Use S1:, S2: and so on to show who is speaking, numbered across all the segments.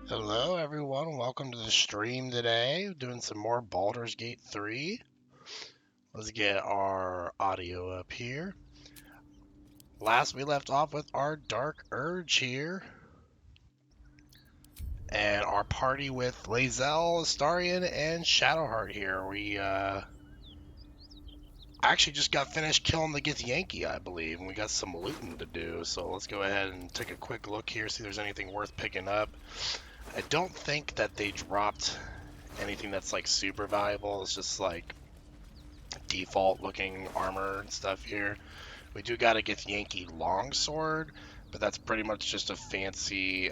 S1: Hello everyone, welcome to the stream today. Doing some more Baldur's Gate 3. Let's get our audio up here. Last we left off with our Dark Urge here. And our party with Lae'zel, Astarion, and Shadowheart here. We actually just got finished killing the Githyanki, I believe, and we got some looting to do. So let's go ahead and take a quick look here, see if there's anything worth picking up. I don't think that they dropped anything that's like super valuable. It's just like default looking armor and stuff here. We do got a Githyanki longsword, but that's pretty much just a fancy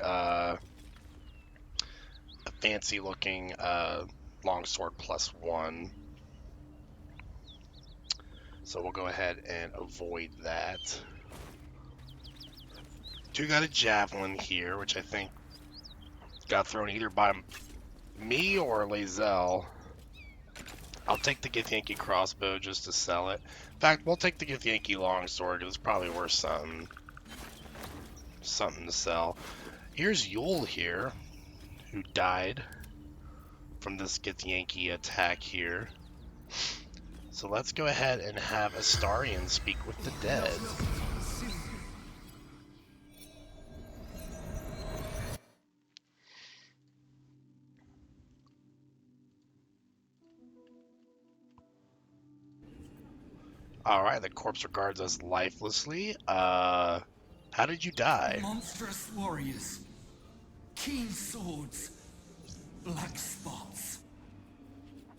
S1: looking longsword +1. So we'll go ahead and avoid that. Do got a javelin here, which I think got thrown either by Me or Lae'zel? I'll take the Githyanki crossbow just to sell it. In fact, we'll take the Githyanki longsword because it's probably worth something. Something to sell. Here's Yule here, who died from this Githyanki attack here. So let's go ahead and have Astarion speak with the dead. Alright, the corpse regards us lifelessly. How did you die?
S2: Monstrous warriors. Keen swords. Black spots.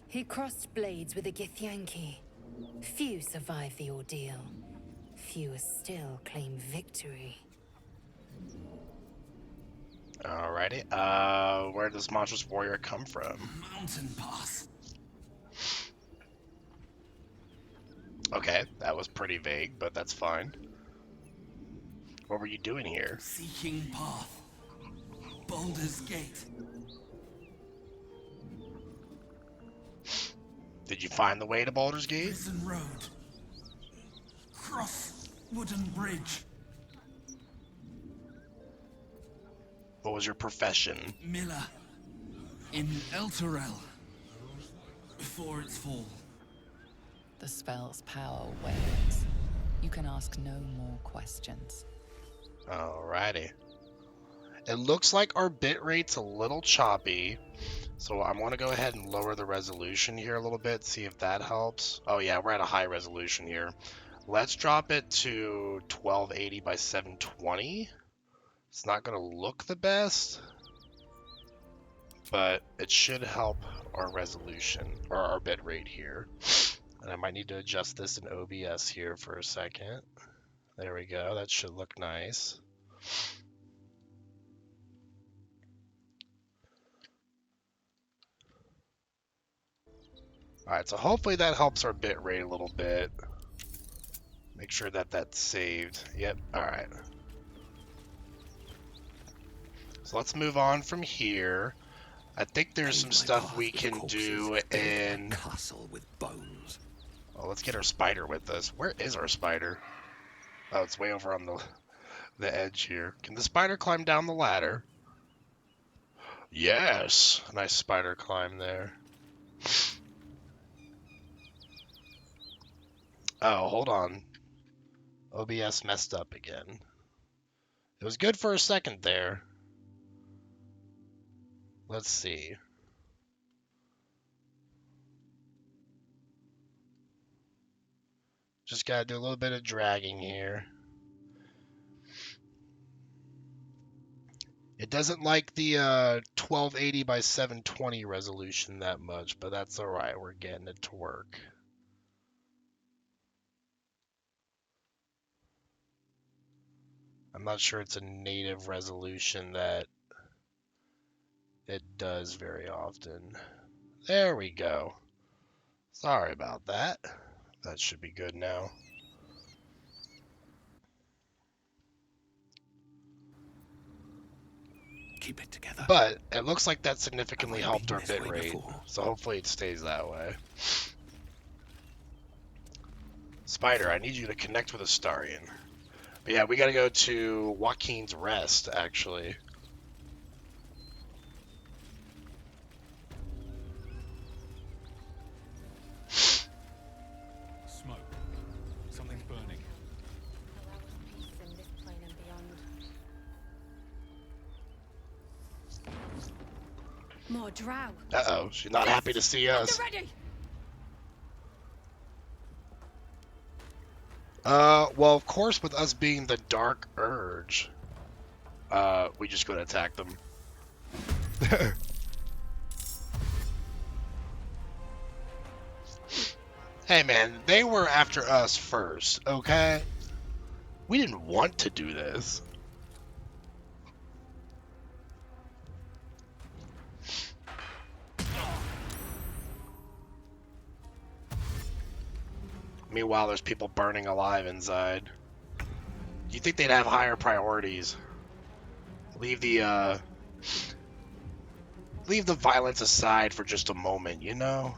S3: He crossed blades with a Githyanki. Few survive the ordeal. Fewer still claim victory.
S1: Alrighty, where does Monstrous Warrior come from?
S2: Mountain pass.
S1: Okay, that was pretty vague, but that's fine. What were you doing here?
S2: Seeking path. Baldur's Gate.
S1: Did you find the way to Baldur's Gate?
S2: Prison Road. Cross Wooden Bridge.
S1: What was your profession?
S2: Miller. In Elturel. Before its fall.
S4: The spell's power wanes. You can ask no more questions.
S1: Alrighty. It looks like our bit rate's a little choppy, so I'm going to go ahead and lower the resolution here a little bit, see if that helps. Oh yeah, we're at a high resolution here. Let's drop it to 1280 by 720. It's not going to look the best, but it should help our resolution, or our bit rate here. And I might need to adjust this in OBS here for a second. There we go, that should look nice. Alright, so hopefully that helps our bit rate a little bit. Make sure that that's saved. Yep, alright. So let's move on from here. I think there's some stuff we can do in...
S2: Castle with bones.
S1: Oh, let's get our spider with us. Where is our spider? Oh, it's way over on the edge here. Can the spider climb down the ladder? Yes! Nice spider climb there. Oh, hold on. OBS messed up again. It was good for a second there. Let's see. Just gotta do a little bit of dragging here. It doesn't like the 1280 by 720 resolution that much, but that's alright. We're getting it to work. I'm not sure it's a native resolution that it does very often. There we go. Sorry about that. That should be good now.
S2: Keep it together.
S1: But it looks like that significantly helped our bit rate, so hopefully it stays that way. Spider, I need you to connect with Astarion. But yeah, we gotta go to Joaquin's Rest, actually.
S5: Smoke. Something's burning.
S3: Allow us peace in this plane and beyond. More drow.
S1: Uh-oh, she's not happy to see us.
S3: Ready.
S1: Well, of course, with us being the Dark Urge, we just go to attack them. Hey, man, they were after us first, okay? We didn't want to do this. Meanwhile, there's people burning alive inside. You think they'd have higher priorities? Leave the leave the violence aside for just a moment, you know?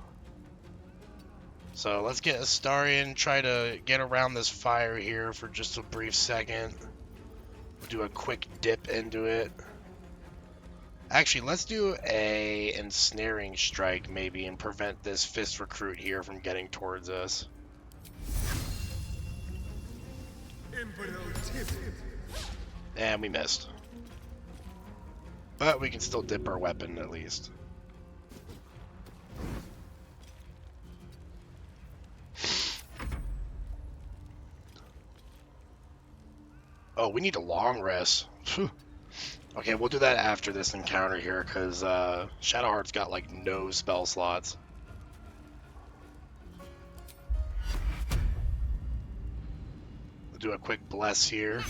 S1: So let's get Astarion, try to get around this fire here for just a brief second. We'll do a quick dip into it. Actually, let's do a ensnaring strike maybe and prevent this fist recruit here from getting towards us. And we missed. But we can still dip our weapon at least. Oh, we need a long rest. Phew. Okay, we'll do that after this encounter here, because Shadowheart's got, like, no spell slots. We'll do a quick bless here.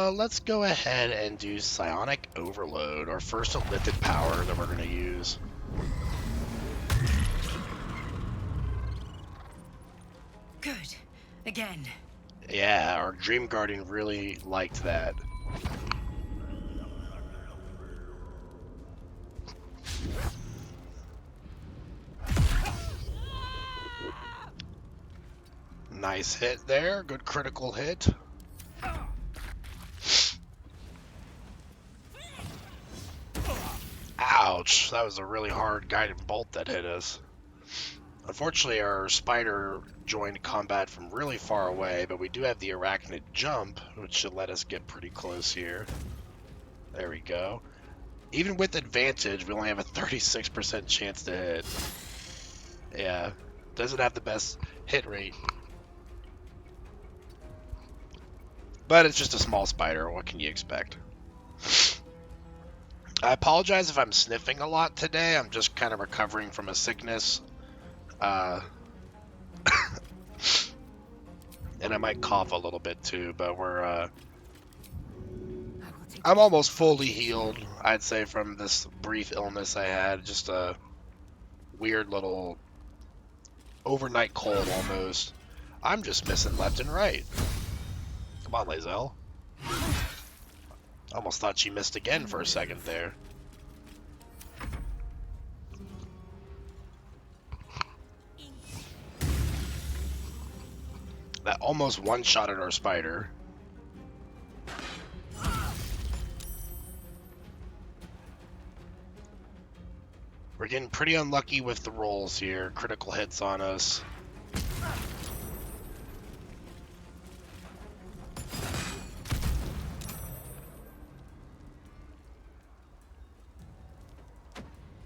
S1: Let's go ahead and do Psionic Overload, our first lifted power that we're going to use.
S3: Good. Again.
S1: Yeah, our Dream Guardian really liked that. Nice hit there, good critical hit. Ouch, that was a really hard guided bolt that hit us. Unfortunately, our spider joined combat from really far away, but we do have the arachnid jump, which should let us get pretty close here. There we go. Even with advantage, we only have a 36% chance to hit. Yeah, doesn't have the best hit rate. But it's just a small spider, what can you expect? I apologize if I'm sniffing a lot today, I'm just kind of recovering from a sickness. And I might cough a little bit too, but I'm almost fully healed, I'd say, from this brief illness I had. Just a weird little overnight cold almost. I'm just missing left and right. Come on, Lae'zel. Almost thought she missed again for a second there. That almost one-shotted our spider. We're getting pretty unlucky with the rolls here. Critical hits on us.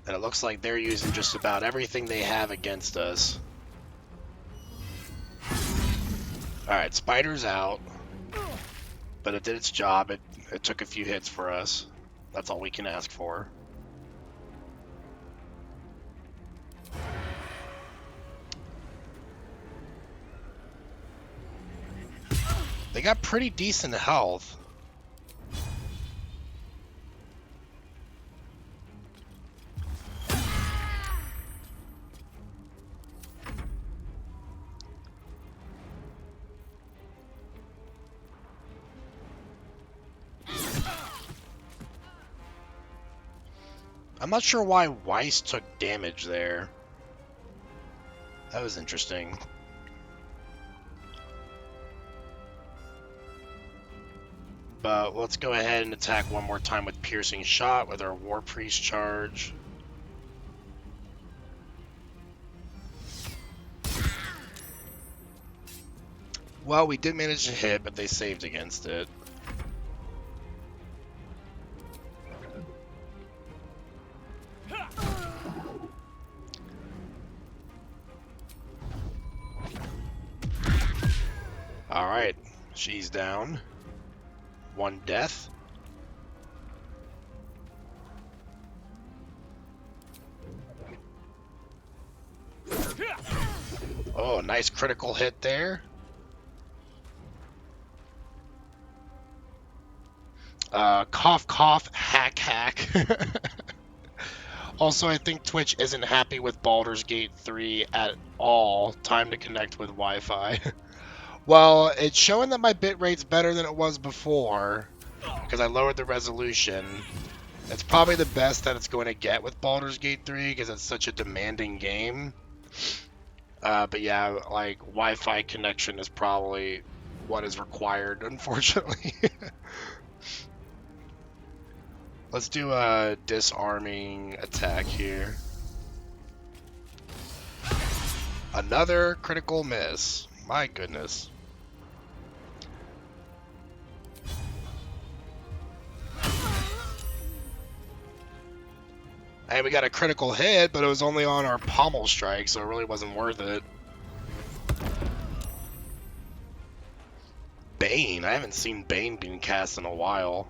S1: And it looks like they're using just about everything they have against us. Alright, spider's out. But it did its job. It took a few hits for us. That's all we can ask for. They got pretty decent health. I'm not sure why Weiss took damage there. That was interesting. But let's go ahead and attack one more time with Piercing Shot with our War Priest charge. Well, we did manage to hit, but they saved against it. Alright, she's down. One death. Oh, Oh, a nice critical hit there. Cough, cough, hack, hack. Also, I think Twitch isn't happy with Baldur's Gate 3 at all. Time to connect with Wi-Fi. Well, it's showing that my bitrate's better than it was before, because I lowered the resolution. It's probably the best that it's going to get with Baldur's Gate 3, because it's such a demanding game. But yeah, like, Wi-Fi connection is probably what is required, unfortunately. Let's do a disarming attack here. Another critical miss. My goodness. And we got a critical hit, but it was only on our pommel strike, so it really wasn't worth it. Bane. I haven't seen Bane being cast in a while.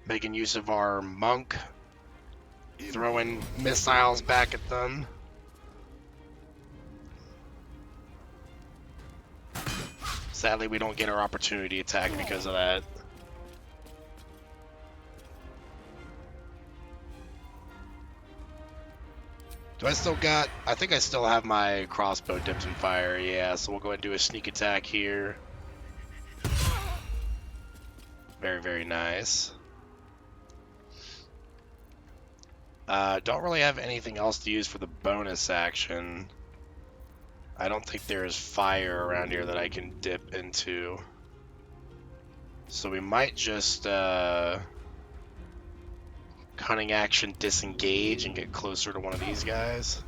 S1: Making use of our monk, throwing missiles back at them. Sadly, we don't get our opportunity attack because of that. Do I still got... I think I still have my crossbow dipped in fire, yeah, so we'll go ahead and do a sneak attack here. Very, very nice. Don't really have anything else to use for the bonus action. I don't think there is fire around here that I can dip into. So we might just cunning action disengage and get closer to one of these guys.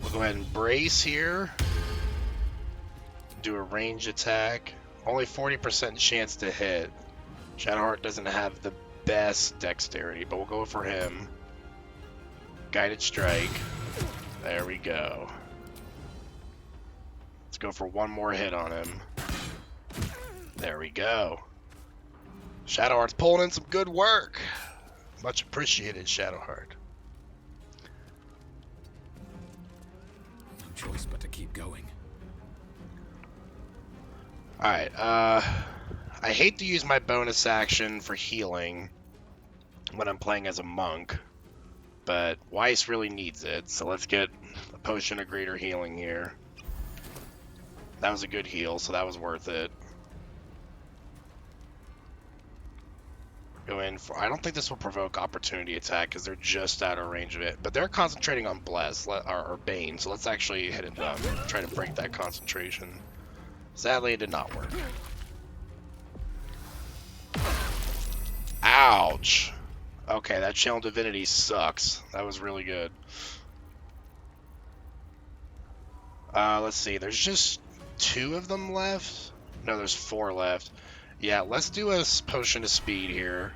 S1: We'll go ahead and brace here. Do a range attack. Only 40% chance to hit. Shadowheart doesn't have the best dexterity, but we'll go for him. Guided strike. There we go. Let's go for one more hit on him. There we go. Shadowheart's pulling in some good work. Much appreciated, Shadowheart.
S2: No choice but to keep going.
S1: Alright, I hate to use my bonus action for healing when I'm playing as a monk, but Weiss really needs it, so let's get a potion of greater healing here. That was a good heal, so that was worth it. Go in for... I don't think this will provoke opportunity attack because they're just out of range of it, but they're concentrating on Bless, or Bane, so let's actually hit it up, try to break that concentration. Sadly, it did not work. Ouch! Okay, that Channel Divinity sucks. That was really good. Let's see. There's just 2 of them left? No, there's 4 left. Yeah, let's do a potion of speed here.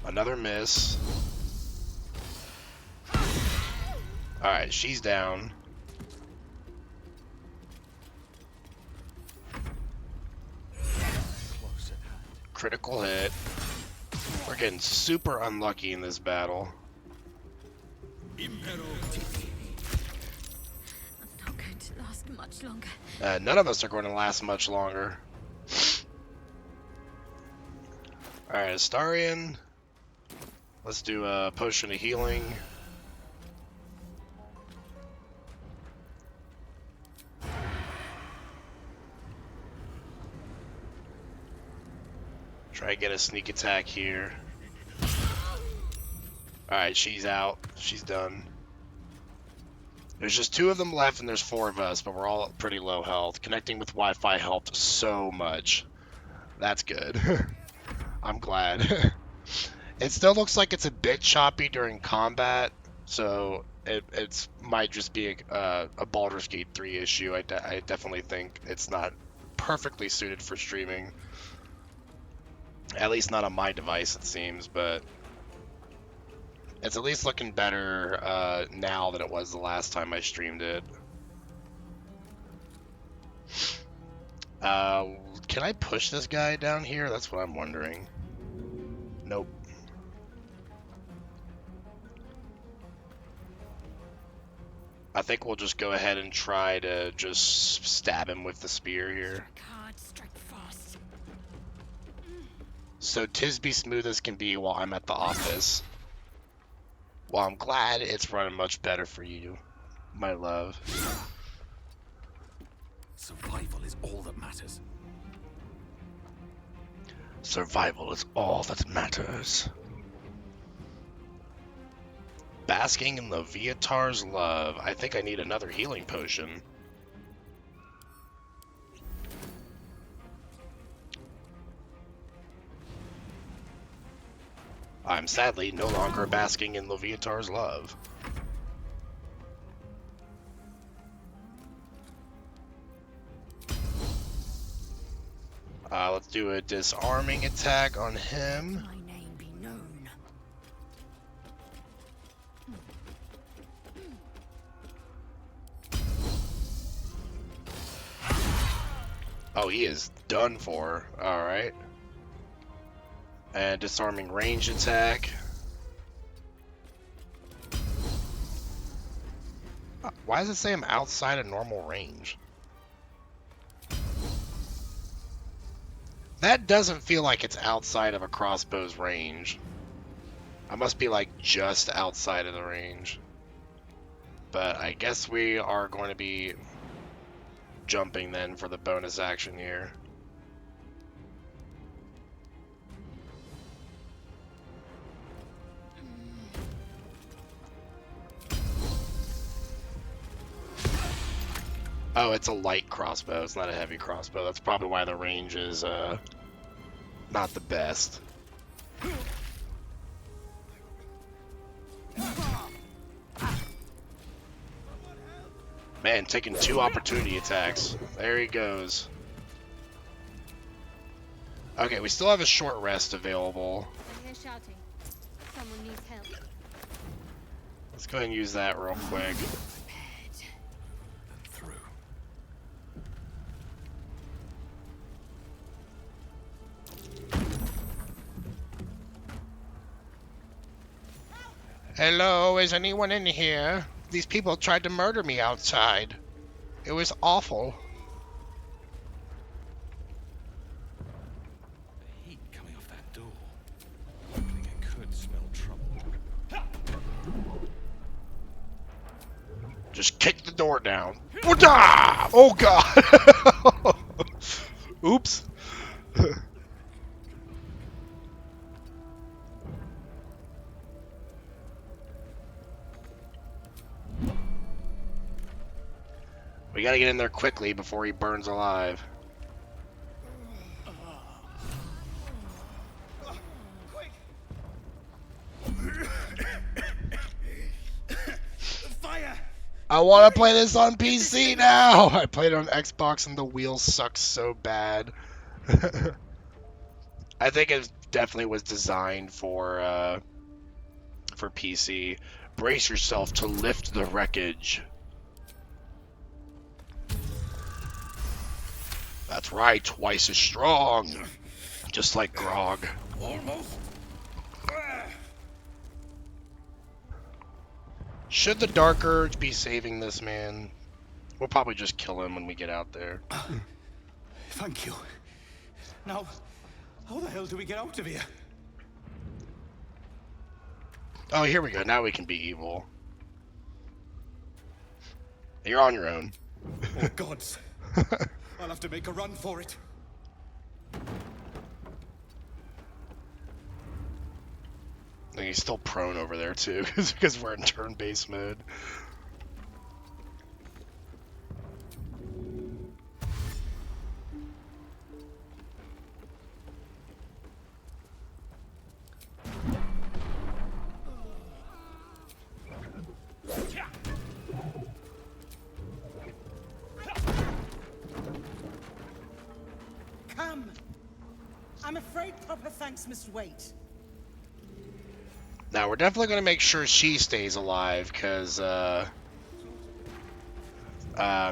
S1: Another miss. Alright, she's down. Critical hit. We're getting super unlucky in this battle.
S3: I'm not going to last much longer.
S1: None of us are going to last much longer. Alright, Astarion. Let's do a potion of healing. Try to get a sneak attack here. Alright, she's out. She's done. There's just 2 of them left and there's 4 of us, but we're all at pretty low health. Connecting with Wi-Fi helped so much. That's good. I'm glad. It still looks like it's a bit choppy during combat, so it might just be a Baldur's Gate 3 issue. I definitely think it's not perfectly suited for streaming. At least not on my device, it seems, but it's at least looking better now than it was the last time I streamed it. Can I push this guy down here? That's what I'm wondering. Nope. I think we'll just go ahead and try to just stab him with the spear here. So 'tis be smooth as can be while I'm at the office. Well, I'm glad it's running much better for you, my love.
S2: Survival is all that matters.
S1: Survival is all that matters. Basking in Leviatar's love. I think I need another healing potion. I'm sadly no longer basking in Leviatar's love. Let's do a disarming attack on him.
S3: My name be known.
S1: Oh, he is done for. Alright. And disarming range attack. Why does it say I'm outside of normal range? That doesn't feel like it's outside of a crossbow's range. I must be like just outside of the range. But I guess we are going to be jumping then for the bonus action here. Oh, it's a light crossbow. It's not a heavy crossbow. That's probably why the range is not the best. Man, taking 2 opportunity attacks. There he goes. Okay, we still have a short rest available.
S6: I hear shouting. Someone needs help.
S1: Let's go ahead and use that real quick.
S2: Through.
S1: Hello, is anyone in here? These people tried to murder me outside. It was awful.
S2: The heat coming off that door. I think it could smell trouble.
S1: Just kick the door down. Oh god! Oops. We gotta get in there quickly before he burns alive.
S2: Fire!
S1: I want to play this on PC now! I played it on Xbox and the wheels suck so bad. I think it definitely was designed for PC. Brace yourself to lift the wreckage. That's right, twice as strong. Just like Grog.
S2: Almost.
S1: Should the Dark Urge be saving this man? We'll probably just kill him when we get out there.
S2: Thank you. Now, how the hell do we get out of here?
S1: Oh, here we go. Now we can be evil. You're on your own.
S2: Oh, gods. I'll have to make a run for it.
S1: And he's still prone over there too, because we're in turn-based mode.
S7: I'm afraid proper thanks must wait.
S1: Now, we're definitely going to make sure she stays alive, because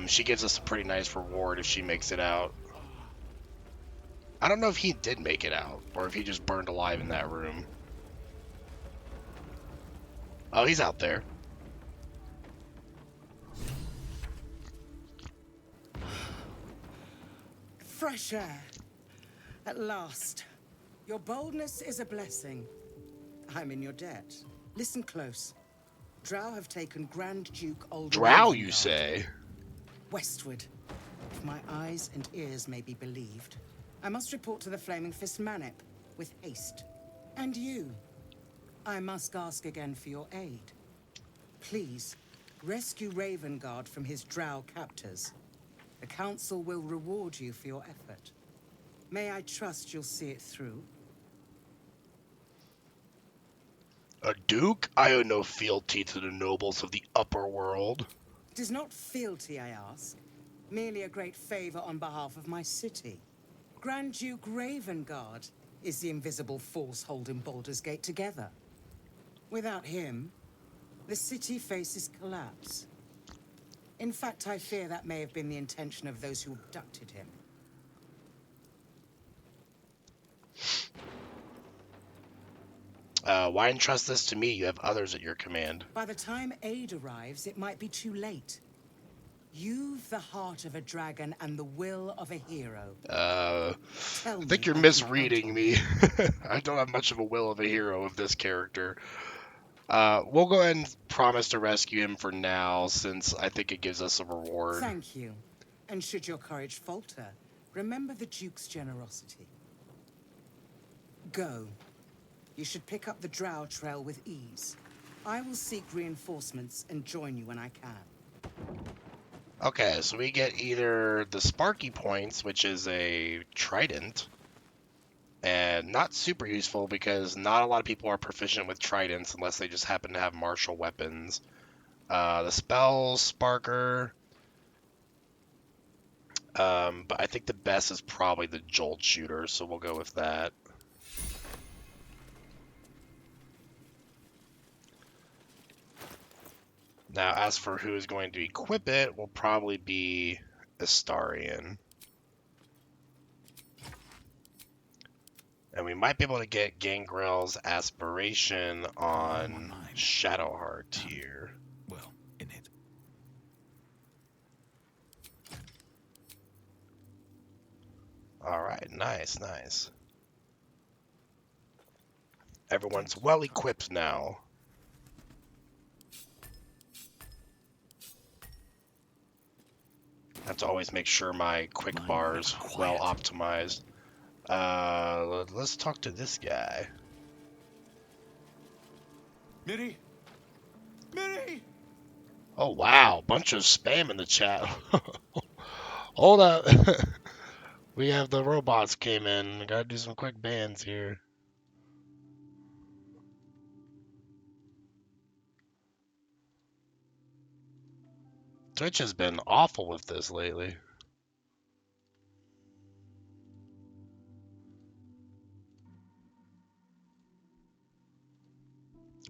S1: she gives us a pretty nice reward if she makes it out. I don't know if he did make it out, or if he just burned alive in that room. Oh, he's out there.
S7: Fresh air. At last. Your boldness is a blessing. I'm in your debt. Listen close. Drow have taken Grand Duke Old
S1: Drow, you say?
S7: westward. If my eyes and ears may be believed, I must report to the Flaming Fist Manip with haste. And you, I must ask again for your aid. Please, rescue Ravengard from his Drow captors. The Council will reward you for your effort. May I trust you'll see it through?
S1: A duke? I owe no fealty to the nobles of the upper world.
S7: It is not fealty, I ask. Merely a great favor on behalf of my city. Grand Duke Ravengard is the invisible force holding Baldur's Gate together. Without him, the city faces collapse. In fact, I fear that may have been the intention of those who abducted him.
S1: Why entrust this to me? You have others at your command.
S7: By the time aid arrives, it might be too late. You've the heart of a dragon and the will of a hero.
S1: I
S7: Tell
S1: think
S7: me
S1: you're
S7: I can
S1: misreading
S7: count on
S1: me. I don't have much of a will of a hero of this character. We'll go ahead and promise to rescue him for now, since I think it gives us a reward.
S7: Thank you. And should your courage falter, remember the Duke's generosity. Go. You should pick up the Drow trail with ease. I will seek reinforcements and join you when I can.
S1: Okay, so we get either the Sparky points, which is a trident, and not super useful because not a lot of people are proficient with tridents unless they just happen to have martial weapons. The spell Sparker, but I think the best is probably the Jolt Shooter, so we'll go with that. Now, as for who is going to equip it, will probably be Astarion. And we might be able to get Gangrel's Aspiration on Shadowheart here.
S2: Well, in it.
S1: Alright, nice, nice. Everyone's well equipped now. Have to always make sure my quick bar's well optimized. Let's talk to this guy.
S2: Miri! Miri!
S1: Oh wow, bunch of spam in the chat. Hold up. We have the robots came in. Gotta do some quick bans here. Twitch has been awful with this lately.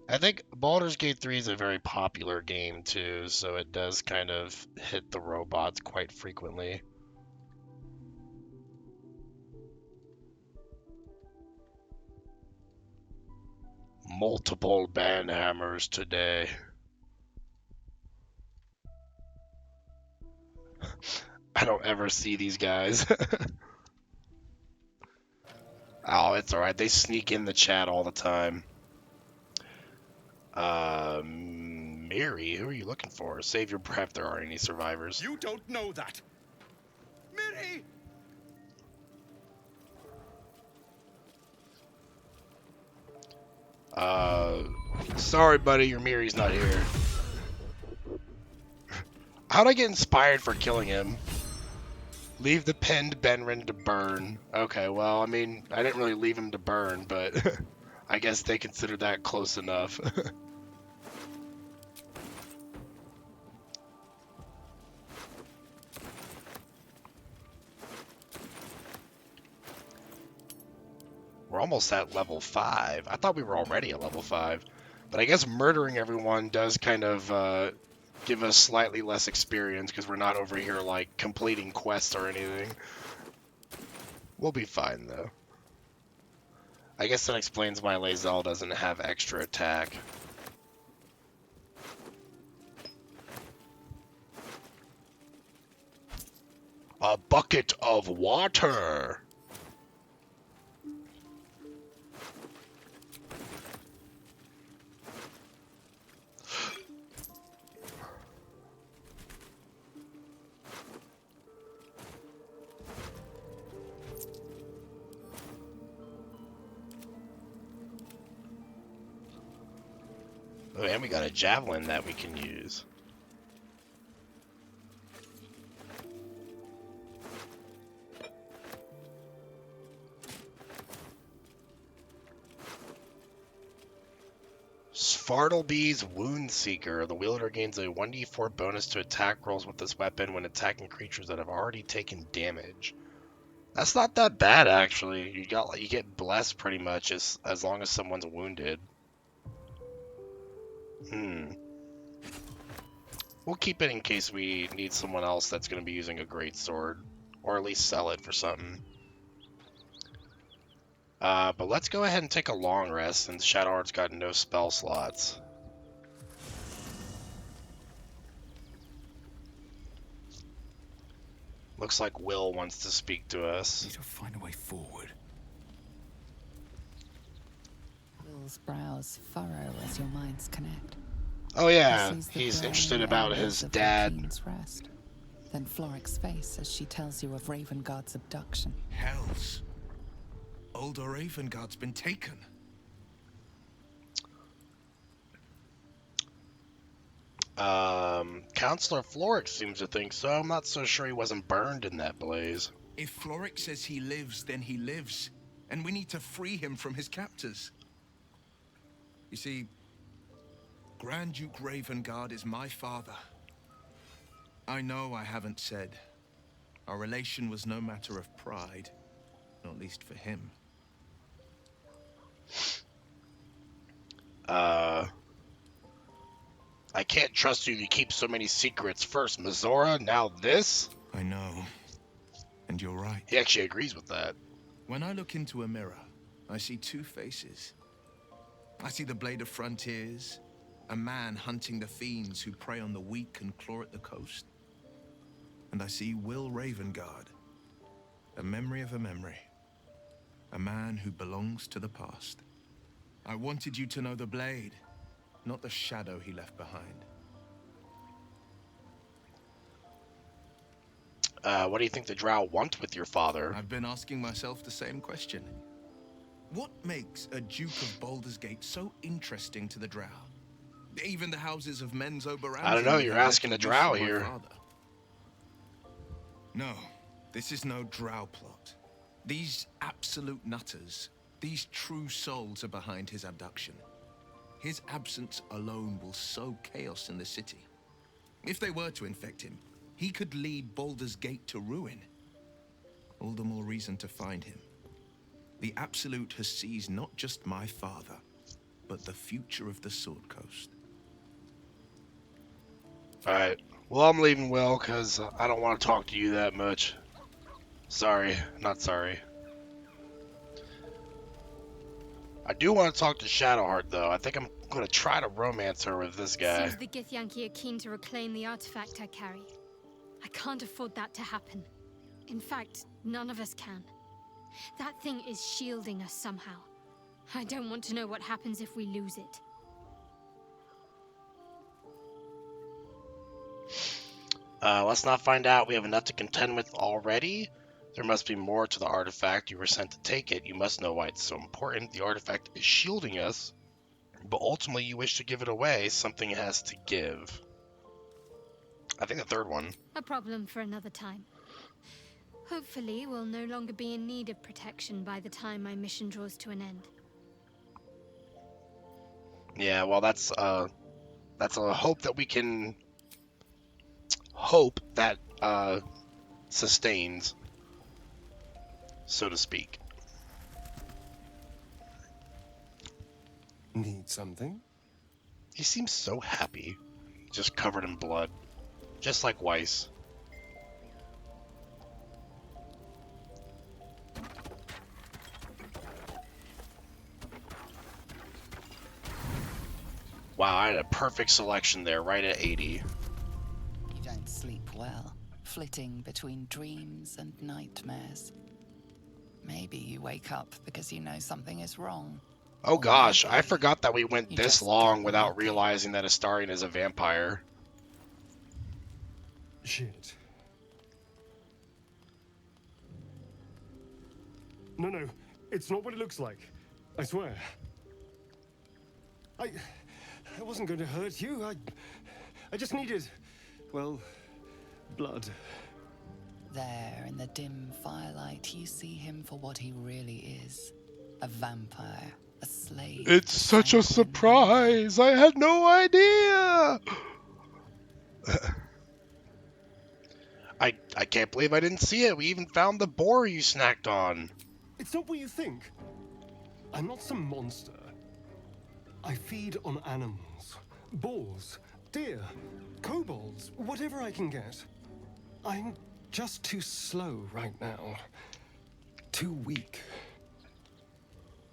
S1: I think Baldur's Gate 3 is a very popular game too, so it does kind of hit the robots quite frequently. Multiple banhammers today. I don't ever see these guys. Oh, it's alright. They sneak in the chat all the time. Mary, who are you looking for? Save your breath, there aren't any survivors.
S2: You don't know that! Miri!
S1: Sorry, buddy, your Miri's not here. How'd I get inspired for killing him? Leave the pinned Benrin to burn. Okay, well, I mean, I didn't really leave him to burn, but I guess they consider that close enough. We're almost at level 5. I thought we were already at level 5. But I guess murdering everyone does kind of give us slightly less experience because we're not over here, like, completing quests or anything. We'll be fine, though. I guess that explains why Lae'zel doesn't have extra attack. A bucket of water! Oh, and we got a javelin that we can use. Svartalbee's Wound Seeker. The wielder gains a 1d4 bonus to attack rolls with this weapon when attacking creatures that have already taken damage. That's not that bad, actually. You get blessed pretty much as long as someone's wounded. We'll keep it in case we need someone else that's going to be using a great sword, or at least sell it for something. But let's go ahead and take a long rest since Shadowheart's got no spell slots. Looks like Will wants to speak to us.
S2: Need to find a way forward.
S4: Will's brows furrow as your minds connect.
S1: Oh yeah,
S4: He sees the
S1: he's
S4: grey
S1: interested about
S4: areas
S1: his
S4: of
S1: dad.
S4: Joaquin's rest. Then Floric's face as she tells you of Ravengard's abduction.
S8: Hells. Older Ravengard's been taken.
S1: Counselor Floric seems to think so. I'm not so sure he wasn't burned in that blaze.
S8: If Floric says he lives, then he lives. And we need to free him from his captors. You see, Grand Duke Ravengard is my father. I know I haven't said. Our relation was no matter of pride, not least for him.
S1: I can't trust you to keep so many secrets. First Mizora, now this?
S8: I know. And you're right.
S1: He actually agrees with that.
S8: When I look into a mirror, I see two faces. I see the Blade of Frontiers, a man hunting the fiends who prey on the weak and claw at the coast. And I see Will Ravengard, a memory of a memory, a man who belongs to the past. I wanted you to know the Blade, not the shadow he left behind.
S1: What do you think the Drow want with your father?
S8: I've been asking myself the same question. What makes a Duke of Baldur's Gate so interesting to the Drow? Even the houses of Men's Oberon.
S1: I don't know, you're asking a Drow here.
S8: No, this is no Drow plot. These absolute nutters, these true souls are behind his abduction. His absence alone will sow chaos in the city. If they were to infect him, he could lead Baldur's Gate to ruin. All the more reason to find him. The Absolute has seized not just my father, but the future of the Sword Coast.
S1: Alright, well I'm leaving Will, because I don't want to talk to you that much. Sorry, not sorry. I do want to talk to Shadowheart, though. I think I'm going to try to romance her with this guy.
S6: Seems the Githyanki are keen to reclaim the artifact I carry. I can't afford that to happen. In fact, none of us can. That thing is shielding us somehow. I don't want to know what happens if we lose it.
S1: Let's not find out. We have enough to contend with already. There must be more to the artifact. You were sent to take it. You must know why it's so important. The artifact is shielding us, but ultimately you wish to give it away. Something has to give. I think the third one.
S6: A problem for another time. Hopefully, we'll no longer be in need of protection by the time my mission draws to an end.
S1: Yeah, well, that's a hope that we can hope that sustains, so to speak.
S9: Need something?
S1: He seems so happy. Just covered in blood. Just like Weiss. Wow, I had a perfect selection there, right at 80.
S4: You don't sleep well, flitting between dreams and nightmares. Maybe you wake up because you know something is wrong.
S1: Oh
S4: Or
S1: gosh, I
S4: maybe
S1: forgot that we went
S4: you
S1: this
S4: just
S1: long
S4: get
S1: without
S4: lucky.
S1: realizing that Astarion is a vampire.
S9: Shit. No, it's not what it looks like. I swear. I wasn't going to hurt you. I just needed, well, blood.
S4: There, in the dim firelight, you see him for what he really is. A vampire, a slave.
S1: It's
S4: to
S1: such a
S4: sanguine
S1: surprise! I had no idea! I can't believe I didn't see it. We even found the boar you snacked on.
S9: It's not what you think. I'm not some monster. I feed on animals. Boars, deer, kobolds, whatever I can get. I'm just too slow right now. Too weak.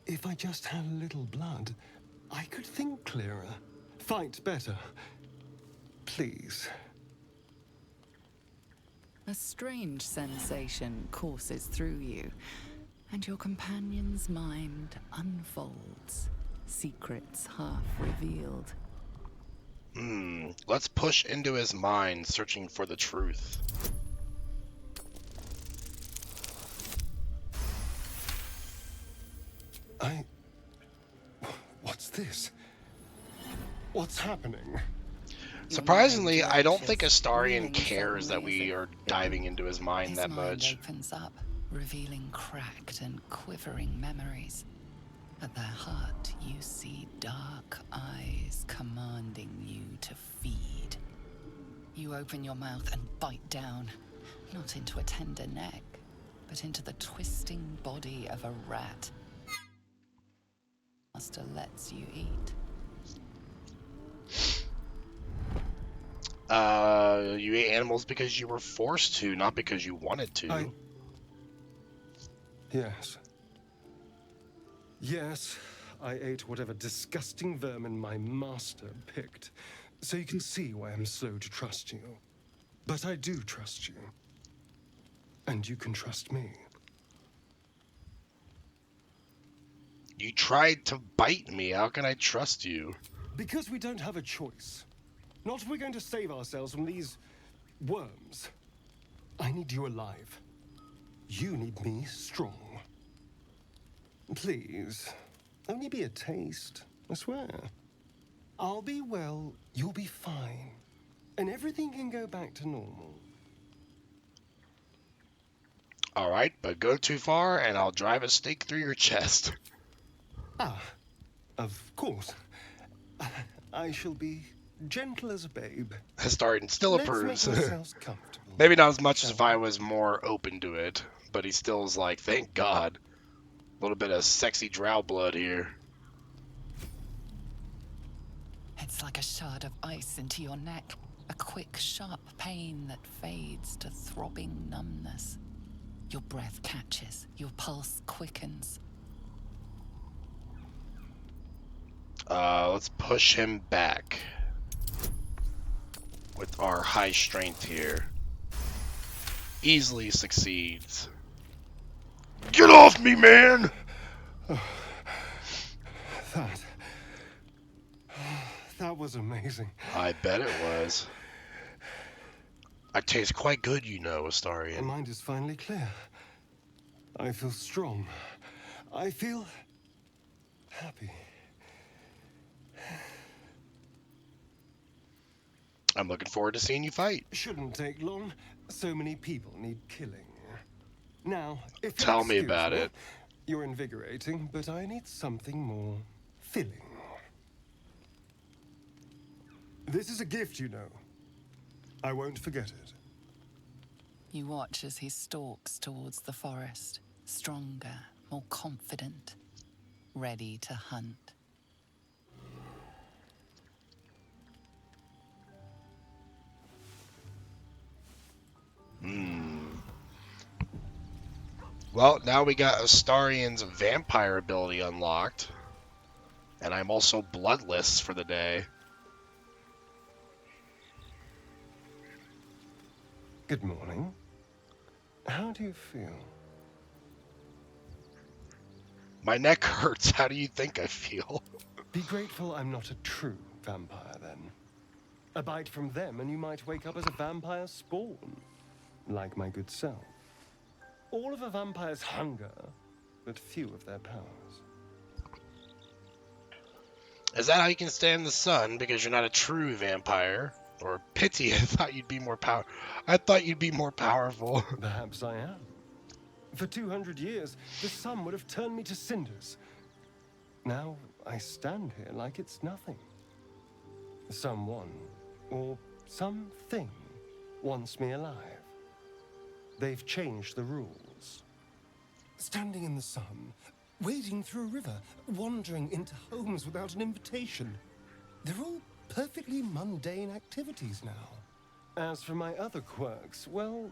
S9: If I just had a little blood, I could think clearer. Fight better. Please.
S4: A strange sensation courses through you, and your companion's mind unfolds, secrets half revealed.
S1: Let's push into his mind, searching for the truth.
S9: What's this? What's happening?
S1: Surprisingly, I don't think
S4: Reeling
S1: Astarion
S4: so
S1: cares that we
S4: easy.
S1: are diving into his mind
S4: His
S1: that
S4: mind
S1: much.
S4: opens up, revealing cracked and quivering memories. At their heart, you see dark eyes commanding you to feed. You open your mouth and bite down, not into a tender neck, but into the twisting body of a rat. Master lets you eat.
S1: You ate animals because you were forced to, not because you wanted to.
S9: Yes. Yes, I ate whatever disgusting vermin my master picked. So you can see why I'm slow to trust you. But I do trust you. And you can trust me.
S1: You tried to bite me. How can I trust you?
S9: Because we don't have a choice. Not if we're going to save ourselves from these worms. I need you alive. You need me strong. Please, only be a taste, I swear. I'll be well, you'll be fine. And everything can go back to normal.
S1: Alright, but go too far and I'll drive a stake through your chest.
S9: Ah, of course. I shall be gentle as a babe.
S1: Astarion still
S9: Let's
S1: approves.
S9: make ourselves comfortable.
S1: Maybe not as much as if I was more open to it, but he still is like, thank God. A little bit of sexy drow blood here.
S4: It's like a shard of ice into your neck, a quick, sharp pain that fades to throbbing numbness. Your breath catches, your pulse quickens.
S1: Let's push him back with our high strength here. Easily succeeds. Get off me, man!
S9: That was amazing.
S1: I bet it was. I taste quite good, you know,
S9: My
S1: Astarion.
S9: mind is finally clear. I feel strong. I feel happy.
S1: I'm looking forward to seeing you fight.
S9: Shouldn't take long. So many people need killing. Now, if you'll
S1: Tell me
S9: excuse
S1: about it.
S9: You're invigorating, but I need something more filling. This is a gift, you know. I won't forget it.
S4: You watch as he stalks towards the forest, stronger, more confident, ready to hunt.
S1: Well, now we got Astarion's vampire ability unlocked. And I'm also bloodless for the day.
S9: Good morning. How do you feel?
S1: My neck hurts. How do you think I feel?
S9: Be grateful I'm not a true vampire, then. A bite from them and you might wake up as a vampire spawn. Like my good self. All of a vampire's hunger, but few of their powers.
S1: Is that how you can stand the sun? Because you're not a true vampire? Or pity, I thought you'd be more powerful.
S9: Perhaps I am. For 200 years, the sun would have turned me to cinders. Now I stand here like it's nothing. Someone, or something, wants me alive. They've changed the rules. Standing in the sun, wading through a river, wandering into homes without an invitation. They're all perfectly mundane activities now. As for my other quirks, well,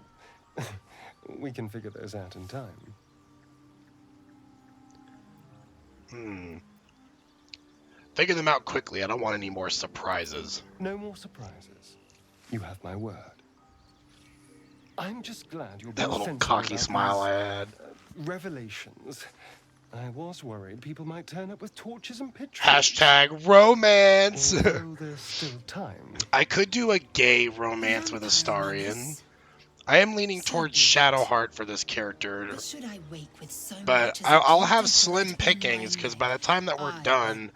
S9: we can figure those out in time.
S1: Figure them out quickly. I don't want any more surprises.
S9: No more surprises. You have my word. I'm just glad you're
S1: That
S9: being
S1: little
S9: sensible
S1: cocky
S9: about
S1: smile
S9: these,
S1: I had.
S9: Revelations. I was worried people might turn up with torches and pitchforks.
S1: Hashtag romance.
S9: Although there's still time.
S1: I could do a gay romance with Astarion. I am leaning towards Shadowheart for this character, but I'll have slim pickings because by the time that we're done,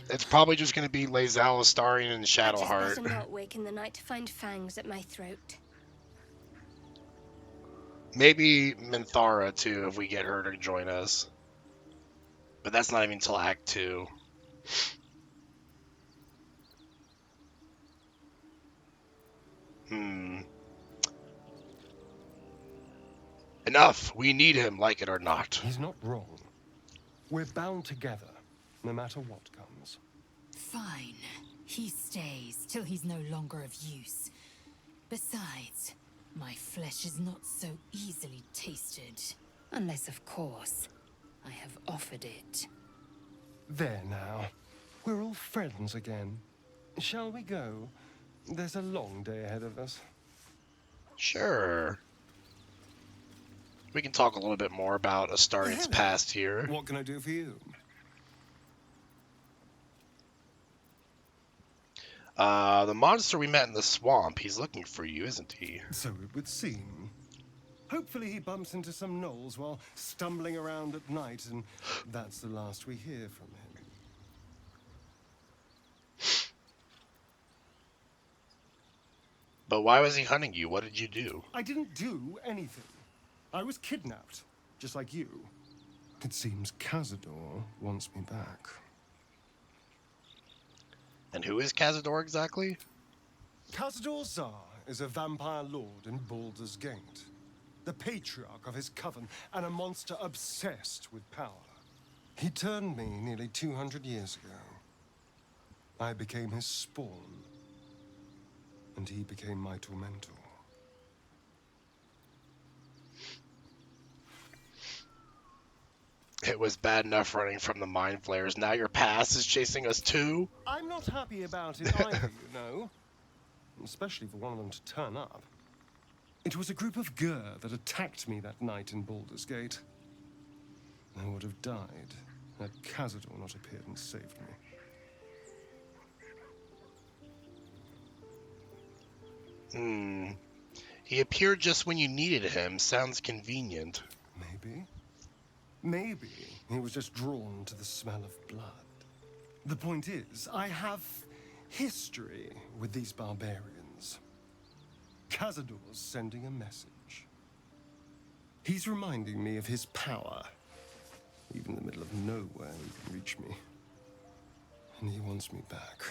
S1: it's probably just going to be Lae'zel, Astarion, and
S6: I just better
S1: Shadowheart.
S6: not wake in the night to find fangs at my throat.
S1: Maybe Minthara too if we get her to join us, but that's not even until Act 2. Enough! We need him, like it or not.
S9: He's not wrong. We're bound together, no matter what comes.
S3: Fine. He stays till he's no longer of use. Besides, my flesh is not so easily tasted. Unless, of course, I have offered it.
S9: There now. We're all friends again. Shall we go? There's a long day ahead of us.
S1: Sure. We can talk a little bit more about Astarion's past here.
S9: What can I do for you?
S1: The monster we met in the swamp, he's looking for you, isn't he?
S9: So it would seem. Hopefully he bumps into some gnolls while stumbling around at night, and that's the last we hear from him.
S1: But why was he hunting you? What did you do?
S9: I didn't do anything. I was kidnapped, just like you. It seems Cazador wants me back.
S1: And who is Cazador exactly?
S9: Cazador Zar is a vampire lord in Baldur's Gate. The patriarch of his coven, and a monster obsessed with power. He turned me nearly 200 years ago. I became his spawn, and he became my tormentor.
S1: It was bad enough running from the mind flayers. Now your past is chasing us too?
S9: I'm not happy about it either, you know. Especially for one of them to turn up. It was a group of Gur that attacked me that night in Baldur's Gate. I would have died had Cazador not appeared and saved
S1: me. He appeared just when you needed him. Sounds convenient.
S9: Maybe. Maybe he was just drawn to the smell of blood. The point is, I have history with these barbarians. Cazador's sending a message. He's reminding me of his power. Even in the middle of nowhere, he can reach me. And he wants me back.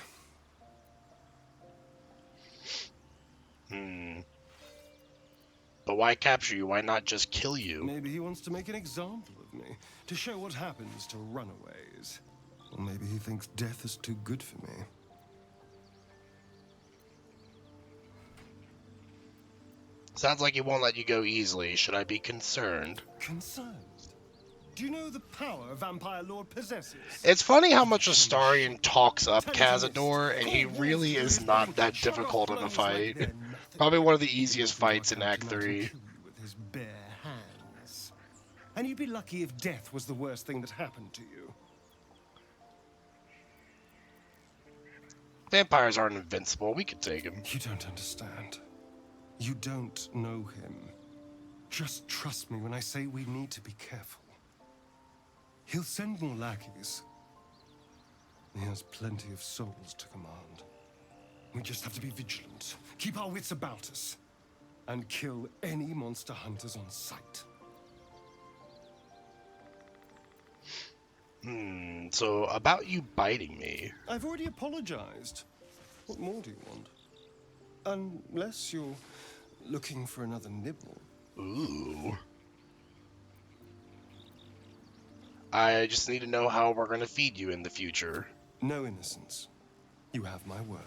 S1: But why capture you? Why not just kill you?
S9: Maybe he wants to make an example of me, to show what happens to runaways. Or maybe he thinks death is too good for me.
S1: Sounds like he won't let you go easily. Should I be concerned?
S9: Concerned? Do you know the power a vampire lord possesses?
S1: It's funny how much Astarion talks up Cazador, and he really is not that difficult of a fight. Probably one of the easiest fights in Act 3.
S9: With his bare hands. And you'd be lucky if death was the worst thing that happened to you.
S1: Vampires aren't invincible. We could take him.
S9: You don't understand. You don't know him. Just trust me when I say we need to be careful. He'll send more lackeys. He has plenty of souls to command. We just have to be vigilant, keep our wits about us, and kill any monster hunters on sight.
S1: So about you biting me.
S9: I've already apologized. What more do you want? Unless you're looking for another nibble.
S1: Ooh. I just need to know how we're going to feed you in the future.
S9: No innocence. You have my word.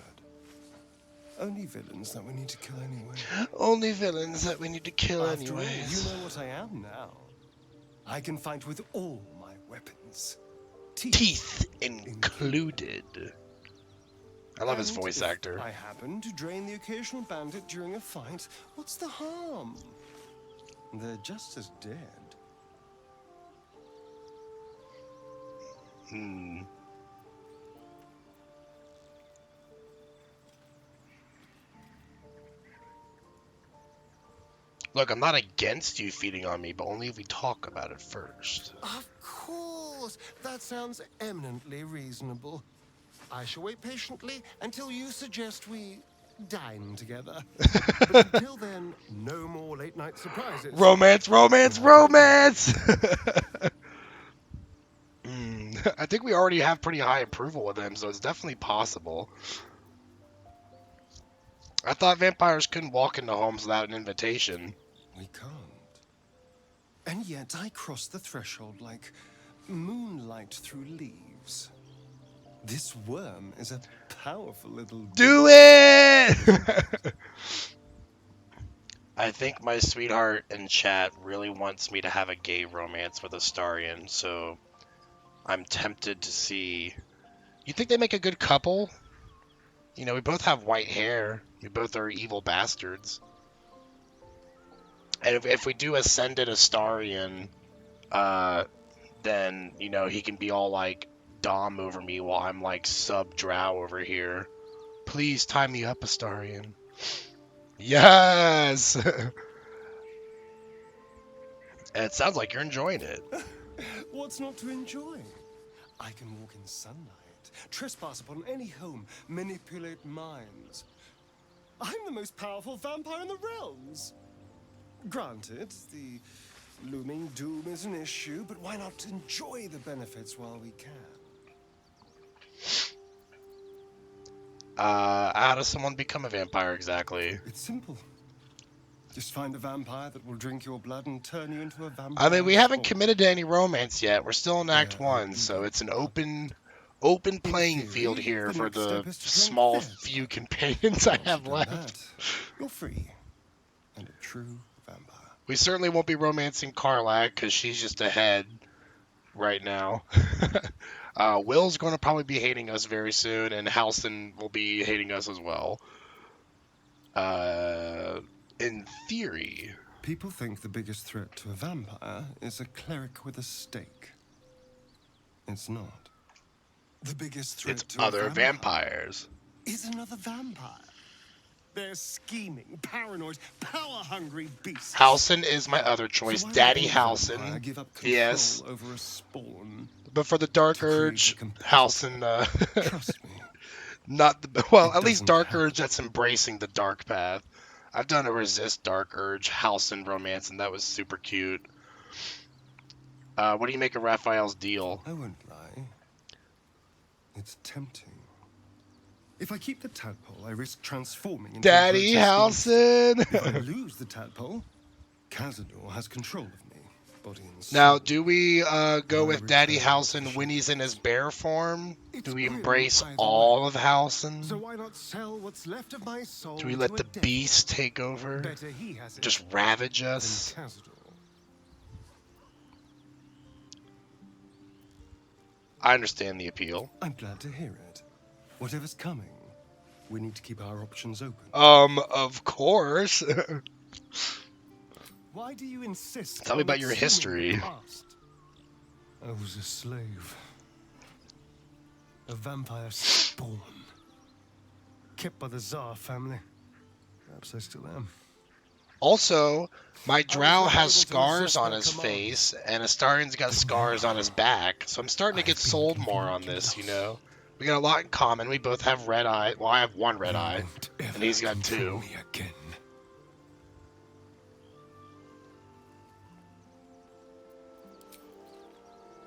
S9: Only villains that we need to kill anyway.
S1: Only villains that we need to kill
S9: After all,
S1: anyways.
S9: you know what I am now. I can fight with all my weapons.
S1: Teeth included. I love his
S9: And
S1: voice
S9: if
S1: actor.
S9: I happen to drain the occasional bandit during a fight, what's the harm? They're just as dead.
S1: Look, I'm not against you feeding on me, but only if we talk about it first.
S9: Of course! That sounds eminently reasonable. I shall wait patiently until you suggest we dine together. But until then, no more late-night surprises.
S1: Romance, romance, romance! I think we already have pretty high approval with him, so it's definitely possible. I thought vampires couldn't walk into homes without an invitation.
S9: We can't. And yet I cross the threshold like moonlight through leaves. This worm is a powerful little...
S1: Do it! I think my sweetheart in chat really wants me to have a gay romance with Astarion, so I'm tempted to see. You think they make a good couple? You know, we both have white hair. We both are evil bastards. And if we do Ascended Astarion, then, you know, he can be all like Dom over me while I'm like sub Drow over here. Please tie me up, Astarion. Yes! And it sounds like you're enjoying it.
S9: What's not to enjoy? I can walk in sunlight, trespass upon any home, manipulate minds. I'm the most powerful vampire in the realms. Granted, the looming doom is an issue, but why not enjoy the benefits while we can?
S1: How does someone become a vampire exactly?
S9: It's simple. Just find a vampire that will drink your blood and turn you into a vampire.
S1: I mean, we haven't
S9: soul.
S1: committed to any romance yet. We're still in Act
S9: Yeah,
S1: 1, so it's an open playing
S9: theory,
S1: field here
S9: the
S1: for
S9: next
S1: the
S9: step is to drink
S1: small
S9: fizz.
S1: few companions I
S9: Once
S1: have
S9: you've done
S1: left.
S9: that, you're free and a true vampire.
S1: We certainly won't be romancing Karlak because she's just ahead right now. Will's going to probably be hating us very soon, and Halson will be hating us as well. In theory.
S9: People think the biggest threat to a vampire is a cleric with a stake. It's not. The biggest threat
S1: It's
S9: to
S1: other
S9: a vampire
S1: vampires.
S9: is another vampire. They're scheming, paranoid, power-hungry beasts.
S1: Halson is my other choice.
S9: So why would
S1: Daddy
S9: any vampire
S1: Halson.
S9: give up control
S1: Yes.
S9: over a spawn?
S1: But for the Dark
S9: To create
S1: Urge,
S9: a competitor.
S1: Halson,
S9: Trust me.
S1: not the, well,
S9: It
S1: at least
S9: doesn't
S1: Dark
S9: happen.
S1: Urge that's embracing the dark path. I've done a Resist Dark Urge Halson romance, and that was super cute. What do you make of Raphael's deal?
S9: I won't lie. It's tempting. If I keep the tadpole, I risk transforming into
S1: Daddy
S9: a grotesque
S1: Halson!
S9: monster. If I lose the tadpole, Cazador has control of me. body and
S1: Now,
S9: soul.
S1: do we go
S9: I
S1: with Daddy
S9: return
S1: Howson
S9: to
S1: when he's in his bear form?
S9: It's
S1: Do we
S9: grim
S1: embrace
S9: either
S1: all
S9: way.
S1: of Howson?
S9: So why not sell what's left of my soul
S1: Do we
S9: to
S1: let
S9: a
S1: the
S9: devil?
S1: beast take over?
S9: Better he has it
S1: Just ravage
S9: than
S1: us?
S9: Cazador.
S1: I understand the appeal.
S9: I'm glad to hear it. Whatever's coming, we need to keep our options open.
S1: Of course.
S9: Why do you insist
S1: Tell me
S9: on
S1: about your
S9: assuming
S1: history.
S9: the past? I was a slave. A vampire spawn. Kept by the Tsar family. Perhaps I still am.
S1: Also, my drow
S9: not
S1: has
S9: able to
S1: scars
S9: resist
S1: on
S9: their
S1: his
S9: commands.
S1: face, and Astarian's got scars on his back, so I'm starting to get
S9: I've been
S1: sold more on
S9: completely
S1: this, you
S9: lost.
S1: know? We got a lot in common. We both have red eye. Well, I have one red
S9: You
S1: eye,
S9: won't ever
S1: and he's got
S9: control
S1: 2.
S9: me again.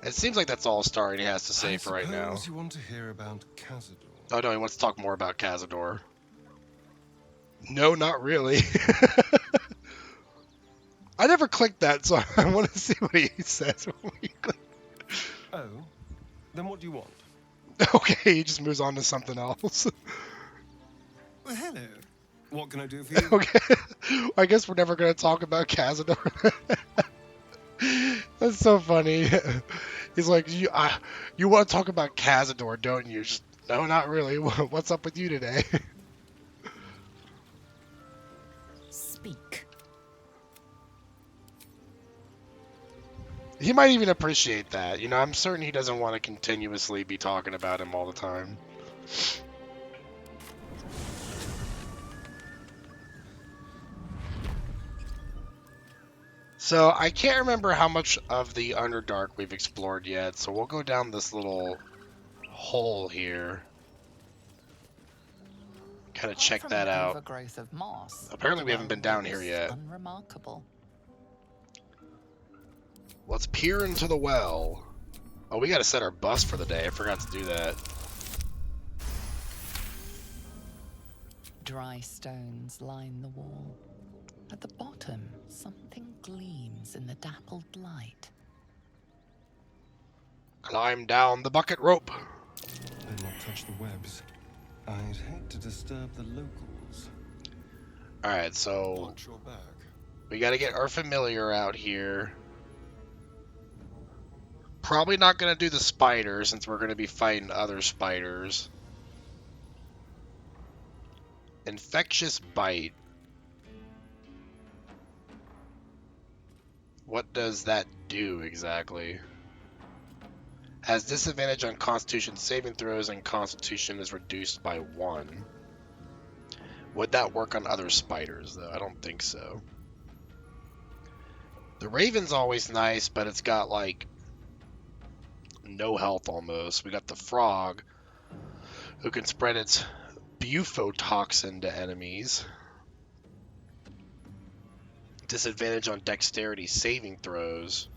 S1: It seems like that's all Astarian has to say
S9: I
S1: for right now.
S9: suppose you want to hear about Cazador.
S1: Oh no, he wants to talk more about Cazador. No, not really. I never clicked that, so I want to see what he says when we click.
S9: Oh, then what do you want?
S1: Okay, he just moves on to something else.
S9: Well, hello. What can I do for you?
S1: Okay, I guess we're never going to talk about Cazador. That's so funny. He's like, you want to talk about Cazador, don't you? Just, no, not really. What's up with you today?
S3: Speak.
S1: He might even appreciate that. You know, I'm certain he doesn't want to continuously be talking about him all the time. So, I can't remember how much of the Underdark we've explored yet, so we'll go down this little hole here. Kind of check
S4: From
S1: that
S4: an
S1: out.
S4: overgrowth of moss,
S1: Apparently
S4: the
S1: we haven't been down here
S4: looks
S1: yet.
S4: Unremarkable.
S1: Let's peer into the well. Oh, we gotta set our bus for the day. I forgot to do that.
S4: Dry stones line the wall. At the bottom, something gleams in the dappled light.
S1: Climb down the bucket rope.
S9: Better not touch the webs. I'd hate to disturb the locals.
S1: Alright, so
S9: Watch your back.
S1: we gotta get our familiar out here. Probably not gonna do the spider since we're gonna be fighting other spiders. Infectious bite. What does that do exactly? Has disadvantage on Constitution saving throws, and Constitution is reduced by 1. Would that work on other spiders, though? I don't think so. The Raven's always nice, but it's got, like, no health almost. We got the Frog, who can spread its bufotoxin to enemies. Disadvantage on dexterity saving throws.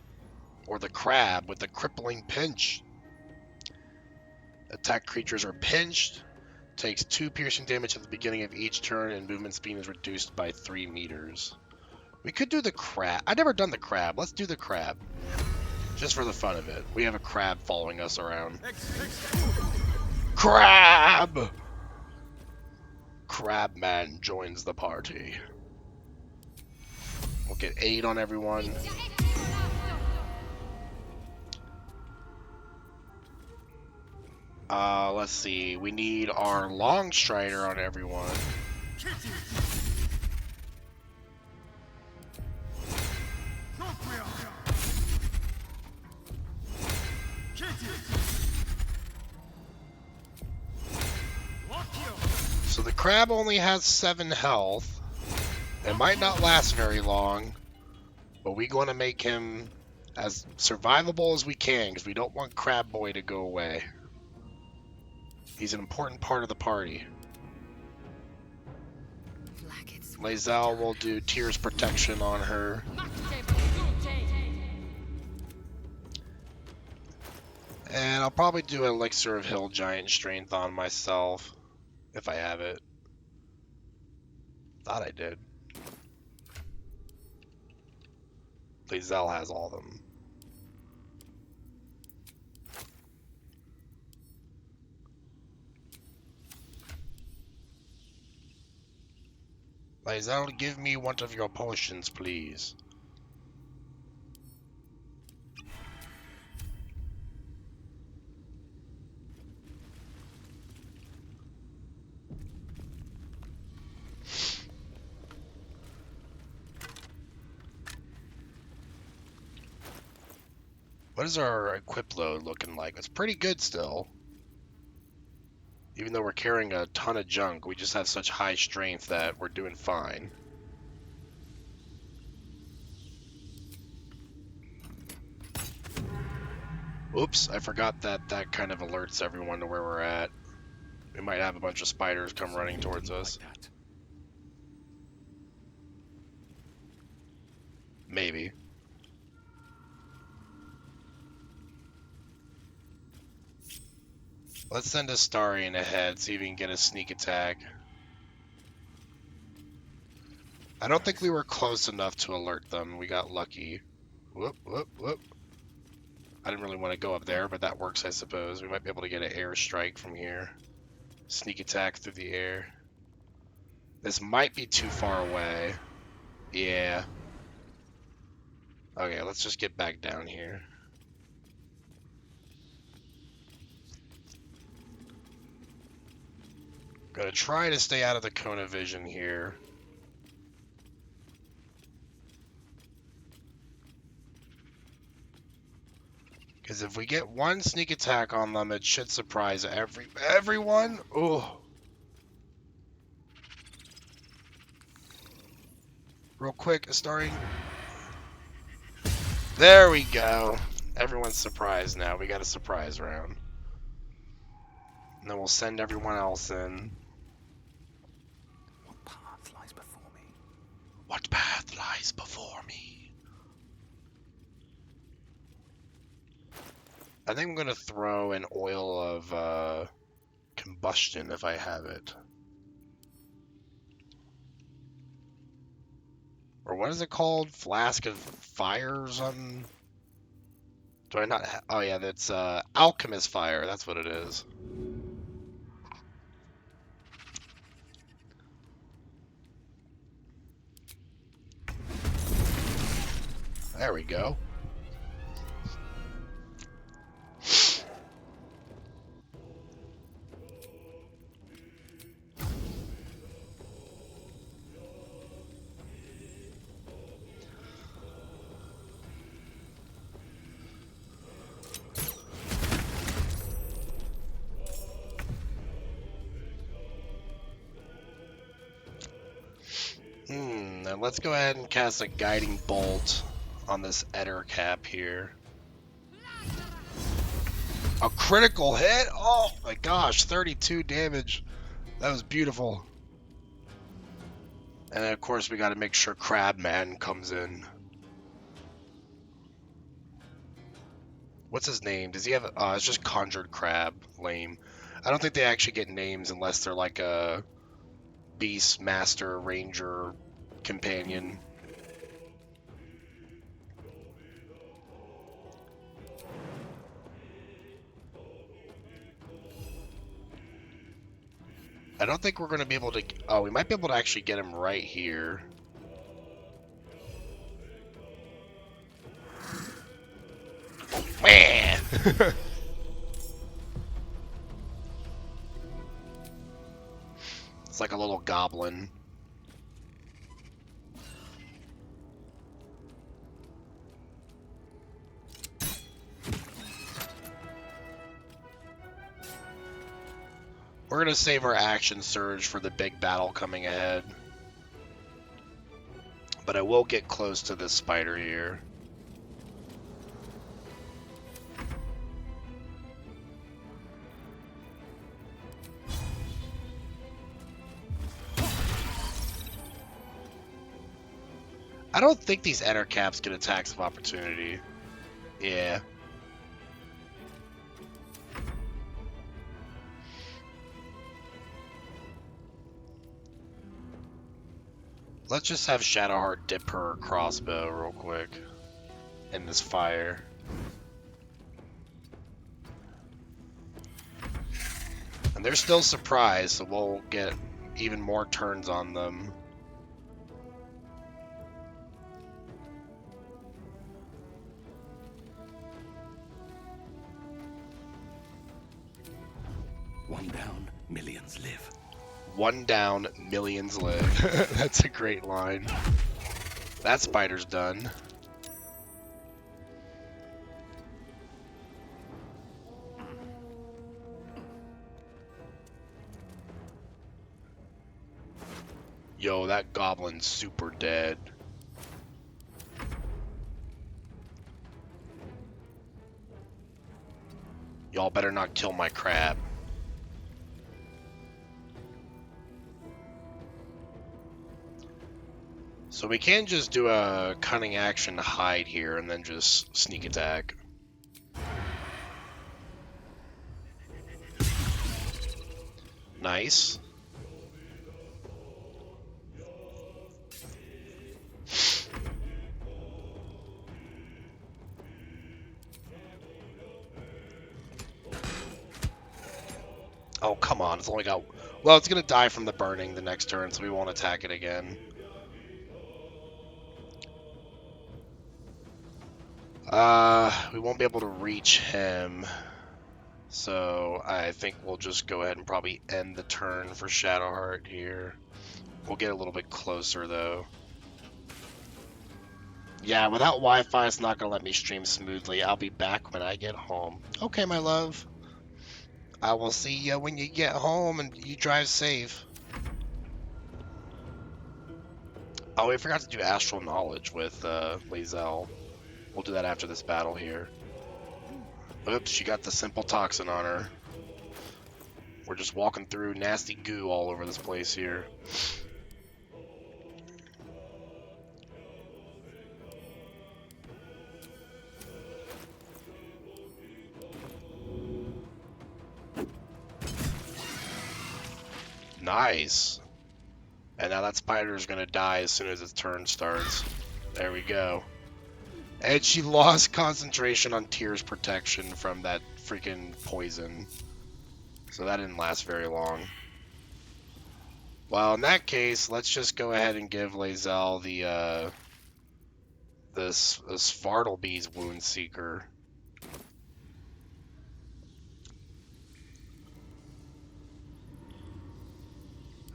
S1: Or the Crab with the crippling pinch. Attack creatures are pinched. Takes 2 piercing damage at the beginning of each turn, and movement speed is reduced by 3 meters. We could do the Crab. I've never done the Crab. Let's do the Crab. Just for the fun of it. We have a crab following us around. Crab! Crabman joins the party. We'll get 8 on everyone. Let's see. We need our long strider on everyone. So the crab only has 7 health. It might not last very long, but we want to make him as survivable as we can because we don't want Crab Boy to go away. He's an important part of the party. Lae'zel will do Tears Protection on her. And I'll probably do Elixir of Hill Giant Strength on myself, if I have it. Thought I did. Zell has all of them. Zell, give me one of your potions, please. What is our equip load looking like? It's pretty good still. Even though we're carrying a ton of junk, we just have such high strength that we're doing fine. Oops, I forgot that that kind of alerts everyone to where we're at. We might have a bunch of spiders come running towards us. Maybe. Let's send Astarion ahead, see if we can get a sneak attack. I don't think we were close enough to alert them. We got lucky. Whoop, whoop, whoop. I didn't really want to go up there, but that works, I suppose. We might be able to get an airstrike from here. Sneak attack through the air. This might be too far away. Yeah. Okay, let's just get back down here. Gonna try to stay out of the cone of vision here. Because if we get one sneak attack on them, it should surprise everyone. Oh. Real quick, Astarion. There we go. Everyone's surprised now. We got a surprise round. And then we'll send everyone else in.
S2: What path lies before me?
S1: What path lies before me? I think I'm going to throw an oil of combustion if I have it. Or what is it called? Flask of fire or something? Do I not have... Oh yeah, that's alchemist fire. That's what it is. There we go. Now let's go ahead and cast a guiding bolt on this Eder cap here. A critical hit? Oh my gosh, 32 damage. That was beautiful. And then of course we got to make sure Crabman comes in. What's his name? Does he have? It's just Conjured Crab. Lame. I don't think they actually get names unless they're like a Beast Master Ranger companion. I don't think we're going to be able to... Oh, we might be able to actually get him right here. Man! It's like a little goblin. We're going to save our action surge for the big battle coming ahead. But I will get close to this spider here. I don't think these Eder caps get attacks of opportunity. Yeah. Let's just have Shadowheart dip her crossbow real quick. in this fire. And they're still surprised, so we'll get even more turns on them.
S2: One down, millions live.
S1: One down, millions live. That's a great line. That spider's done. Yo, that goblin's super dead. Y'all better not kill my crab. So we can just do a cunning action to hide here and then just sneak attack. Nice. Oh, come on. It's only got... Well, it's going to die from the burning the next turn, so we won't attack it again. We won't be able to reach him. So I think we'll just go ahead and probably end the turn for Shadowheart here. We'll get a little bit closer, though. Yeah, without Wi-Fi, it's not going to let me stream smoothly. I'll be back when I get home. Okay, my love. I will see you when you get home and you drive safe. Oh, we forgot to do Astral Knowledge with Lae'zel. We'll do that after this battle here. Oops, she got the simple toxin on her. We're just walking through nasty goo all over this place here. Nice. And now that spider is going to die as soon as its turn starts. There we go. And she lost concentration on Tyr's protection from that freaking poison. So that didn't last very long. Well, in that case, let's just go ahead and give Lae'zel the this Svartalbee's Wound Seeker.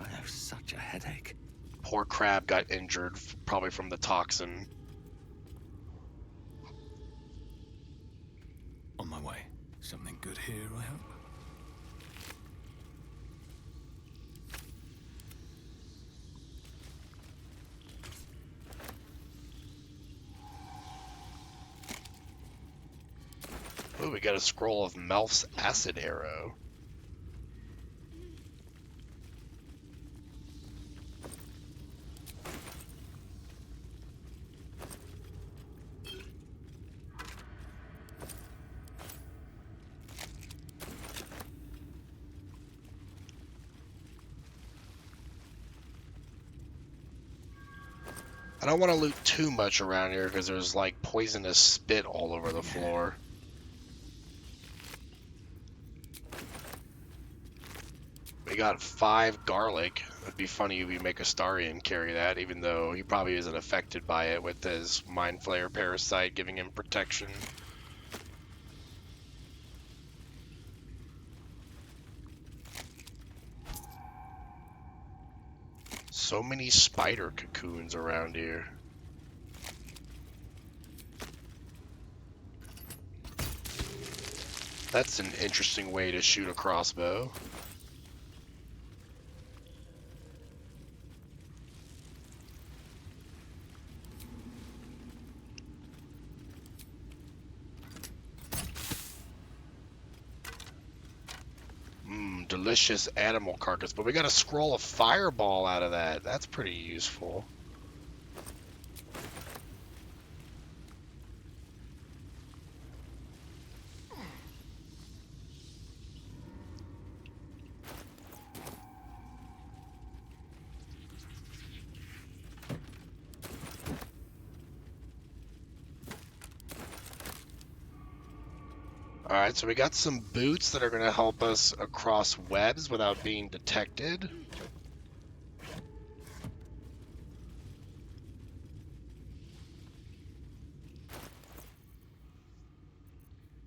S2: I have such a headache.
S1: Poor crab got injured, probably from the toxin.
S2: On my way. Something good here, I hope.
S1: Ooh, we got a scroll of Melf's Acid Arrow. I don't want to loot too much around here because there's like poisonous spit all over the floor. We got 5 garlic. It'd be funny if we make Astarion carry that, even though he probably isn't affected by it with his Mind Flayer Parasite giving him protection. So many spider cocoons around here. That's an interesting way to shoot a crossbow. Delicious animal carcass, but we got a scroll of fireball out of that. That's pretty useful. Alright, so we got some boots that are going to help us across webs without being detected.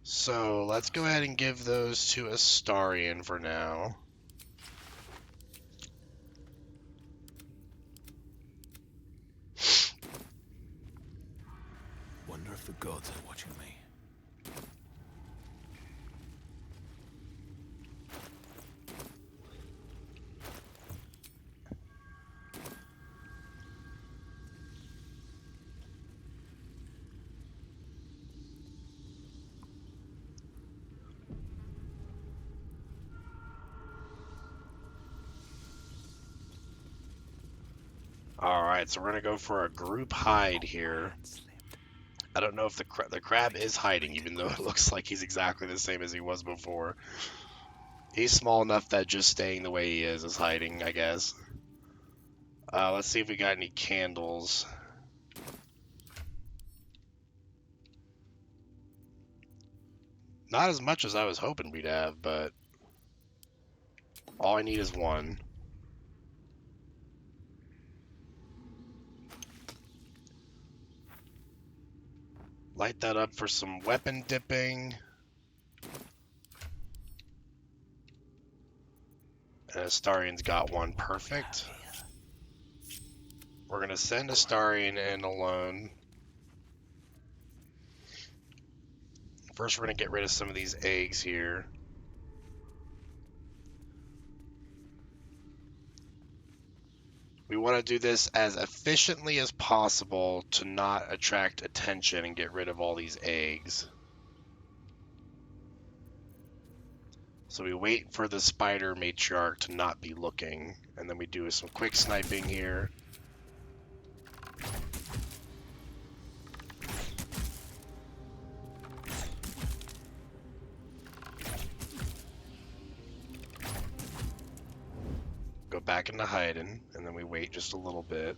S1: So let's go ahead and give those to Astarion for now.
S2: Wonder if the gods are watching me.
S1: Alright, so we're going to go for a group hide here. I don't know if the crab is hiding, even though it looks like he's exactly the same as he was before. He's small enough that just staying the way he is hiding, I guess. Let's see if we got any candles. Not as much as I was hoping we'd have, but all I need is one. Light that up for some weapon dipping. And Astarion's got one. Perfect. We're going to send Astarion in alone. First, we're going to get rid of some of these eggs here. We want to do this as efficiently as possible to not attract attention and get rid of all these eggs. So we wait for the spider matriarch to not be looking, and then we do some quick sniping here. Go back into hiding, and then we wait just a little bit.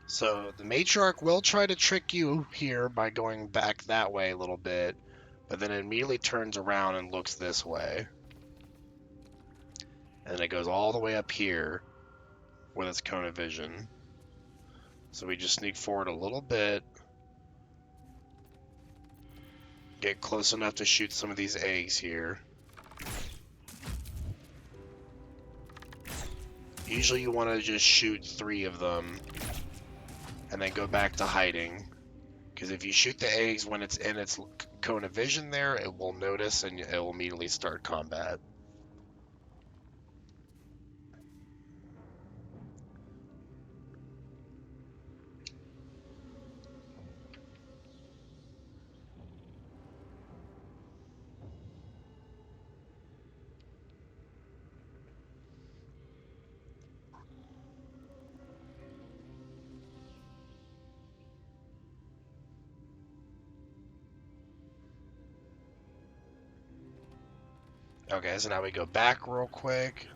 S1: So the matriarch will try to trick you here by going back that way a little bit, but then it immediately turns around and looks this way. And then it goes all the way up here with its cone of vision. So we just sneak forward a little bit, get close enough to shoot some of these eggs here. Usually you want to just shoot 3 of them and then go back to hiding, because if you shoot the eggs when it's in its cone of vision there, it will notice and it will immediately start combat. Okay, so now we go back real quick.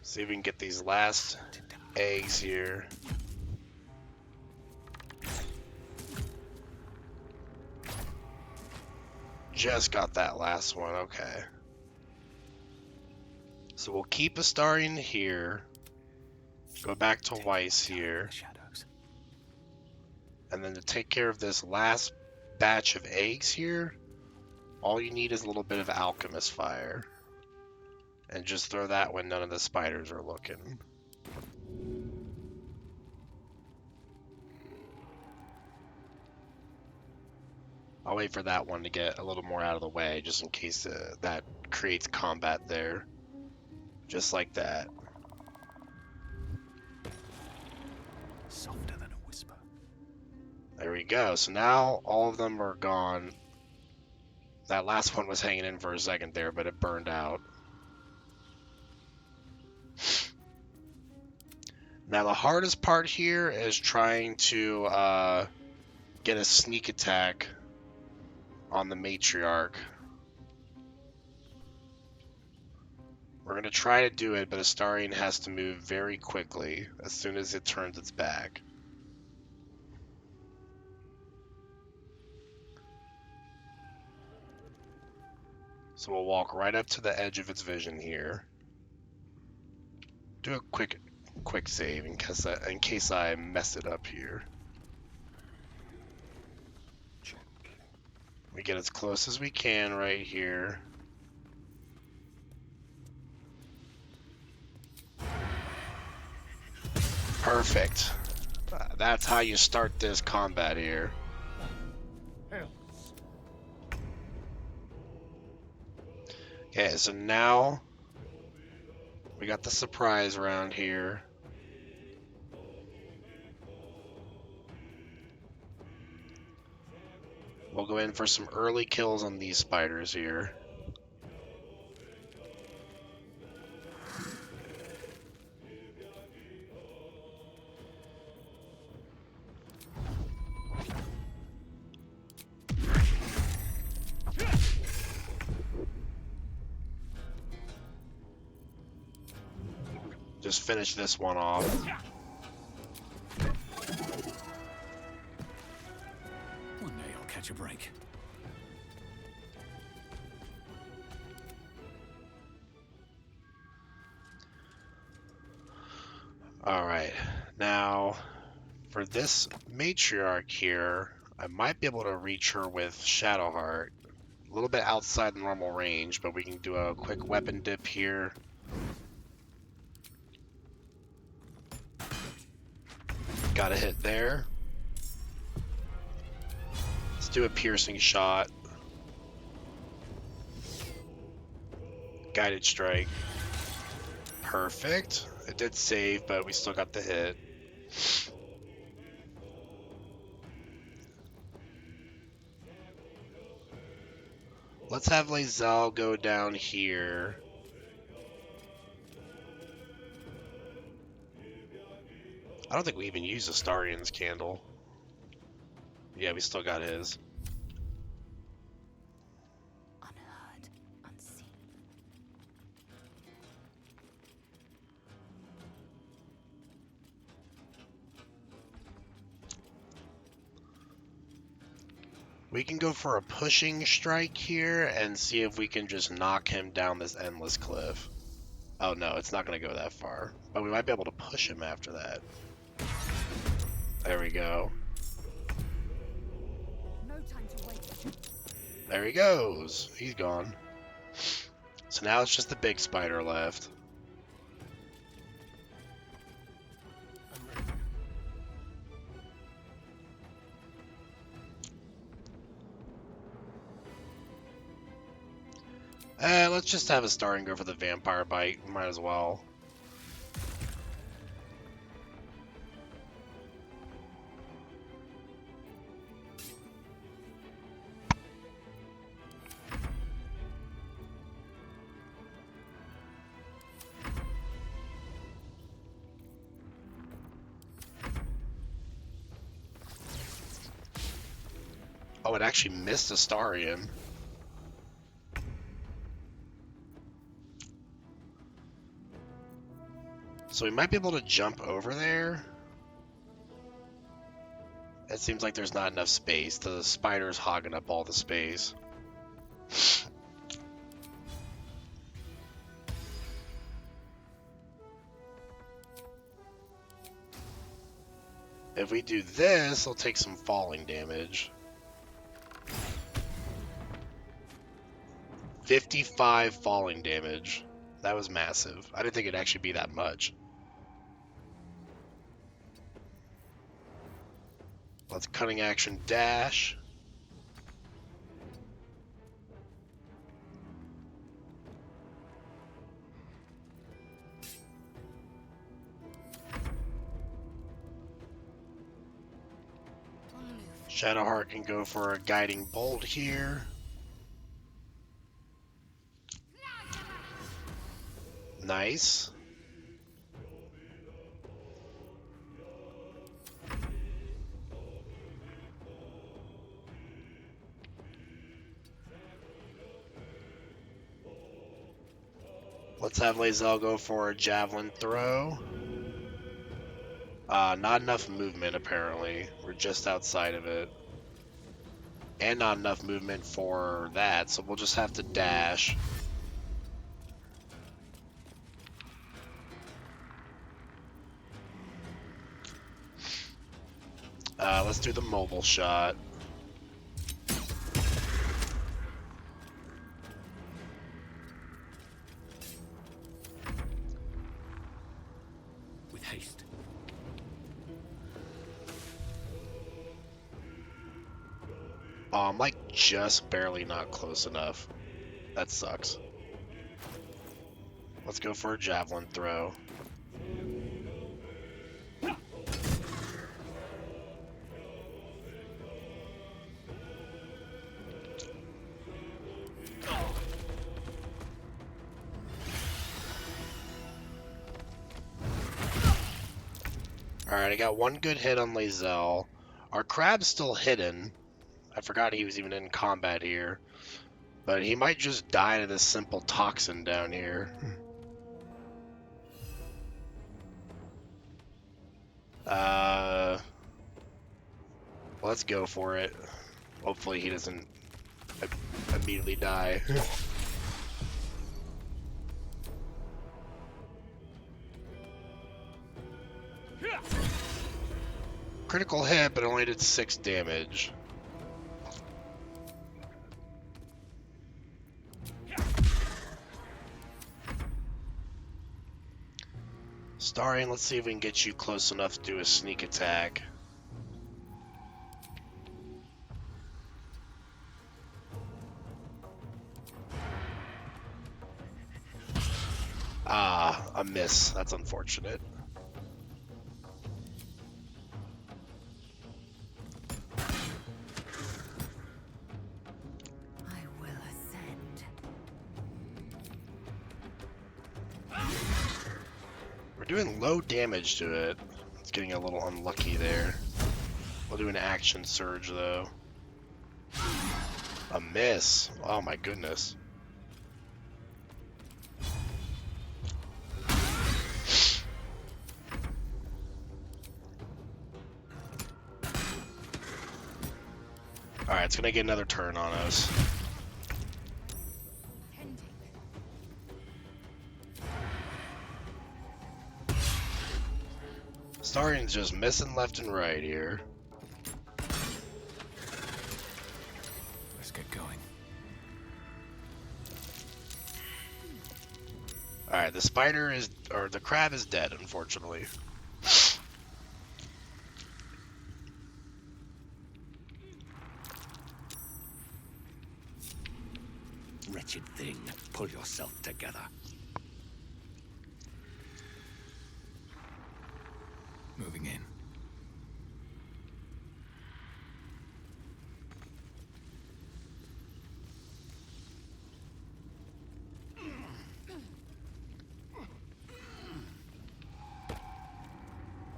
S1: See if we can get these last eggs here. Just got that last one, okay. So we'll keep Astarion here. Go back to Weiss here. And then to take care of this last batch of eggs here, all you need is a little bit of alchemist fire. And just throw that when none of the spiders are looking. I'll wait for that one to get a little more out of the way, just in case that creates combat there. Just like that.
S2: Softer than a whisper.
S1: There we go. So now all of them are gone. That last one was hanging in for a second there, but it burned out. Now the hardest part here is trying to get a sneak attack on the matriarch. We're going to try to do it, but Astarion has to move very quickly as soon as it turns its back. So we'll walk right up to the edge of its vision here. Do a quick save in case I mess it up here. We get as close as we can right here. Perfect. That's how you start this combat here. Okay, so now we got the surprise round here. We'll go in for some early kills on these spiders here. Just finish this one off.
S2: One day I'll catch a break.
S1: Alright, now for this matriarch here, I might be able to reach her with Shadowheart. A little bit outside the normal range, but we can do a quick weapon dip here. Got a hit there. Let's do a piercing shot. Guided strike. Perfect. It did save, but we still got the hit. Let's have Lae'zel go down here. I don't think we even used Astarion's candle. Yeah, we still got his.
S3: Unheard, unseen.
S1: We can go for a pushing strike here and see if we can just knock him down this endless cliff. Oh no, it's not going to go that far. But we might be able to push him after that. There we go.
S3: No time to wait.
S1: There he goes. He's gone. So now it's just the big spider left. Let's just have a star and go for the vampire bite. Might as well. Oh, it actually missed Astarion. So we might be able to jump over there. It seems like there's not enough space. The spider's hogging up all the space. If we do this, we'll take some falling damage. 55 falling damage. That was massive. I didn't think it'd actually be that much. Let's cunning action dash. Shadowheart can go for a guiding bolt here. Nice. Let's have Lae'zel go for a javelin throw. Not enough movement, apparently. We're just outside of it. And not enough movement for that, so we'll just have to dash. Let's do the mobile shot.
S2: With haste.
S1: Oh, I'm like just barely not close enough. That sucks. Let's go for a javelin throw. Alright, I got one good hit on Lae'zel. Our crab's still hidden. I forgot he was even in combat here. But he might just die to this simple toxin down here. Let's go for it. Hopefully he doesn't immediately die. Critical hit, but only did 6 damage. Starion, let's see if we can get you close enough to do a sneak attack. Ah, a miss. That's unfortunate.
S3: I will ascend.
S1: We're doing low damage to it. It's getting a little unlucky there. We'll do an action surge though. A miss. Oh my goodness. Alright, it's gonna get another turn on us. Starion's just missing left and right here.
S2: Let's get going.
S1: Alright, the crab is dead, unfortunately.
S2: Wretched thing, pull yourself together. Moving in.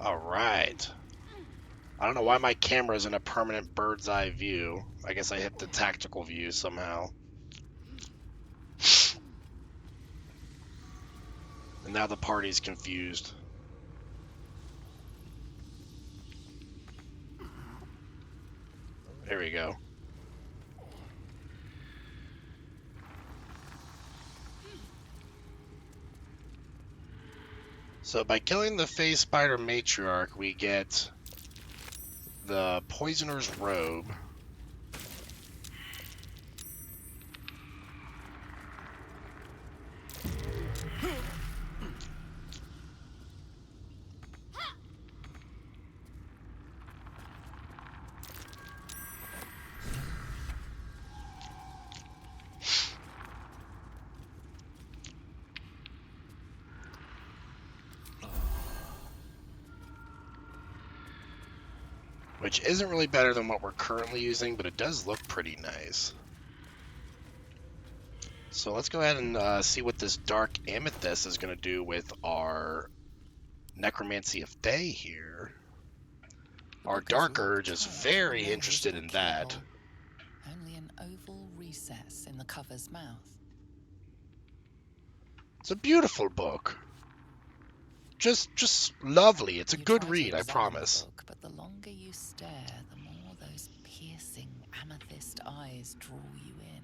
S1: Alright. I don't know why my camera's in a permanent bird's eye view. I guess I hit the tactical view somehow. And now the party's confused. There we go. So by killing the phase spider matriarch, we get the poisoner's robe. Which isn't really better than what we're currently using, but it does look pretty nice. So let's go ahead and see what this Dark Amethyst is going to do with our Necromancy of Day here. Our Dark Urge is very interested in that.
S4: Only an oval recess in the cover's mouth.
S1: It's a beautiful book. Just lovely. It's a
S4: You
S1: good
S4: try to
S1: read, I
S4: examine the
S1: promise.
S4: book, but the longer you stare, the more those piercing amethyst eyes draw you in.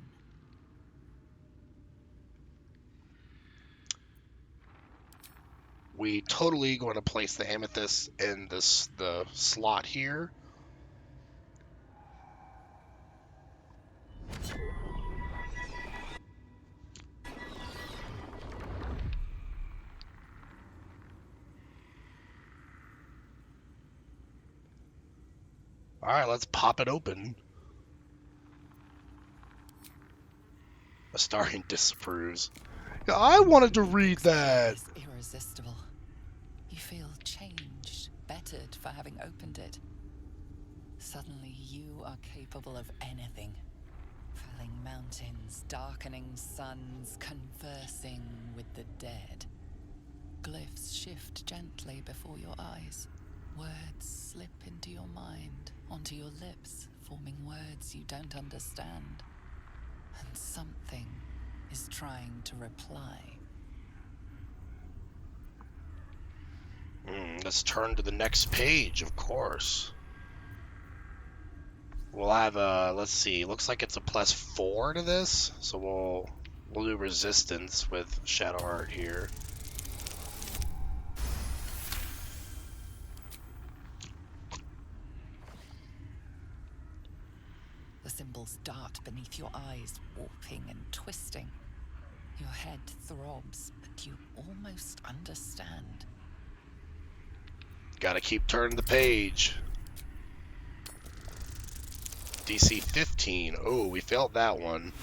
S1: We totally going to place the amethyst in the slot here. All right, let's pop it open. Astarion disapproves. Yeah, I wanted to read that.
S4: It's irresistible. You feel changed, bettered for having opened it. Suddenly you are capable of anything. Felling mountains, darkening suns, conversing with the dead. Glyphs shift gently before your eyes. Words slip into your mind, onto your lips, forming words you don't understand. And something is trying to reply.
S1: Let's turn to the next page, of course. We'll have a, let's see, looks like it's a +4 to this, so we'll do resistance with Shadow Art here.
S4: The symbols dart beneath your eyes, warping and twisting. Your head throbs, but you almost understand.
S1: Gotta keep turning the page. DC 15. Oh, we failed that one.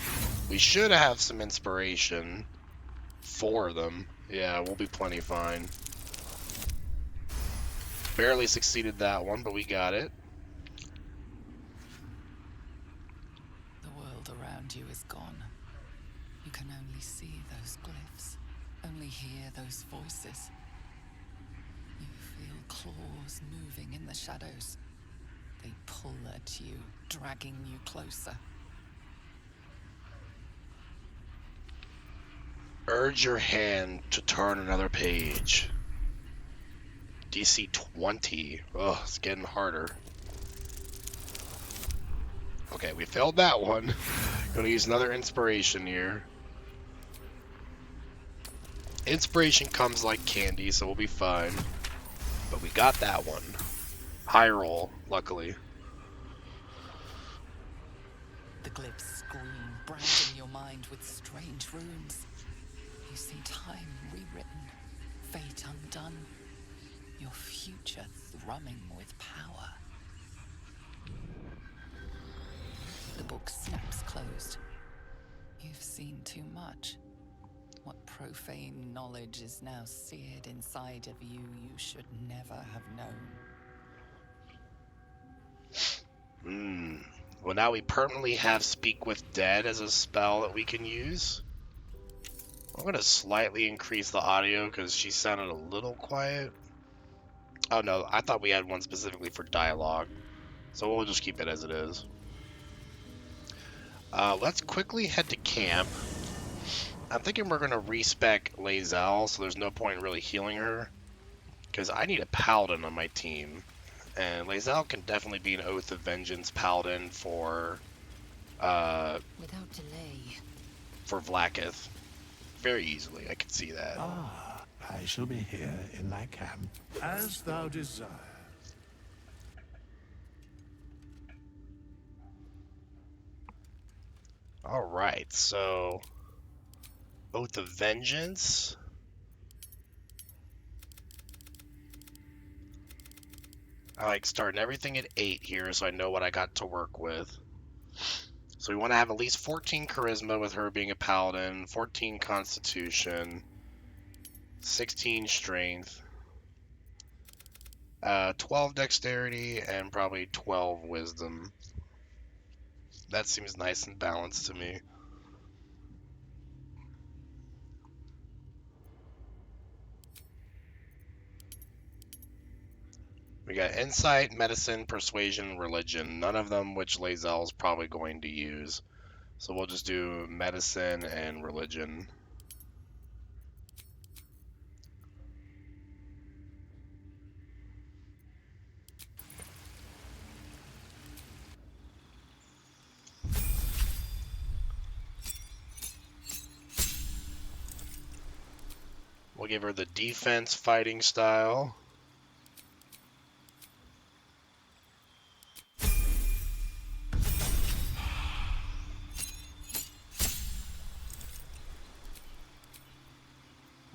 S1: We should have some inspiration. 4 of them. Yeah, we'll be plenty fine. Barely succeeded that one, but we got it.
S4: The world around you is gone. You can only see those glyphs, only hear those voices. You feel claws moving in the shadows. They pull at you, dragging you closer.
S1: Urge your hand to turn another page. DC 20. Oh, it's getting harder. Okay, we failed that one. Gonna use another inspiration here. Inspiration comes like candy, so we'll be fine. But we got that one. High roll, luckily.
S4: The glyphs scream, branding your mind with strange runes. You see time rewritten, fate undone, your future thrumming with power. The book snaps closed. You've seen too much. What profane knowledge is now seared inside of you should never have known.
S1: Well, now we permanently have Speak with Dead as a spell that we can use. I'm gonna slightly increase the audio because she sounded a little quiet. Oh no, I thought we had one specifically for dialogue. So we'll just keep it as it is. Let's quickly head to camp. I'm thinking we're gonna respec Lae'zel, so there's no point in really healing her. Because I need a paladin on my team. And Lae'zel can definitely be an Oath of Vengeance paladin for
S3: Without delay.
S1: for Vlaakith. Very easily, I can see that.
S10: Ah, I shall be here in thy camp, as thou desire.
S1: Alright, so Oath of Vengeance. I like starting everything at 8 here so I know what I got to work with. So we want to have at least 14 charisma with her being a paladin, 14 constitution, 16 strength, 12 dexterity, and probably 12 wisdom. That seems nice and balanced to me. We got insight, medicine, persuasion, religion. None of them which Lae'zel is probably going to use. So we'll just do medicine and religion. We'll give her the defense fighting style.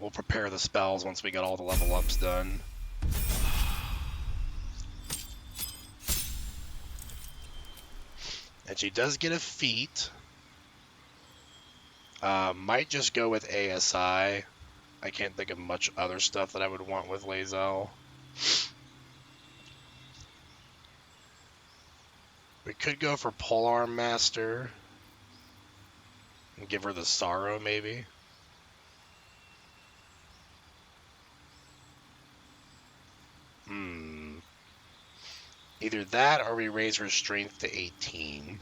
S1: We'll prepare the spells once we get all the level ups done. And she does get a feat. Might just go with ASI. I can't think of much other stuff that I would want with Lae'zel. We could go for Polearm Master. And give her the Sorrow, maybe. Either that or we raise her strength to 18.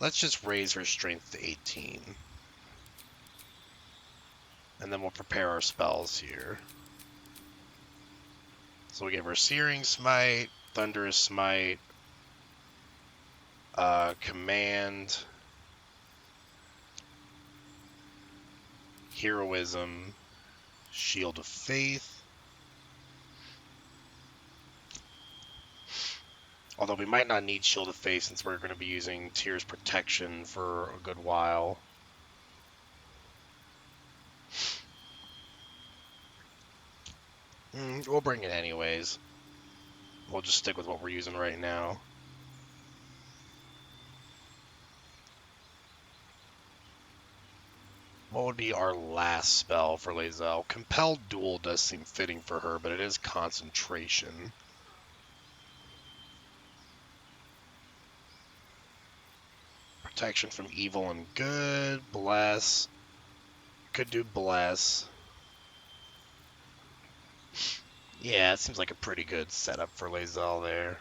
S1: Let's just raise her strength to 18. And then we'll prepare our spells here. So we give her Searing Smite, Thunderous Smite, Command, Heroism, Shield of Faith. Although we might not need Shield of Faith since we're going to be using Tyr's Protection for a good while. We'll bring it anyways. We'll just stick with what we're using right now. What would be our last spell for Lae'zel? Compelled Duel does seem fitting for her, but it is concentration. Protection from evil and good. Bless. Could do Bless. Yeah, it seems like a pretty good setup for Lae'zel there.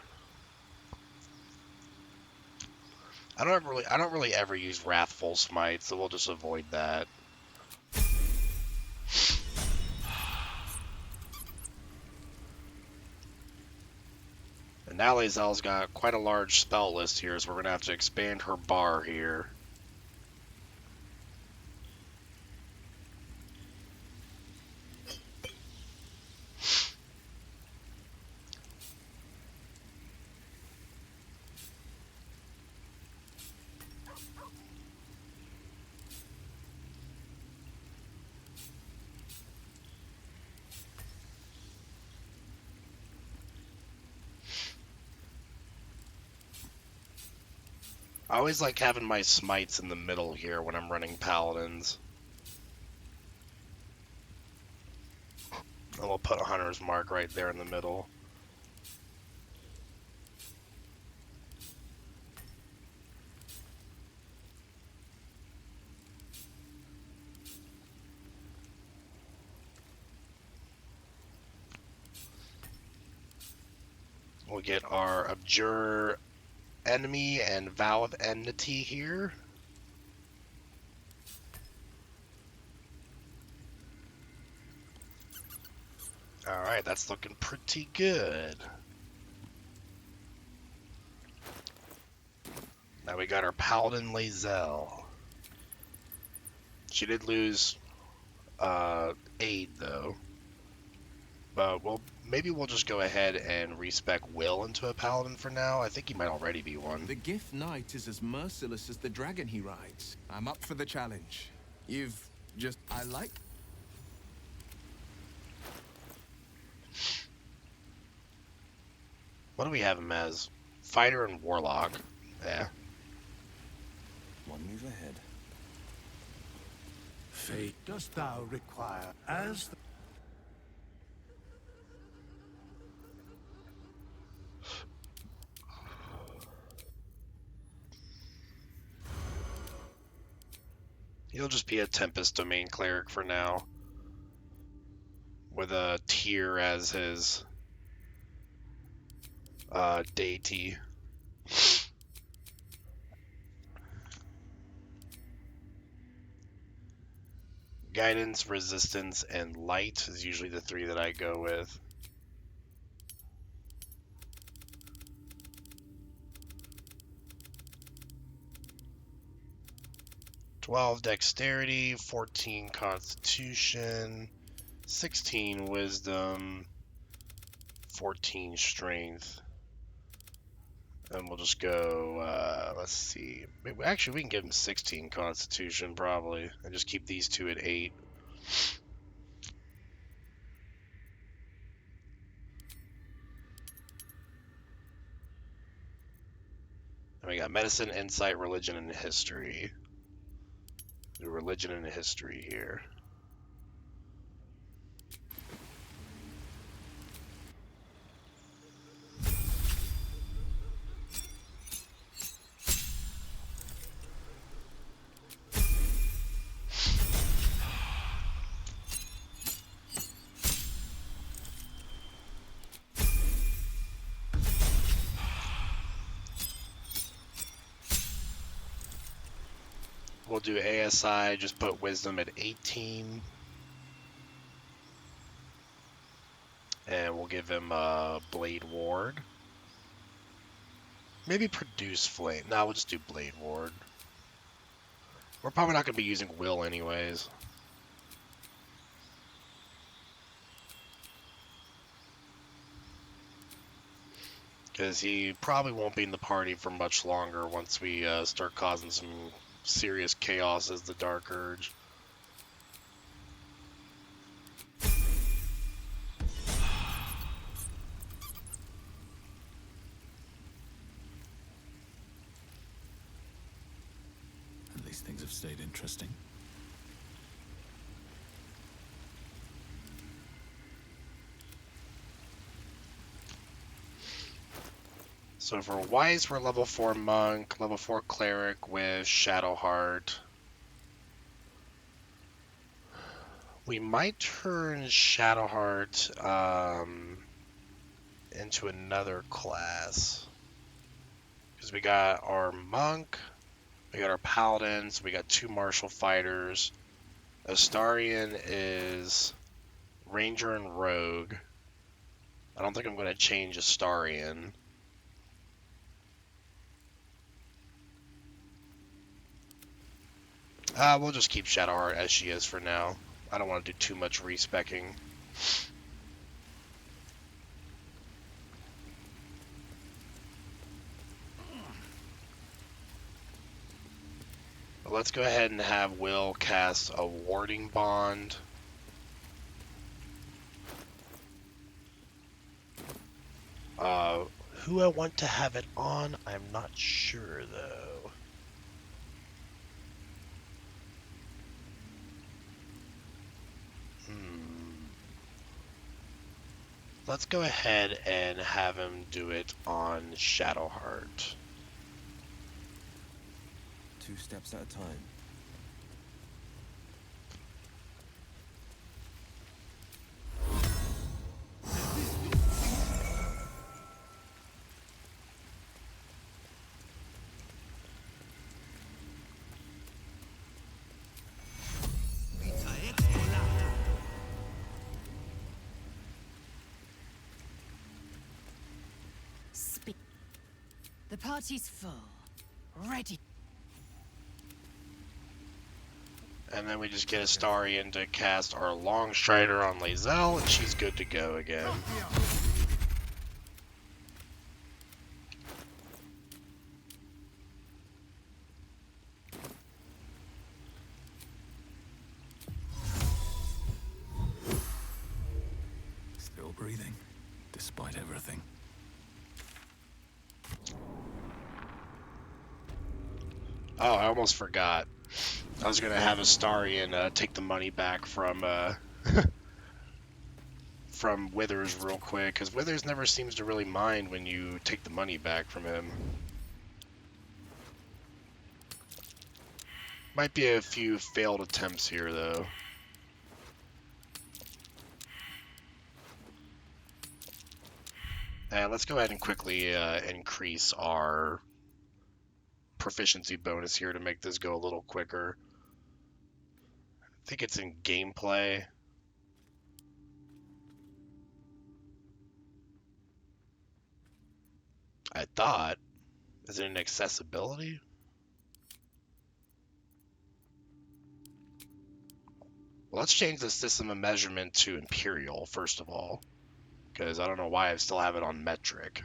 S1: I don't really ever use Wrathful Smite, so we'll just avoid that. And now Lae'zel's got quite a large spell list here, so we're going to have to expand her bar here. I always like having my smites in the middle here when I'm running paladins. And we'll put a hunter's mark right there in the middle. We'll get our Abjure Enemy and Vow of Enmity here. Alright, that's looking pretty good. Now we got our Paladin Lae'zel. She did lose aid though. But maybe we'll just go ahead and respec Will into a Paladin for now. I think he might already be one.
S8: The Gift Knight is as merciless as the dragon he rides. I'm up for the challenge. I like...
S1: What do we have him as? Fighter and Warlock. Yeah.
S2: One move ahead.
S10: Fate dost thou require as the...
S1: He'll just be a Tempest Domain Cleric for now. With a Tyr as his deity. Guidance, Resistance, and Light is usually the three that I go with. 12 dexterity, 14 constitution, 16 wisdom, 14 strength. And we'll just go, let's see. Actually, we can give him 16 constitution, probably. And just keep these two at 8. And we got medicine, insight, religion, and history. Do religion and history here. We'll do ASI, just put wisdom at 18. And we'll give him Blade Ward. Maybe produce flame. No, we'll just do Blade Ward. We're probably not going to be using Will anyways. Because he probably won't be in the party for much longer once we start causing some serious chaos as the Dark Urge.
S2: At least things have stayed interesting.
S1: So for Wise, we're level 4 Monk, level 4 Cleric with Shadowheart. We might turn Shadowheart into another class. Because we got our Monk, we got our Paladins, we got 2 Martial Fighters. Astarion is Ranger and Rogue. I don't think I'm going to change Astarion. We'll just keep Shadowheart as she is for now. I don't want to do too much respecking. But let's go ahead and have Will cast a Warding Bond. Who I want to have it on, I'm not sure though. Let's go ahead and have him do it on Shadowheart.
S11: 2 steps at a time.
S3: The party's full. Ready.
S1: And then we just get Astarion to cast our Long Strider on Lae'zel, and she's good to go again.
S2: Still breathing, despite everything.
S1: Oh, I almost forgot. I was gonna have Astarion take the money back from from Withers real quick, because Withers never seems to really mind when you take the money back from him. Might be a few failed attempts here, though. And let's go ahead and quickly increase our proficiency bonus here to make this go a little quicker. I think it's in gameplay. I thought. Is it in accessibility? Let's change the system of measurement to imperial, first of all. Because I don't know why I still have it on metric.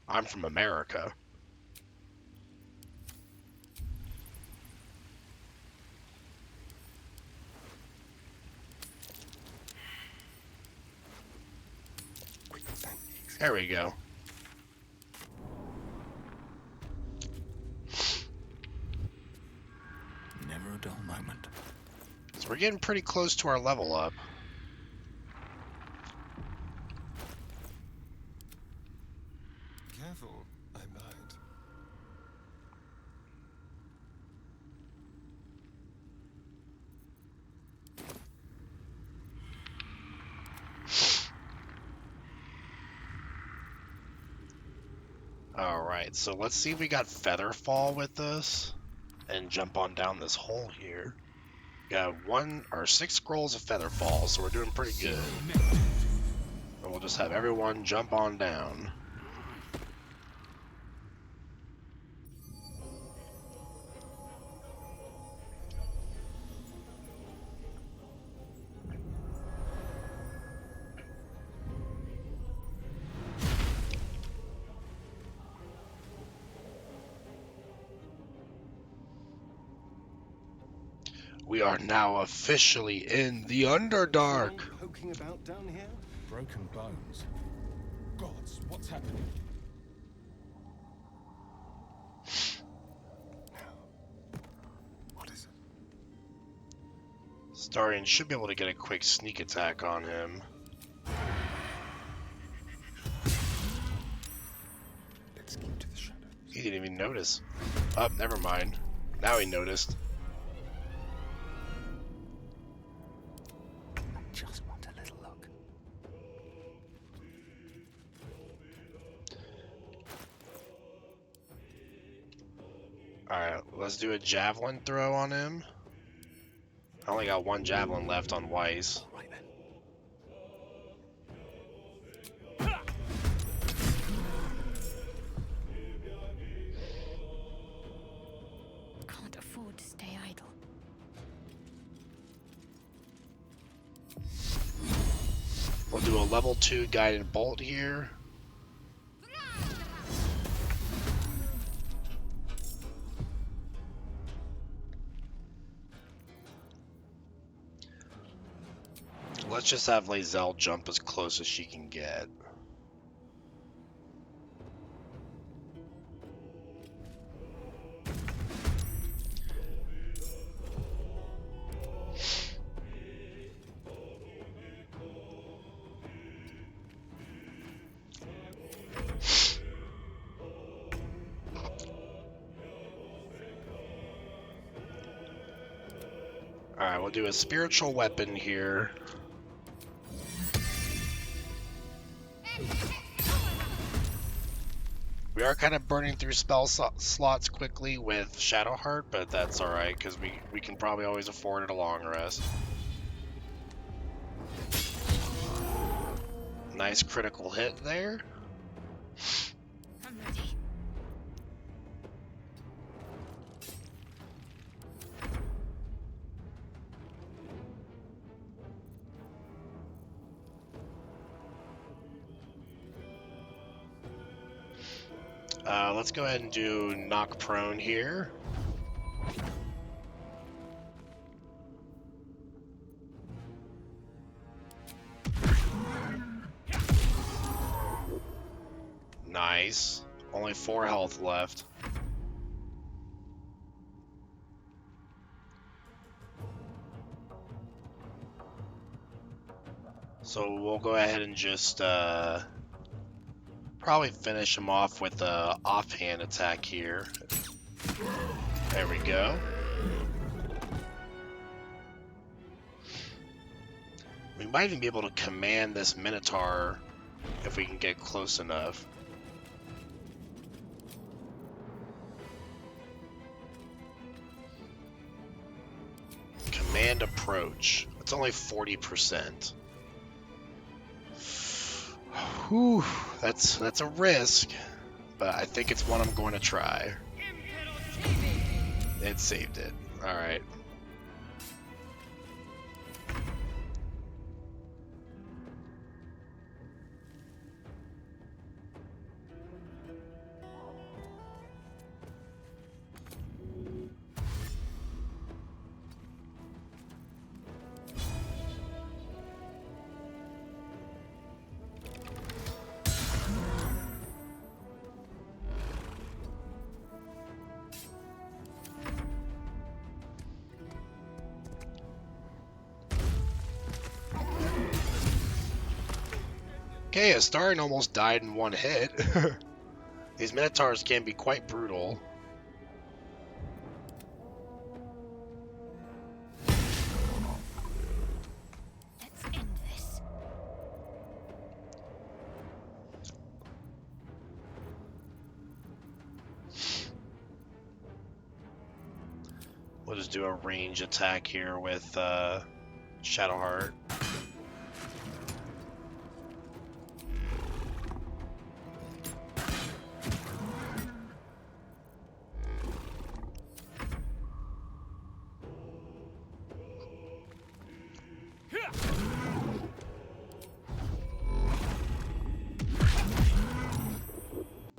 S1: I'm from America. There we go.
S2: Never a dull moment.
S1: So we're getting pretty close to our level up.
S9: Careful, I might.
S1: Alright, so let's see if we got Featherfall with us. And jump on down this hole here. Got 6 scrolls of Featherfall, so we're doing pretty good. And we'll just have everyone jump on down. We are now officially in the Underdark.
S9: Poking about down here?
S5: Broken bones. Gods, what's happening?
S9: What is it?
S1: Starion should be able to get a quick sneak attack on him.
S9: Let's keep to the shadows.
S1: He didn't even notice. Oh, never mind. Now he noticed.
S2: Just want a little look.
S1: Alright, let's do a javelin throw on him. I only got 1 javelin left on Weiss.
S2: Right then.
S6: Can't afford to stay idle.
S1: We'll do a level 2 guided bolt here. Let's just have Lae'zel jump as close as she can get. Alright, we'll do a spiritual weapon here. We are kind of burning through spell slots quickly with Shadowheart, but that's alright, because we can probably always afford it a long rest. Nice critical hit there.
S6: I'm ready.
S1: Let's go ahead and do knock prone here. Nice. Only 4 health left. So we'll go ahead and just probably finish him off with a offhand attack here. There we go. We might even be able to command this Minotaur if we can get close enough. Command approach. It's only 40%. Whew, that's a risk, but I think it's one I'm going to try. It saved it. All right. Okay, Astarion almost died in one hit. These Minotaurs can be quite brutal.
S6: Let's end this.
S1: We'll just do a range attack here with Shadowheart.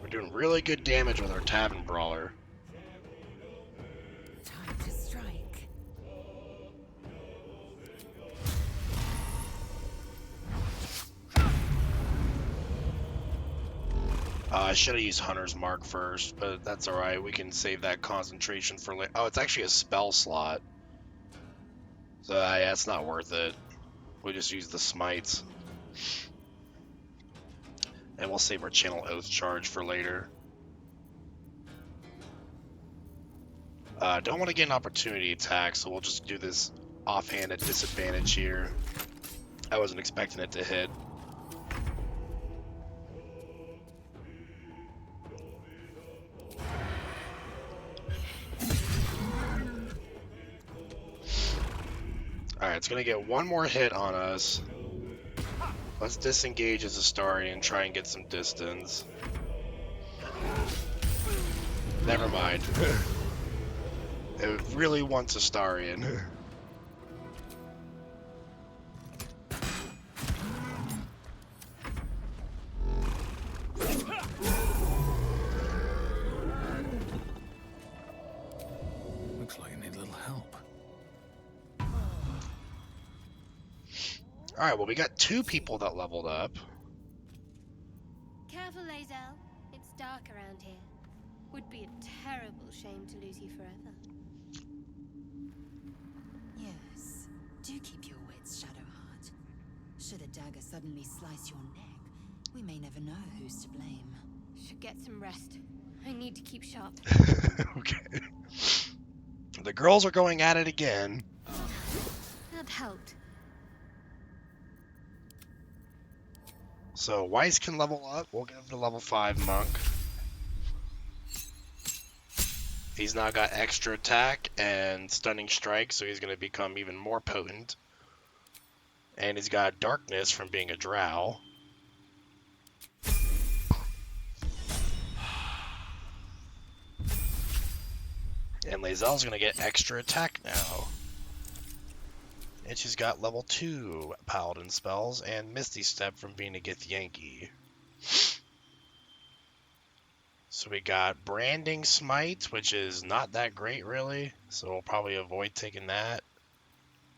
S1: We're doing really good damage with our Tavern Brawler.
S3: Time to strike.
S1: I should have used Hunter's Mark first, but that's alright. We can save that concentration for later. Oh, it's actually a spell slot. So yeah, it's not worth it. We'll just use the smites. And we'll save our Channel Oath charge for later. Don't want to get an opportunity attack, so we'll just do this offhand at disadvantage here. I wasn't expecting it to hit. Alright, it's gonna get one more hit on us. Let's disengage as Astarion and try and get some distance. Never mind. It really wants Astarion.
S8: Looks like you need a little help.
S1: Alright, well we got 2 people that leveled up.
S6: Careful, Lae'zel. It's dark around here. Would be a terrible shame to lose you forever.
S3: Yes. Do keep your wits, Shadowheart. Should a dagger suddenly slice your neck, we may never know who's to blame.
S6: Should get some rest. I need to keep sharp.
S1: Okay. The girls are going at it again.
S6: That helped.
S1: So Weiss can level up. We'll give him the level 5 monk. He's now got extra attack and stunning strike, so he's going to become even more potent. And he's got darkness from being a drow. And Lae'zel's going to get extra attack now. And she's got level 2 paladin spells and Misty Step from being a Githyanki. So we got Branding Smite, which is not that great really, so we'll probably avoid taking that.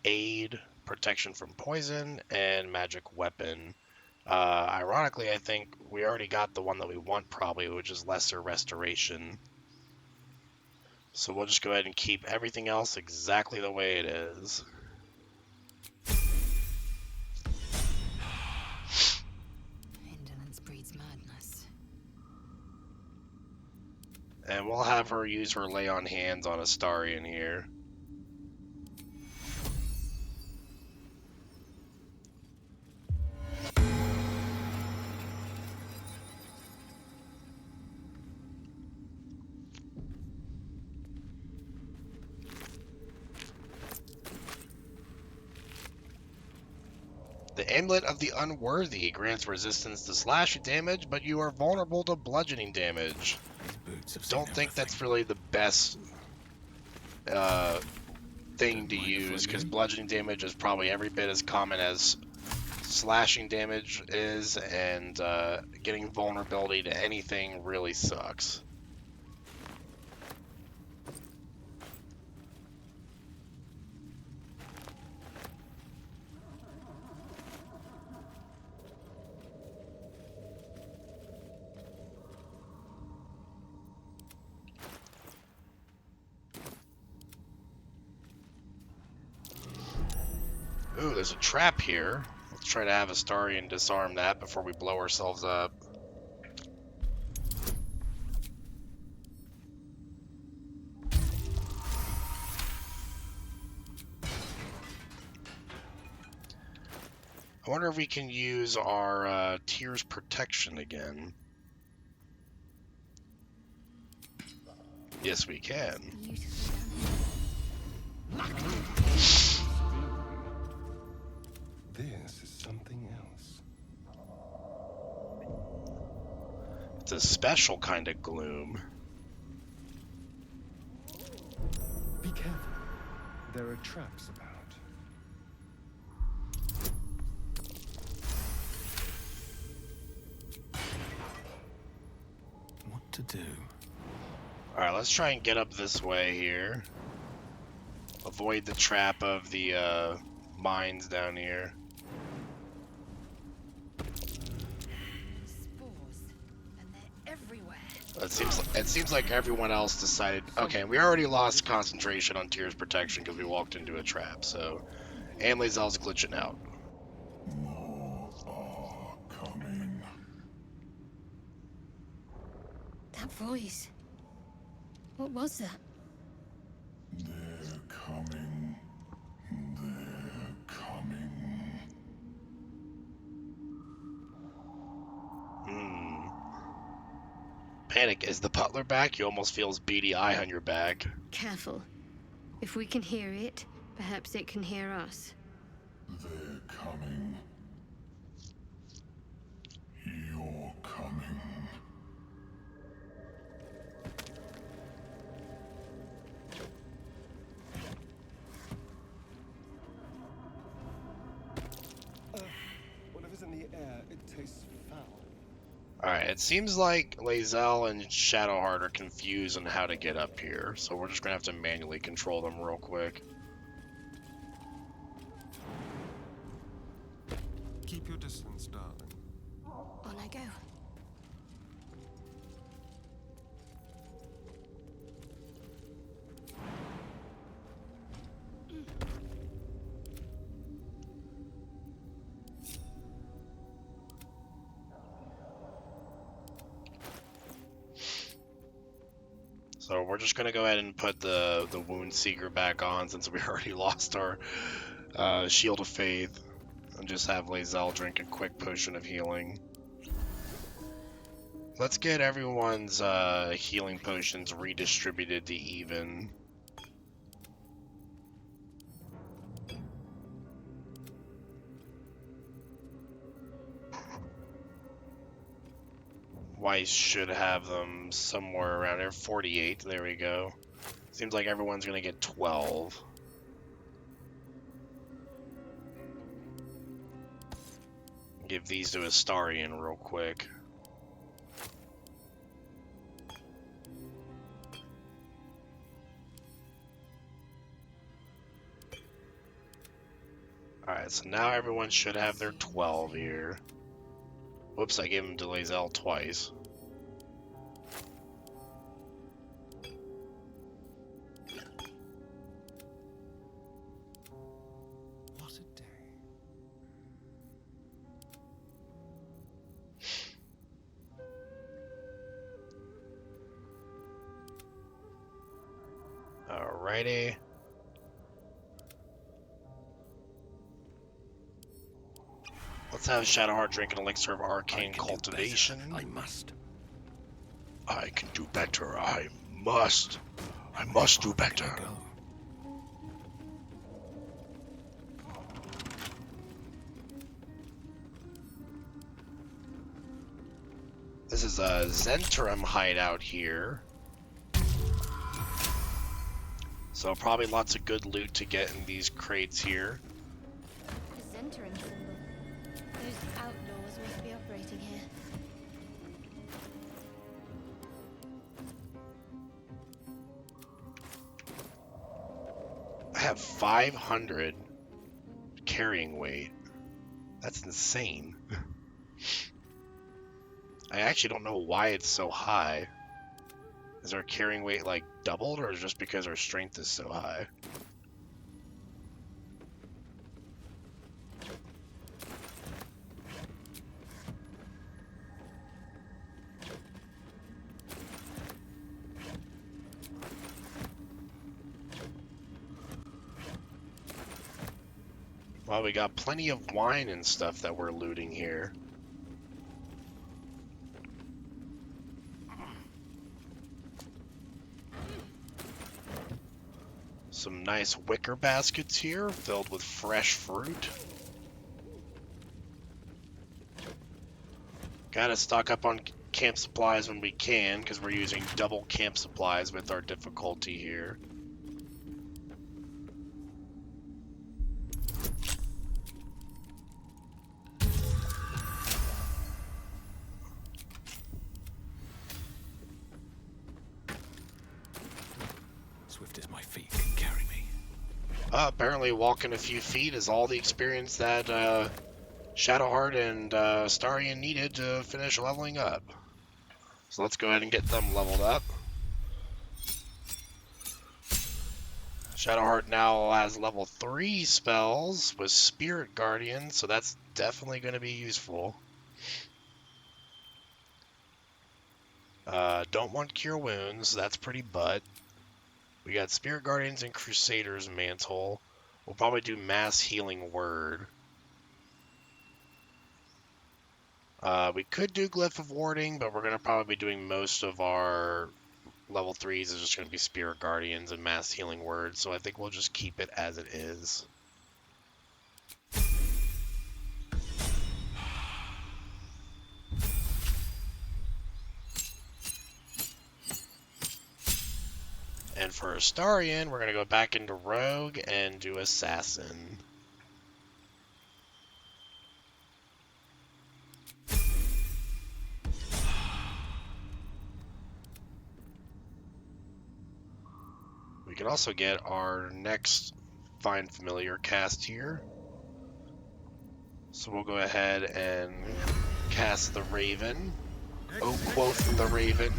S1: Aid, Protection from Poison, and Magic Weapon. Ironically, I think we already got the one that we want probably, which is Lesser Restoration. So we'll just go ahead and keep everything else exactly the way it is.
S3: Indolence breeds madness.
S1: And we'll have her use her Lay on Hands on Astarion here. The Amulet of the Unworthy grants resistance to slashing damage, but you are vulnerable to bludgeoning damage. Don't think that's really the best thing to use, because bludgeoning damage is probably every bit as common as slashing damage is, and getting vulnerability to anything really sucks. Ooh, there's a trap here. Let's Let's try to have Astarion disarm that before we blow ourselves up. I wonder if we can use our Tears Protection again. Yes, we can.
S9: This is something else.
S1: It's a special kind of gloom.
S9: Be careful. There are traps about.
S10: What to do?
S1: Alright, let's try and get up this way here. Avoid the trap of the mines down here.
S3: Spores, and they're everywhere.
S1: It seems like everyone else decided. Okay, we already lost concentration on Tears Protection because we walked into a trap. So, and Lae'zel's glitching out.
S12: More are coming.
S6: That voice. What was that?
S12: They're coming. They're coming.
S1: Panic, is the butler back? He almost feels beady eye on your back.
S6: Careful. If we can hear it, perhaps it can hear us.
S12: They're coming. You're coming.
S9: Whatever's in the air, it tastes foul.
S1: Alright, it seems like Lae'zel and Shadowheart are confused on how to get up here, so we're just gonna have to manually control them real quick.
S5: Keep your distance, darling.
S6: On I go.
S1: So we're just gonna go ahead and put the Wound Seeker back on since we already lost our Shield of Faith, and just have Lae'zel drink a quick potion of healing. Let's get everyone's healing potions redistributed to even. Weiss should have them somewhere around there. 48, there we go. Seems like everyone's gonna get 12. Give these to Astarion real quick. Alright, so now everyone should have their 12 here. Whoops, I gave him to Lae'zel twice.
S5: What a day.
S1: Alrighty. Let's have Shadowheart drink an elixir of arcane cultivation.
S10: I must.
S1: I can do better. I must. I must do better. This is a Zentrum hideout here. So probably lots of good loot to get in these crates here.
S6: The Zentrum symbol. Those outlaws must be operating here.
S1: I have 500 carrying weight. That's insane. I actually don't know why it's so high. Is our carrying weight like doubled, or is it just because our strength is so high? Well, we got plenty of wine and stuff that we're looting here. Some nice wicker baskets here filled with fresh fruit. Gotta stock up on camp supplies when we can, because we're using double camp supplies with our difficulty here.
S2: Swift as my feet can carry me.
S1: Apparently walking a few feet is all the experience that Shadowheart and Starion needed to finish leveling up. So let's go ahead and get them leveled up. Shadowheart now has level 3 spells with Spirit Guardian, so that's definitely going to be useful. Don't want Cure Wounds, that's pretty butt. We got Spirit Guardians and Crusader's Mantle. We'll probably do Mass Healing Word. We could do Glyph of Warding, but we're going to probably be doing most of our level 3s is just going to be Spirit Guardians and Mass Healing Word, so I think we'll just keep it as it is. And for Astarion, we're going to go back into Rogue and do Assassin. We can also get our next Find Familiar cast here. So we'll go ahead and cast the Raven. Oh, quote the Raven.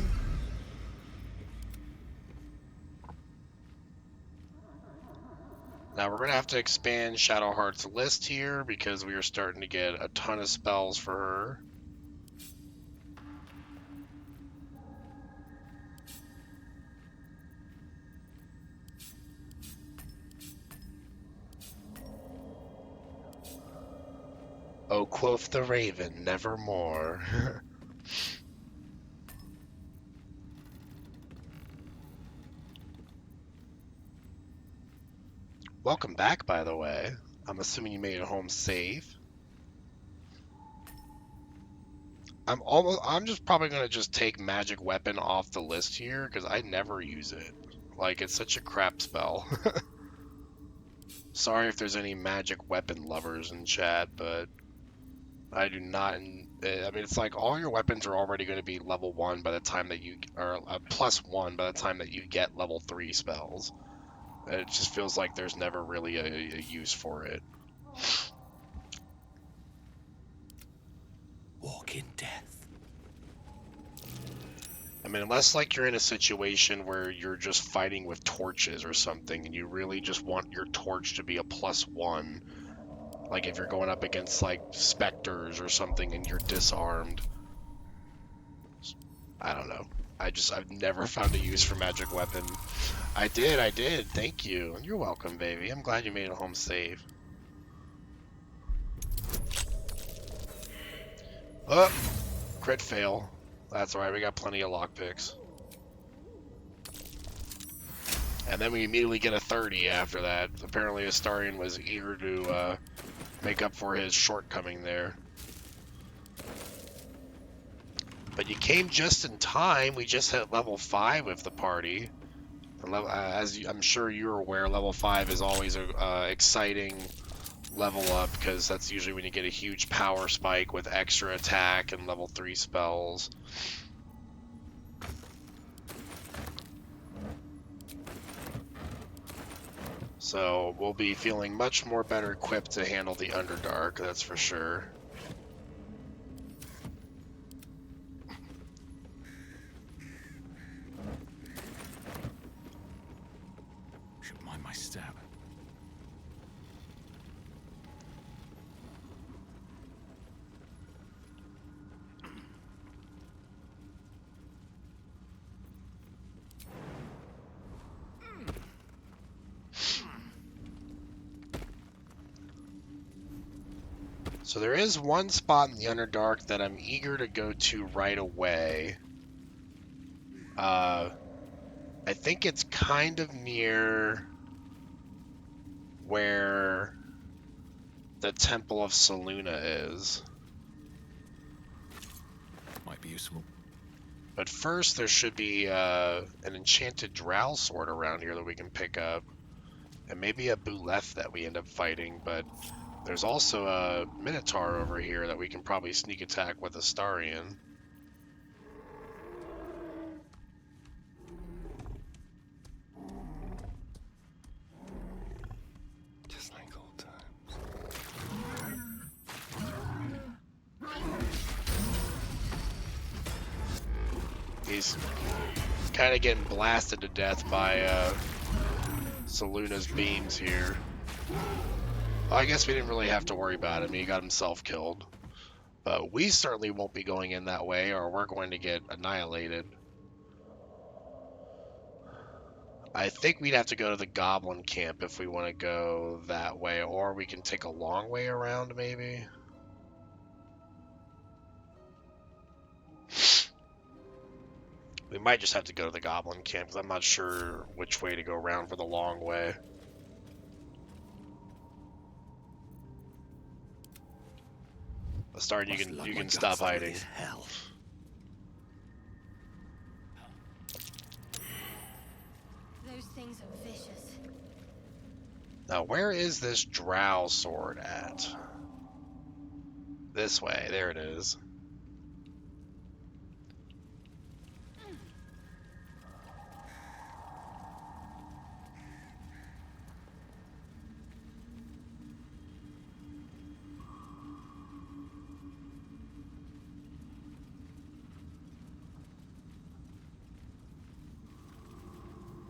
S1: Now we're going to have to expand Shadowheart's list here because we are starting to get a ton of spells for her. Oh, quoth the Raven, nevermore. Welcome back, by the way. I'm assuming you made it home safe. I'm just probably gonna just take Magic Weapon off the list here because I never use it. Like, it's such a crap spell. Sorry if there's any Magic Weapon lovers in chat, but I do not. I mean, it's like all your weapons are already going to be level 1 by the time that you are +1 by the time that you get level 3 spells. It just feels like there's never really a use for it.
S2: Walk in death.
S1: I mean, unless like you're in a situation where you're just fighting with torches or something, and you really just want your torch to be a +1. Like if you're going up against like specters or something and you're disarmed. I don't know. I've never found a use for Magic Weapon. I did. Thank you. You're welcome, baby. I'm glad you made it home safe. Oh, crit fail. That's alright, we got plenty of lockpicks. And then we immediately get a 30 after that. Apparently Astarion was eager to make up for his shortcoming there. But you came just in time. We just hit level 5 with the party. As I'm sure you're aware, level 5 is always a exciting level up because that's usually when you get a huge power spike with extra attack and level 3 spells. So we'll be feeling much more better equipped to handle the Underdark, that's for sure.
S2: Should mind my step.
S1: So there is one spot in the Underdark that I'm eager to go to right away. I think it's kind of near where the Temple of Saluna is.
S11: Might be useful.
S1: But first, there should be an enchanted drow sword around here that we can pick up. And maybe a Buleth that we end up fighting, but there's also a Minotaur over here that we can probably sneak attack with Astarion.
S9: Just like old times.
S1: He's kind of getting blasted to death by Saluna's beams here. Well, I guess we didn't really have to worry about him. He got himself killed. But we certainly won't be going in that way, or we're going to get annihilated. I think we'd have to go to the Goblin camp if we want to go that way, or we can take a long way around, maybe. We might just have to go to the Goblin camp, because I'm not sure which way to go around for the long way. Start, you can stop hiding.
S2: Hell.
S6: Those things are vicious.
S1: Now, where is this drow sword at? This way. There it is.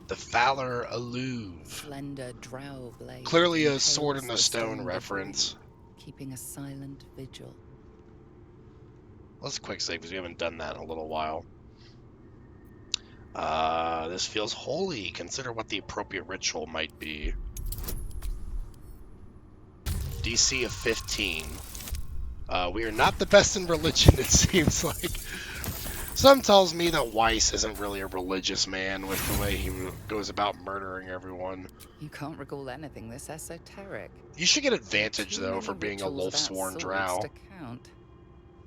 S1: The Valor Alluve.
S4: Slender drow blade.
S1: Clearly a sword in
S4: impales
S1: the stone
S4: stone
S1: reference.
S4: debris, keeping a silent vigil.
S1: Let's quick save because we haven't done that in a little while. This feels holy. Consider what the appropriate ritual might be. DC of 15. We are not the best in religion, it seems like. Some tells me that Weiss isn't really a religious man with the way he goes about murdering everyone.
S4: You can't recall anything this esoteric.
S1: You should get advantage,
S4: Too
S1: though,
S4: many
S1: for being a
S4: rituals about
S1: Wolfsworn
S4: swords
S1: drow.
S4: to count.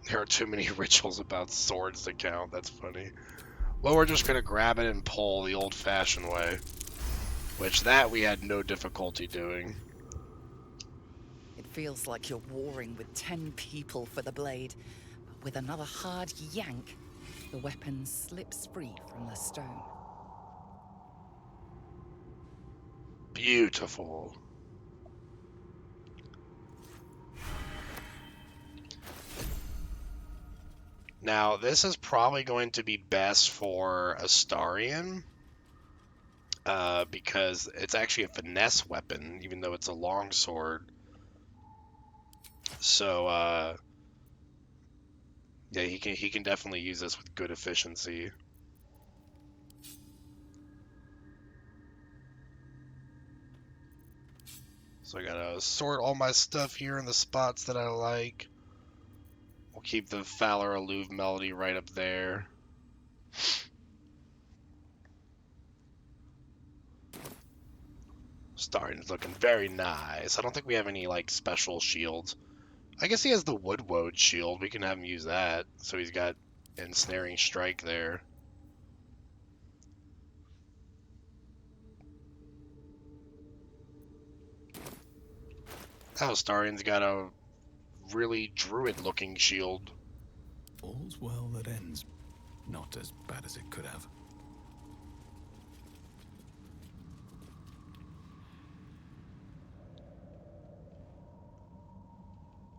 S1: There are too many rituals about swords to count. That's funny. Well, we're just going to grab it and pull the old-fashioned way. Which, that we had no difficulty doing.
S4: It feels like you're warring with 10 people for the blade, but with another hard yank, the weapon slips free from the stone.
S1: Beautiful. Now, this is probably going to be best for Astarion, because it's actually a finesse weapon, even though it's a longsword. So, yeah, he can definitely use this with good efficiency. So I gotta sort all my stuff here in the spots that I like. We'll keep the Valor Alluve melody right up there. Starting looking very nice. I don't think we have any like special shields. I guess he has the Woodwode shield. We can have him use that. So he's got Ensnaring Strike there. Oh, Starion's got a really druid-looking shield.
S11: All's well that ends. Not as bad as it could have.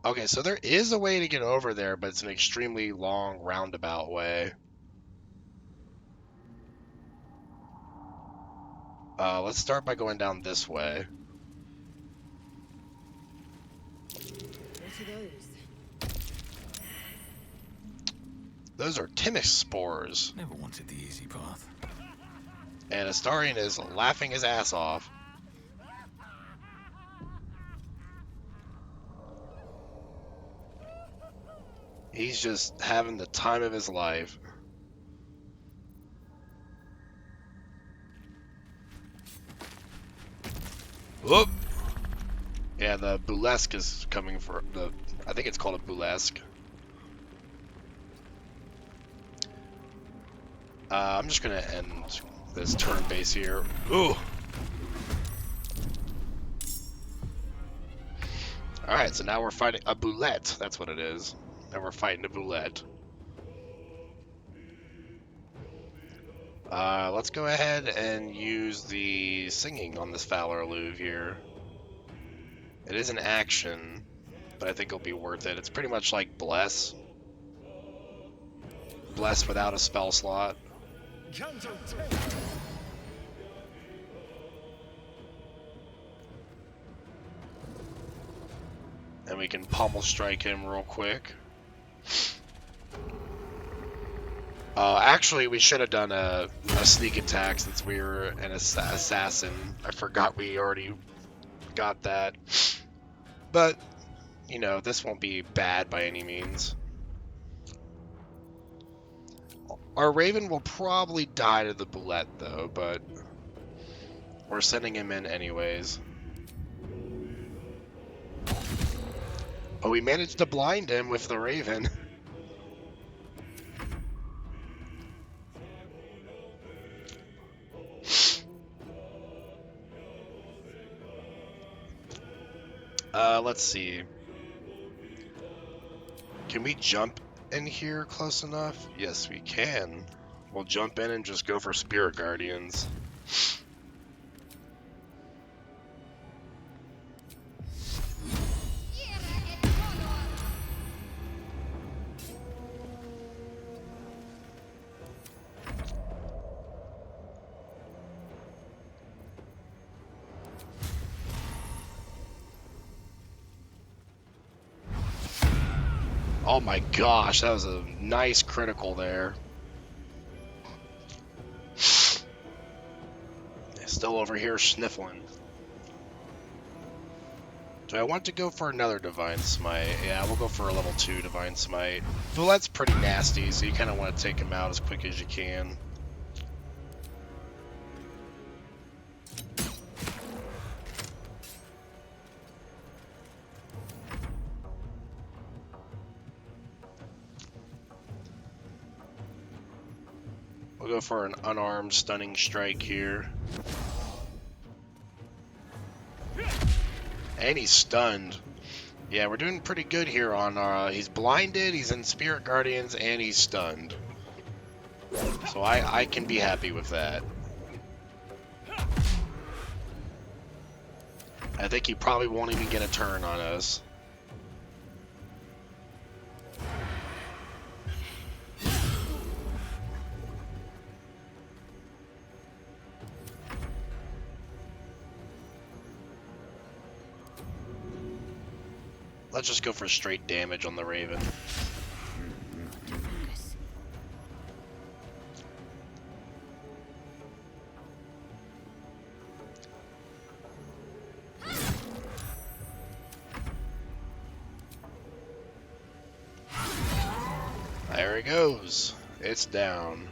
S1: Okay, so there is a way to get over there, but it's an extremely long, roundabout way. Let's start by going down this way.
S3: What are those?
S1: Those are Timish spores.
S11: Never wanted the easy path.
S1: And Astarion is laughing his ass off. He's just having the time of his life. Whoop! Yeah, the burlesque is coming for the... I think it's called a burlesque. I'm just gonna end this turn base here. Ooh! Alright, so now we're fighting a boulette. That's what it is. Now we're fighting a boulette. Let's go ahead and use the singing on this Fowler Louvre here. It is an action, but I think it'll be worth it. It's pretty much like Bless. Bless without a spell slot. And we can pommel strike him real quick. Actually, we should have done a sneak attack since we were an assassin. I forgot we already got that. But, you know, this won't be bad by any means. Our Raven will probably die to the bullet, though, but we're sending him in anyways. Oh, we managed to blind him with the Raven. Let's see. Can we jump in here close enough? Yes, we can. We'll jump in and just go for Spirit Guardians. Oh my gosh, that was a nice critical there. Still over here sniffling. Do I want to go for another Divine Smite? Yeah, we'll go for a level 2 Divine Smite. Well, that's pretty nasty, so you kind of want to take him out as quick as you can. We'll go for an unarmed stunning strike here. And he's stunned. Yeah, we're doing pretty good here on he's blinded, he's in Spirit Guardians, and he's stunned. So I can be happy with that. I think he probably won't even get a turn on us. Let's just go for straight damage on the Raven. There he goes. It's down.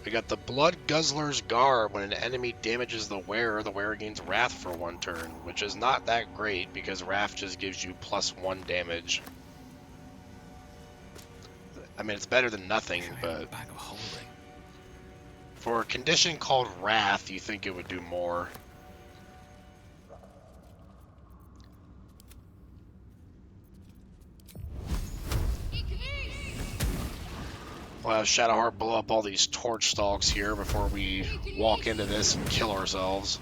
S1: We got the Blood Guzzler's Garb. When an enemy damages the wearer gains Wrath for 1 turn, which is not that great because Wrath just gives you +1 damage. I mean, it's better than nothing, but for a condition called Wrath, you think it would do more. We'll have Shadowheart blow up all these torch stalks here before we walk into this and kill ourselves.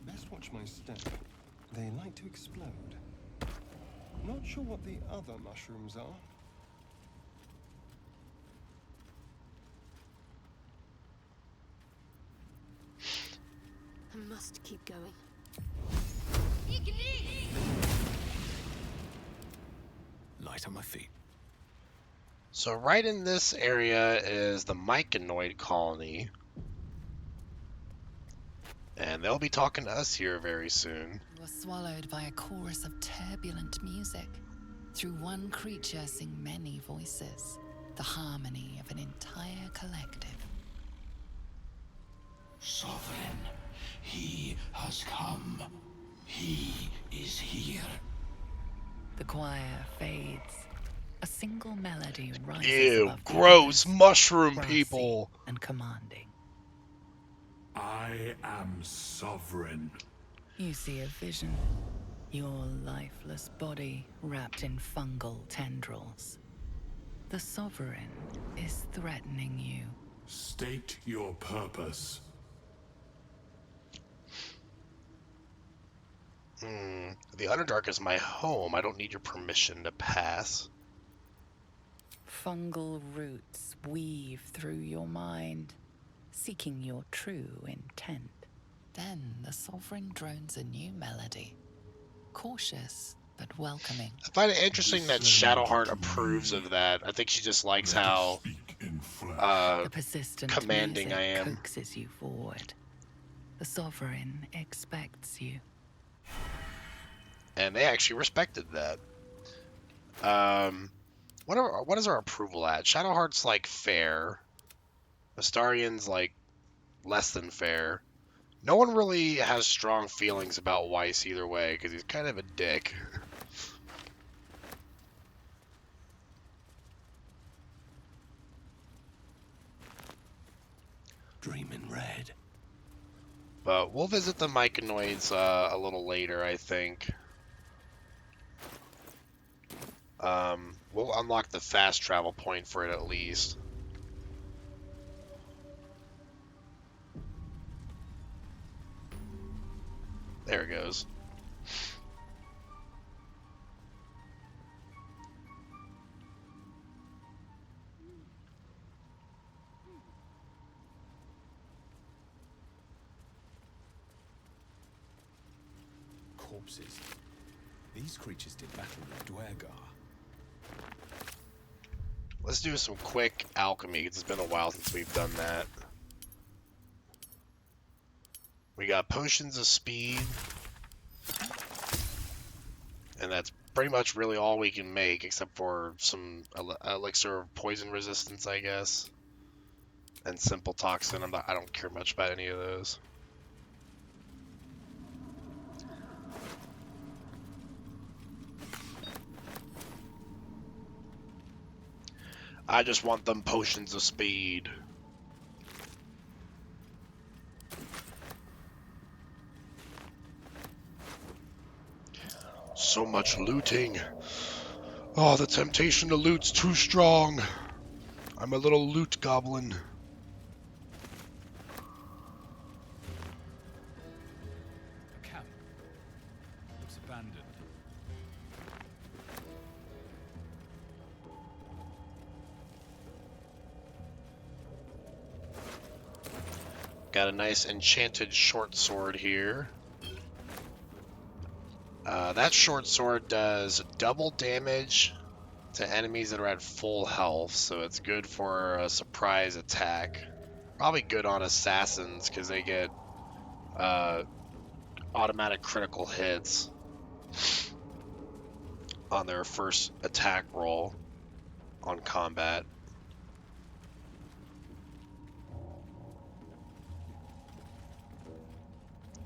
S9: Best watch my step. They like to explode. Not sure what the other mushrooms are.
S6: I must keep going.
S11: Light on my feet.
S1: So right in this area is the Mycanoid colony. And they'll be talking to us here very soon.
S4: You are swallowed by a chorus of turbulent music. Through one creature sing many voices, the harmony of an entire collective.
S10: Sovereign, he has come. He is here.
S4: The choir fades. A single melody rises
S1: Ew,
S4: above the
S1: gross
S4: others,
S1: mushroom
S4: brassy
S1: people.
S4: and commanding.
S10: I am sovereign.
S4: You see a vision. Your lifeless body wrapped in fungal tendrils. The Sovereign is threatening you.
S10: State your purpose.
S1: The Underdark is my home. I don't need your permission to pass.
S4: Fungal roots weave through your mind, seeking your true intent. Then the Sovereign drones a new melody. Cautious, but welcoming.
S1: I find it interesting that Shadowheart approves of that. I think she just likes how
S4: The persistent
S1: commanding
S4: music
S1: I am.
S4: coaxes you forward. The Sovereign expects you.
S1: And they actually respected that. What is our approval at? Shadowheart's like fair. Astarion's like less than fair. No one really has strong feelings about Weiss either way, because he's kind of a dick.
S10: Dreaming red.
S1: But we'll visit the Myconoids a little later, I think. We'll unlock the fast travel point for it at least. There it goes.
S11: Corpses. These creatures did battle with Dwergar.
S1: Let's do some quick alchemy. It's been a while since we've done that. We got potions of speed. And that's pretty much really all we can make, except for some elixir of poison resistance, I guess. And simple toxin. I don't care much about any of those. I just want them potions of speed. So much looting. Oh, the temptation to loot's too strong. I'm a little loot goblin.
S11: A camp. Looks abandoned.
S1: Got a nice enchanted short sword here. That short sword does double damage to enemies that are at full health, so it's good for a surprise attack. Probably good on assassins, because they get automatic critical hits on their first attack roll on combat.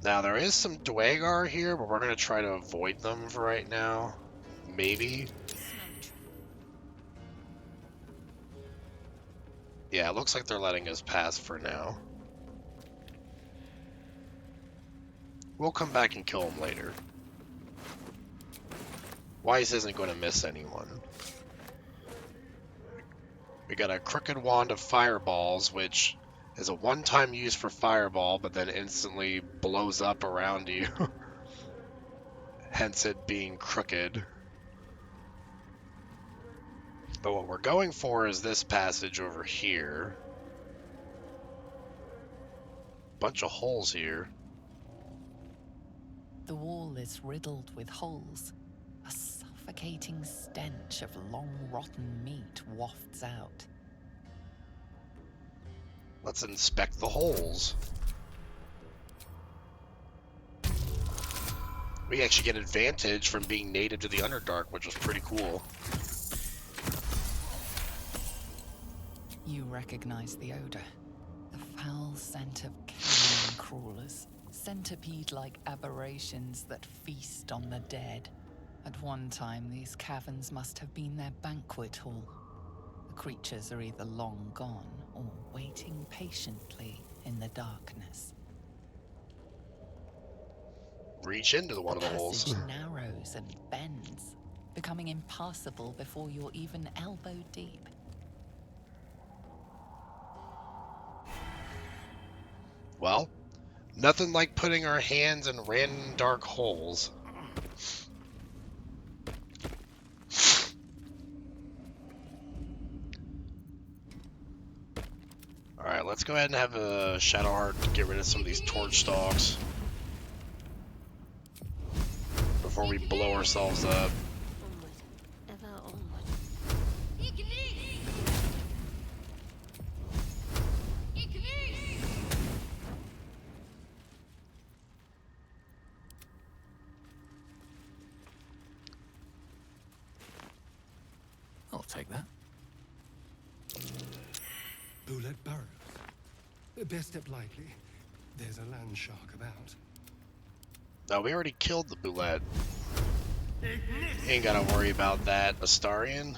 S1: Now, there is some Dwergar here, but we're going to try to avoid them for right now. Maybe. Yeah, it looks like they're letting us pass for now. We'll come back and kill them later. Weiss isn't going to miss anyone. We got a Crooked Wand of Fireballs, which is a one-time use for fireball, but then instantly blows up around you. Hence it being crooked. But what we're going for is this passage over here. Bunch of holes here.
S4: The wall is riddled with holes. A suffocating stench of long rotten meat wafts out.
S1: Let's inspect the holes. We actually get advantage from being native to the Underdark, which was pretty cool.
S4: You recognize the odor. The foul scent of carrion crawlers. Centipede-like aberrations that feast on the dead. At one time, these caverns must have been their banquet hall. The creatures are either long gone or waiting patiently in the darkness.
S1: Reach into one of the holes.
S4: The passage narrows and bends, becoming impassable before you're even elbow deep.
S1: Well, nothing like putting our hands in random dark holes. Alright, let's go ahead and have a Shadowheart to get rid of some of these torch stalks before we blow ourselves up.
S11: I'll take that.
S9: Bullet burrows. Best step lightly. There's a land shark about.
S1: No, we already killed the Boulette. Ain't gotta worry about that, Astarion.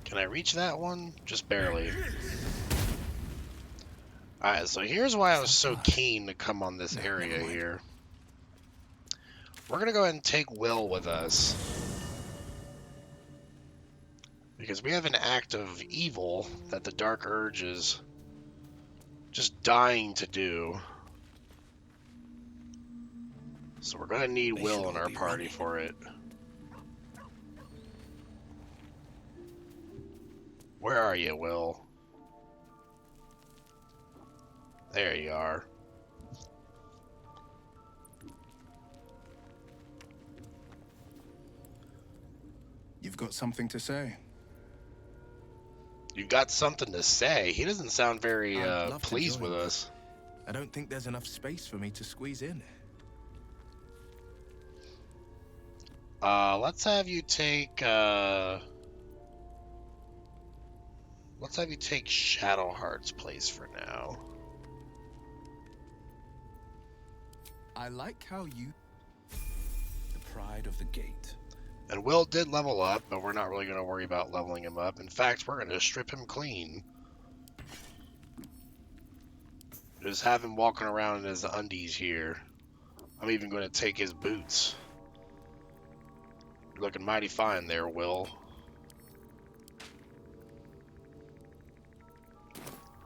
S1: Can I reach that one? Just barely. Alright, so here's why I was so keen to come on this area here. We're gonna go ahead and take Will with us. Because we have an act of evil that the Dark Urge is just dying to do. So we're gonna need Will in our party for it. Where are you, Will? There you are.
S8: You've got something to say?
S1: You got something to say? He doesn't sound very
S8: I'd love to
S1: pleased
S8: join
S1: with
S8: you.
S1: us.
S8: I don't think there's enough space for me to squeeze in.
S1: Let's have you take Shadowheart's place for now.
S8: I like how you... The pride of the gate.
S1: And Will did level up, but we're not really going to worry about leveling him up. In fact, we're going to strip him clean. Just have him walking around in his undies here. I'm even going to take his boots. You're looking mighty fine there, Will.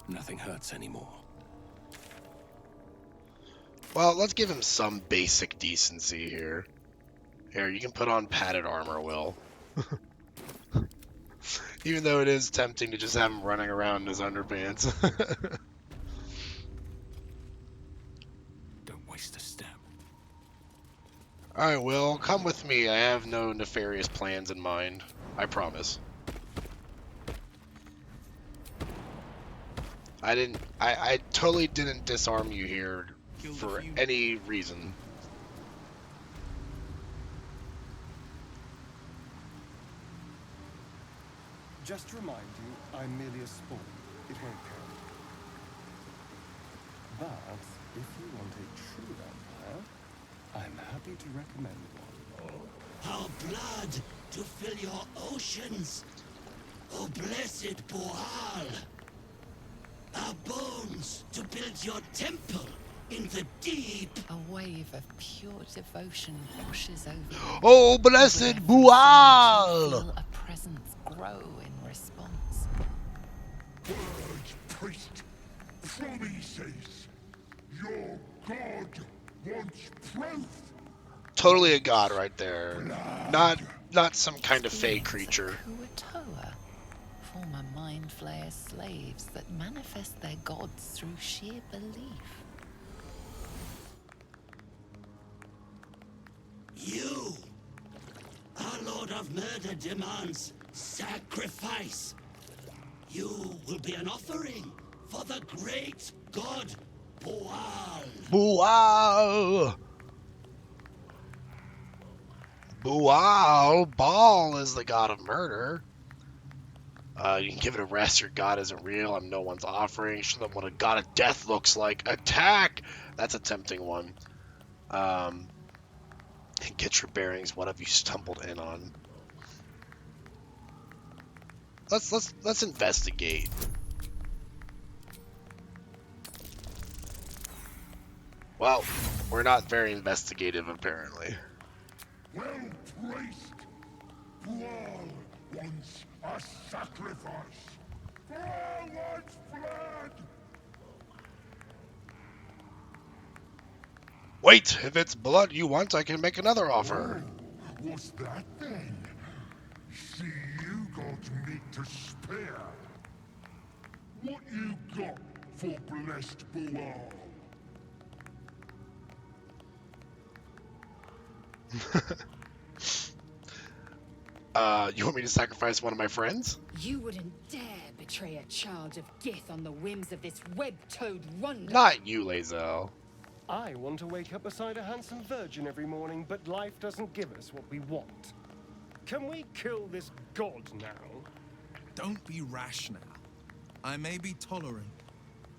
S11: Nothing hurts anymore.
S1: Well, let's give him some basic decency here. Here, you can put on padded armor, Will. Even though it is tempting to just have him running around in his underpants.
S11: Don't waste a step.
S1: Alright, Will, come with me. I have no nefarious plans in mind. I promise. I totally didn't disarm you here for any reason.
S9: Just to remind you, I'm merely a spawn. It won't count. But if you want a true vampire, I'm happy to recommend one.
S13: Our blood to fill your oceans, O blessed Boal. Our bones to build your temple in the deep.
S4: A wave of pure devotion washes over you.
S1: Oh, blessed Boal!
S4: Feel a presence grow in response.
S12: Purge, priest. Promises. Your god wants proof.
S1: Totally a god right there. Not some kind of fey creature.
S4: Kuatoa, former mind flayer slaves that manifest their gods through sheer belief.
S13: You, our Lord of Murder, demands sacrifice. You will be an offering for the great god Boal.
S1: Boal! Boal! Baal is the god of murder. You can give it a rest. Your god isn't real. I'm no one's offering. Show them what a god of death looks like. Attack! That's a tempting one. And get your bearings. What have you stumbled in on? Let's investigate. Well, we're not very investigative, apparently.
S12: Well placed. Boal wants a sacrifice. Boal wants blood.
S1: Wait, if it's blood you want, I can make another offer.
S12: Oh, what's that then? See, you got meat to spare. What you got for blessed Boal?
S1: You want me to sacrifice one of my friends?
S3: You wouldn't dare betray a child of Gith on the whims of this web-toed wonder.
S1: Not you, Lae'zel.
S9: I want to wake up beside a handsome virgin every morning, but life doesn't give us what we want. Can we kill this god now?
S8: Don't be rash now. I may be tolerant,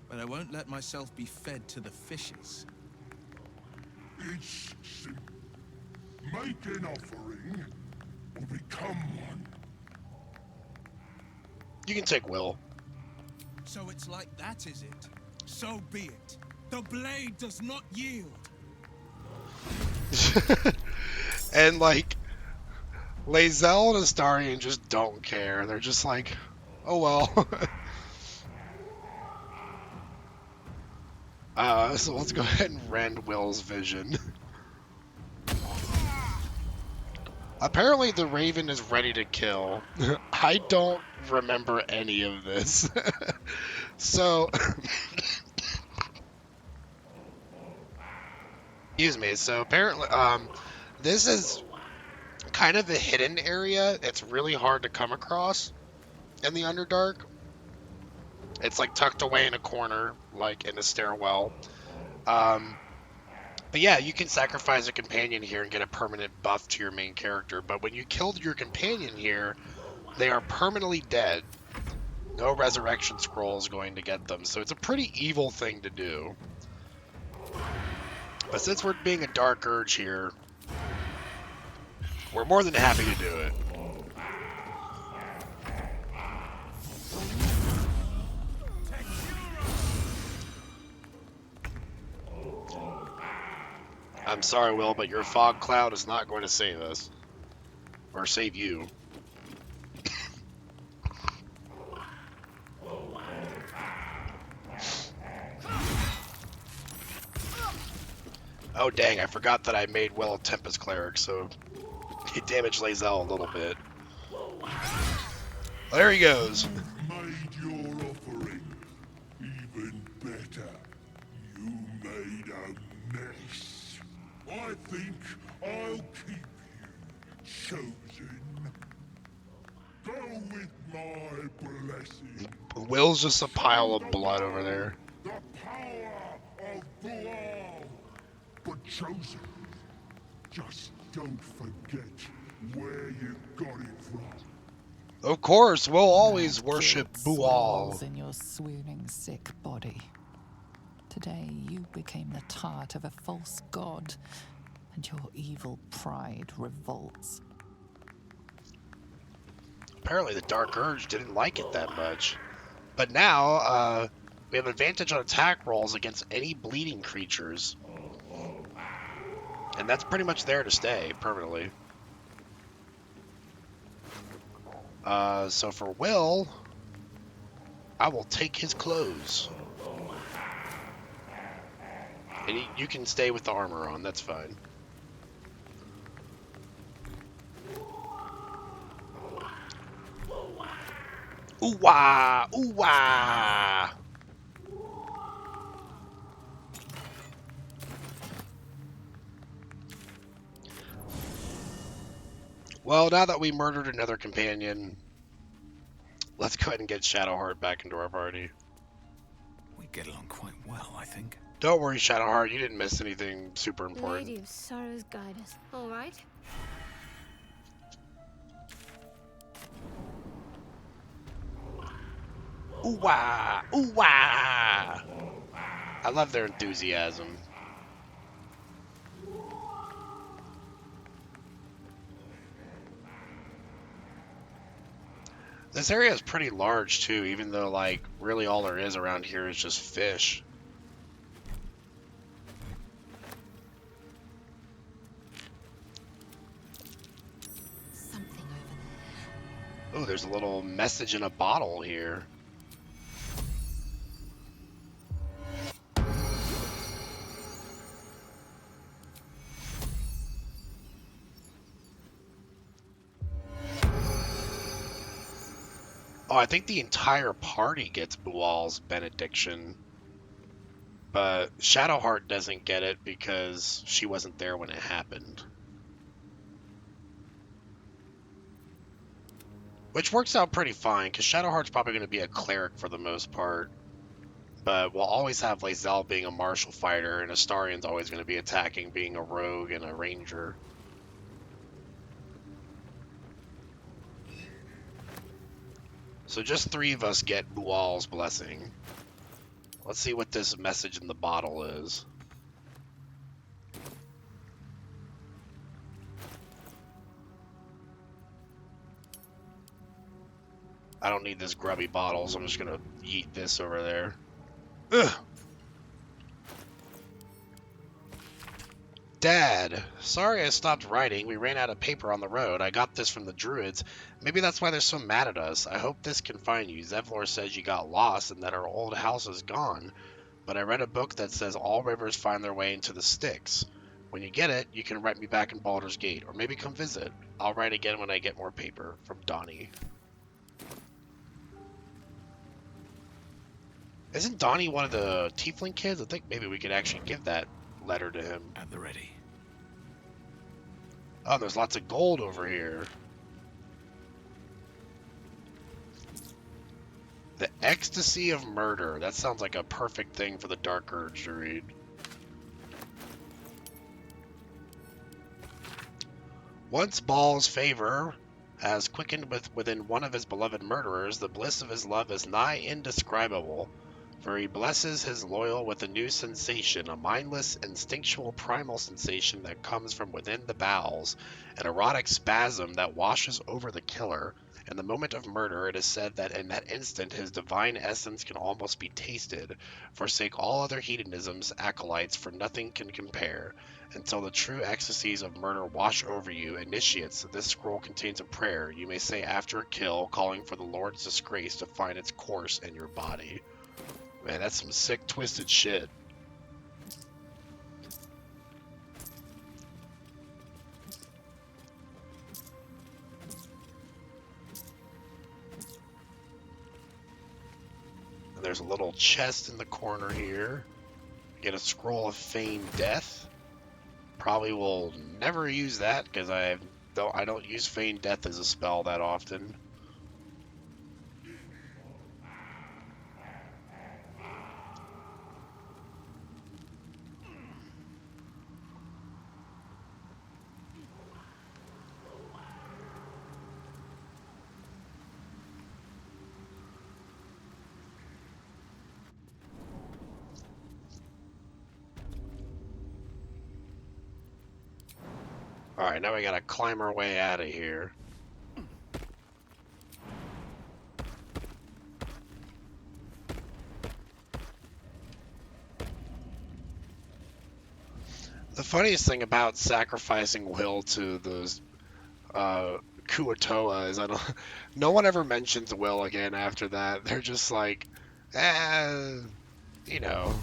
S8: but I won't let myself be fed to the fishes.
S12: It's simple. Make an offering, or become one.
S1: You can take Will.
S8: So it's like that, is it? So be it. The blade does not yield.
S1: And like, Lae'zel and Astarion just don't care. They're just like, oh well. So let's go ahead and rend Will's vision. Apparently the Raven is ready to kill. I don't remember any of this. So... Excuse me. So apparently, this is kind of a hidden area. It's really hard to come across in the Underdark. It's like tucked away in a corner, like in a stairwell. But yeah, you can sacrifice a companion here and get a permanent buff to your main character. But when you killed your companion here, they are permanently dead. No resurrection scroll is going to get them. So it's a pretty evil thing to do. But since we're being a Dark Urge here, we're more than happy to do it. I'm sorry, Will, but your fog cloud is not going to save us. Or save you. Oh dang, I forgot that I made Will a Tempest Cleric, so he damaged Lae'zel a little bit. Well, there he goes.
S12: Made your offering. Even better, you made a mess. I think I'll keep you, chosen. Go with my blessing.
S1: Will's just a pile of blood over there.
S12: The power of Boal. But chosen, just don't forget where you got it from.
S1: Of course, we'll always
S4: That
S1: worship
S4: guilt
S1: Boal.
S4: swells in your swooning sick body. Today you became the tart of a false god, and your evil pride revolts.
S1: Apparently the Dark Urge didn't like it that much. But now, we have advantage on attack rolls against any bleeding creatures. And that's pretty much there to stay, permanently. So for Will, I will take his clothes. And you can stay with the armor on, that's fine. Ooh-wah! Ooh-wah! Well, now that we murdered another companion, let's go ahead and get Shadowheart back into our party.
S11: get along quite well, I think.
S1: Don't worry, Shadowheart. You didn't miss anything super important.
S6: Lady of Sorrows, guide us. All right.
S1: Ooh-wah! Ooh-wah! I love their enthusiasm. This area is pretty large, too, even though, like, really all there is around here is just fish.
S3: Something over there.
S1: Oh, there's a little message in a bottle here. Oh, I think the entire party gets Bual's benediction. But Shadowheart doesn't get it because she wasn't there when it happened. Which works out pretty fine, because Shadowheart's probably going to be a cleric for the most part. But we'll always have Lae'zel being a martial fighter, and Astarion's always going to be attacking, being a rogue and a ranger. So just 3 of us get Bual's blessing. Let's see what this message in the bottle is. I don't need this grubby bottle, so I'm just gonna yeet this over there. Ugh. Dad, sorry I stopped writing. We ran out of paper on the road. I got this from the druids. Maybe that's why they're so mad at us. I hope this can find you. Zevlor says you got lost and that our old house is gone. But I read a book that says all rivers find their way into the Styx. When you get it, you can write me back in Baldur's Gate, or maybe come visit. I'll write again when I get more paper. From Donnie. Isn't Donnie one of the Tiefling kids? I think maybe we could actually give that letter to him.
S11: At the ready.
S1: Oh, there's lots of gold over here. The Ecstasy of Murder. That sounds like a perfect thing for the Dark Urge to read. Once Baal's favor has quickened within one of his beloved murderers, the bliss of his love is nigh indescribable. For he blesses his loyal with a new sensation, a mindless, instinctual, primal sensation that comes from within the bowels, an erotic spasm that washes over the killer. In the moment of murder, it is said that in that instant his divine essence can almost be tasted. Forsake all other hedonisms, acolytes, for nothing can compare. Until the true ecstasies of murder wash over you, initiates, this scroll contains a prayer you may say after a kill, calling for the Lord's disgrace to find its course in your body. Man, that's some sick, twisted shit. And there's a little chest in the corner here. Get a scroll of feigned death. Probably will never use that because I don't use feigned death as a spell that often. Alright, now we gotta climb our way out of here. The funniest thing about sacrificing Will to those Kuatoa is no one ever mentions Will again after that. They're just like, you know,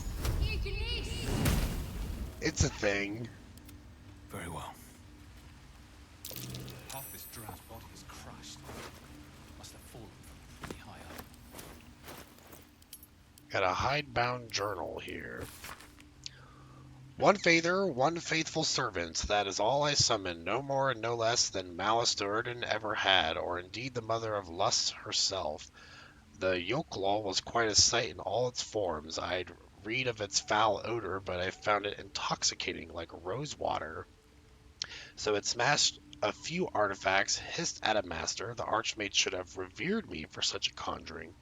S1: it's a thing.
S11: Very well.
S2: Half this drown's body is crushed. Must have fallen from pretty high up.
S1: Got a hidebound journal here. One Father, one faithful servant, that is all I summon, no more and no less than Malice Do'Urden ever had, or indeed the mother of Lust herself. The Yokelaw was quite a sight in all its forms. I'd read of its foul odor, but I found it intoxicating like rose water. So it smashed a few artifacts, hissed at a master. The Archmage should have revered me for such a conjuring.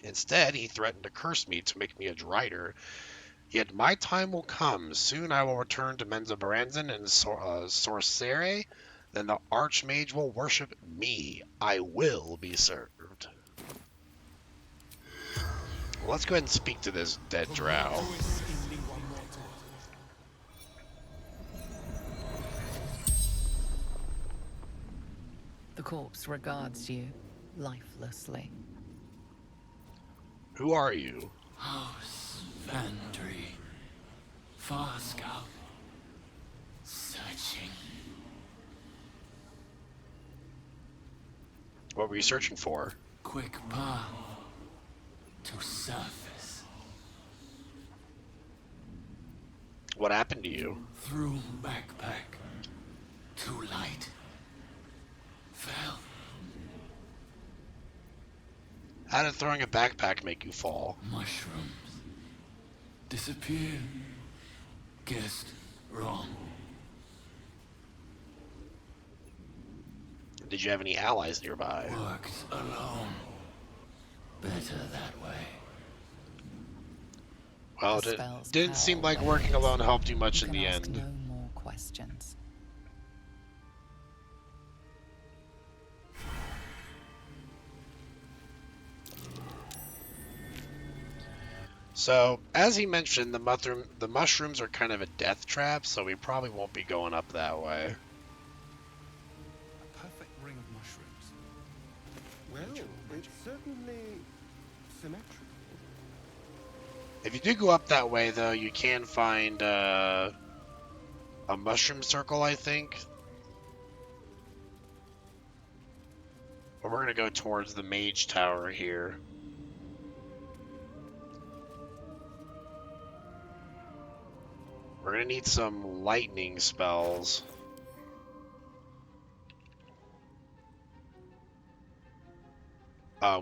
S1: Instead, he threatened to curse me to make me a drider. Yet my time will come. Soon I will return to Menzoberranzan and Sorcere. Then the Archmage will worship me. I will be served. Well, let's go ahead and speak to this dead drow.
S4: The corpse regards you lifelessly.
S1: Who are you?
S14: House Vandry. Far Scout. Searching.
S1: What were you searching for?
S14: Quick path to surface.
S1: What happened to you?
S14: Through backpack. Too light. Fell.
S1: How did throwing a backpack make you fall?
S14: Mushrooms. Disappeared. Guessed wrong.
S1: Did you have any allies nearby?
S14: Worked alone. Better that way.
S1: Well, it didn't seem like working alone helped you much in the end.
S4: No more questions.
S1: So, as he mentioned, the mushrooms are kind of a death trap, so we probably won't be going up that way.
S2: A perfect ring of mushrooms.
S9: Well, it's certainly symmetrical.
S1: If you do go up that way, though, you can find a mushroom circle, I think. But we're going to go towards the mage tower here. We're going to need some lightning spells.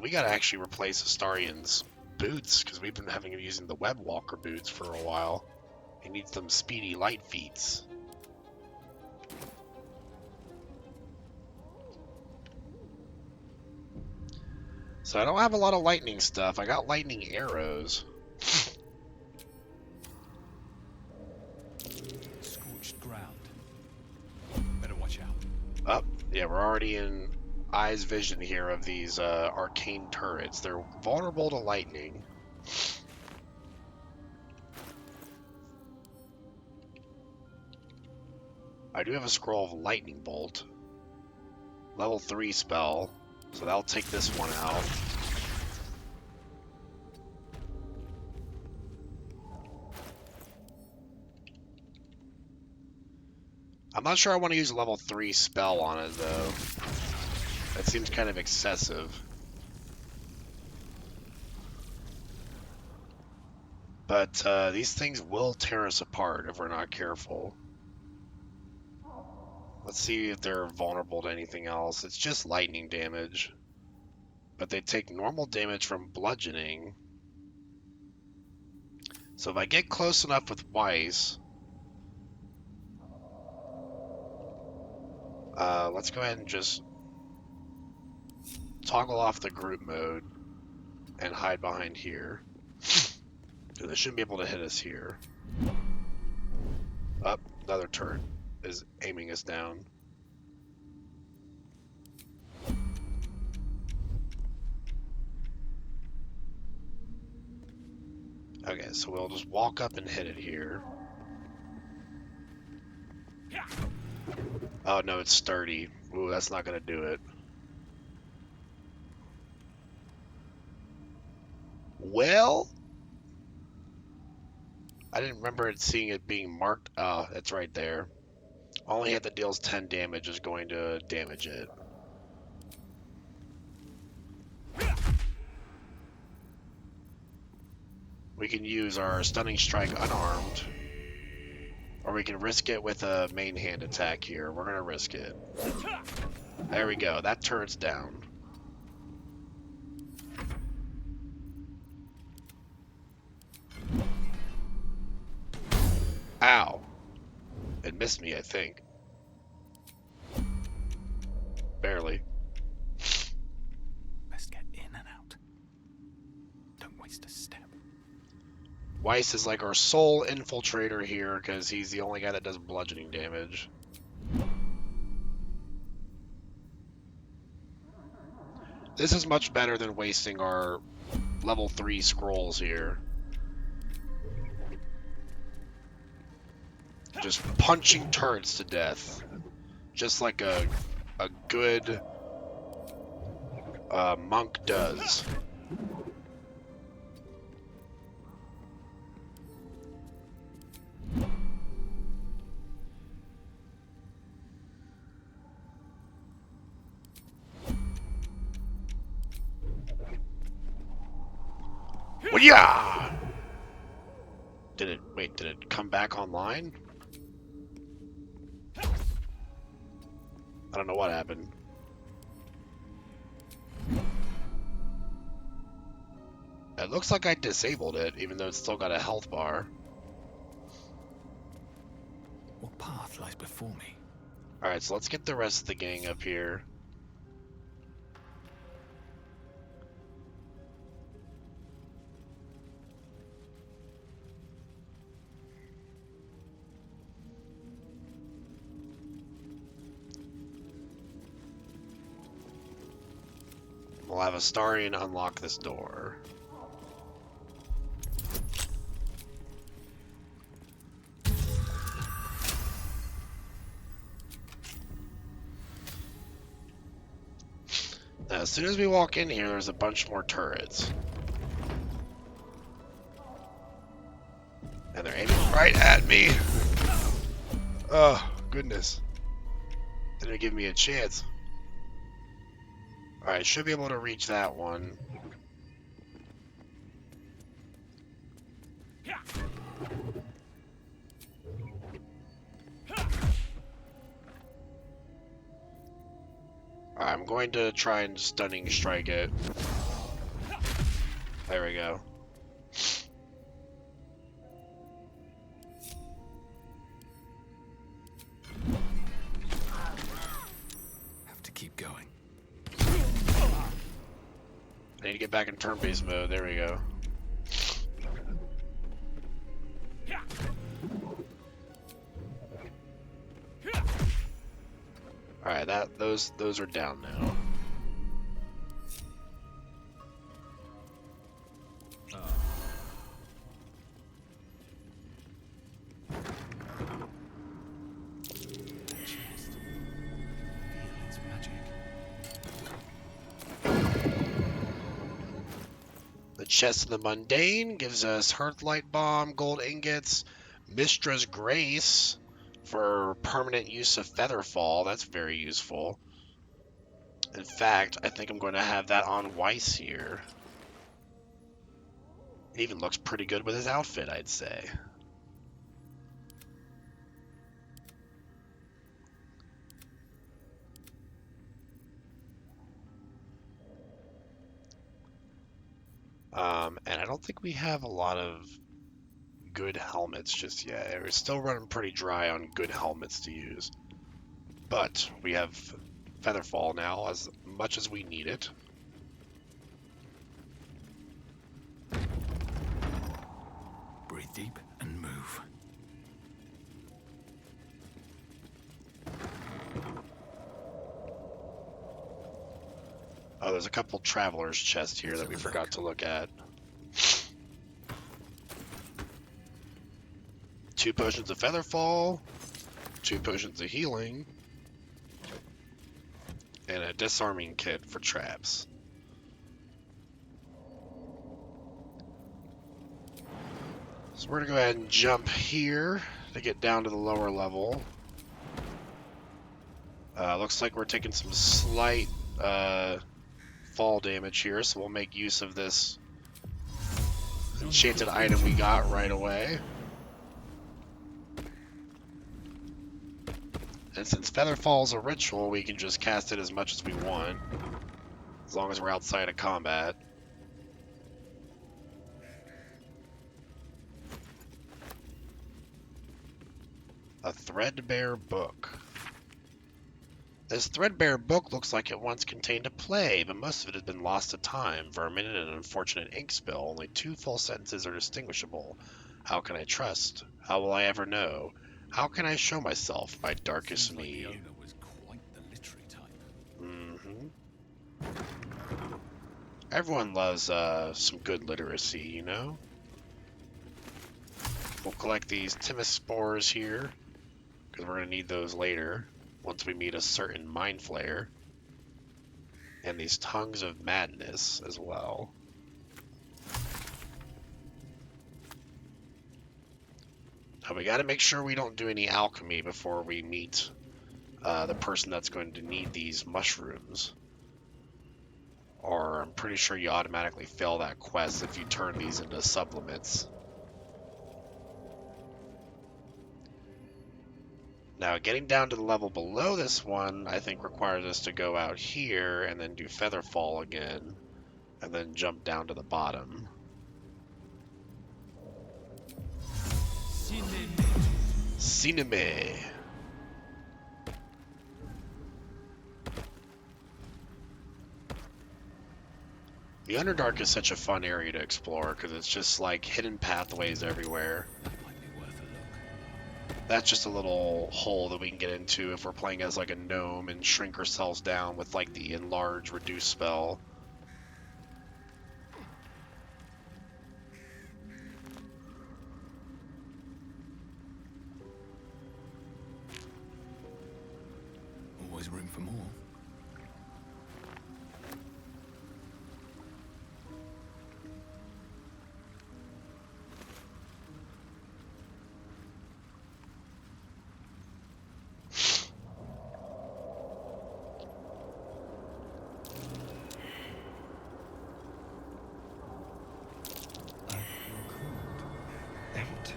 S1: We got to actually replace Astarian's boots, because we've been having him using the Web Walker boots for a while. He needs some speedy light feats. So I don't have a lot of lightning stuff. I got lightning arrows.
S11: Scorched ground. Better watch out.
S1: Oh, yeah, we're already in Eye's vision here of these arcane turrets. They're vulnerable to lightning. I do have a scroll of lightning bolt. Level 3 spell. So that'll take this one out. I'm not sure I want to use a level 3 spell on it, though. That seems kind of excessive. But these things will tear us apart if we're not careful. Let's see if they're vulnerable to anything else. It's just lightning damage. But they take normal damage from bludgeoning. So if I get close enough with Weiss... let's go ahead and just toggle off the group mode and hide behind here. They shouldn't be able to hit us here. Up, another turret is aiming us down. Okay, so we'll just walk up and hit it here. Oh no, it's sturdy. Ooh, that's not gonna do it. Well, I didn't remember seeing it being marked. Oh, it's right there. Only hit that deals 10 damage is going to damage it. We can use our stunning strike unarmed. Or we can risk it with a main hand attack here. We're gonna risk it. There we go. That turret's down. Ow. It missed me, I think. Barely.
S11: Best get in and out. Don't waste a step.
S1: Weiss is like our sole infiltrator here because he's the only guy that does bludgeoning damage. This is much better than wasting our level 3 scrolls here. Just punching turrets to death. Just like a good monk does. Well, yeah! Did it come back online? I don't know what happened. It looks like I disabled it, even though it's still got a health bar.
S11: What path lies before me?
S1: Alright, so let's get the rest of the gang up here. We'll have Astarion unlock this door. Now, as soon as we walk in here, there's a bunch more turrets. And they're aiming right at me. Oh, goodness. Didn't give me a chance. Alright, should be able to reach that one. I'm going to try and stunning strike it. There we go.
S11: Have to keep going.
S1: I need to get back in turn-based mode. There we go. Alright, those are down now. The Chest of the Mundane gives us Hearthlight Bomb, gold ingots, Mistra's Grace for permanent use of Featherfall. That's very useful. In fact, I think I'm going to have that on Weiss here. It even looks pretty good with his outfit, I'd say. And I don't think we have a lot of good helmets just yet. We're still running pretty dry on good helmets to use. But we have Featherfall now as much as we need it.
S11: Breathe deep and move.
S1: Oh, there's a couple travelers' chests here that we forgot to look at. 2 potions of Featherfall, 2 potions of healing, and a disarming kit for traps. So we're going to go ahead and jump here to get down to the lower level. Looks like we're taking some slight fall damage here, so we'll make use of this enchanted item we got right away. And since Featherfall is a ritual, we can just cast it as much as we want, as long as we're outside of combat. A threadbare book. This threadbare book looks like it once contained a play, but most of it has been lost to time, vermin, and an unfortunate ink spill. Only 2 full sentences are distinguishable. How can I trust? How will I ever know? How can I show myself, my darkest
S11: Seems like
S1: me?
S11: the owner was quite the literary type.
S1: Everyone loves some good literacy, you know? We'll collect these Timispores here, because we're going to need those later, once we meet a certain Mind Flayer. And these Tongues of Madness as well. Now we got to make sure we don't do any alchemy before we meet the person that's going to need these mushrooms. Or I'm pretty sure you automatically fail that quest if you turn these into supplements. Now, getting down to the level below this one, I think requires us to go out here and then do Featherfall again, and then jump down to the bottom. Cineme. The Underdark is such a fun area to explore because it's just like hidden pathways everywhere. That's just a little hole that we can get into if we're playing as like a gnome and shrink ourselves down with like the enlarge reduce spell.
S11: Always room for more.
S9: Empty.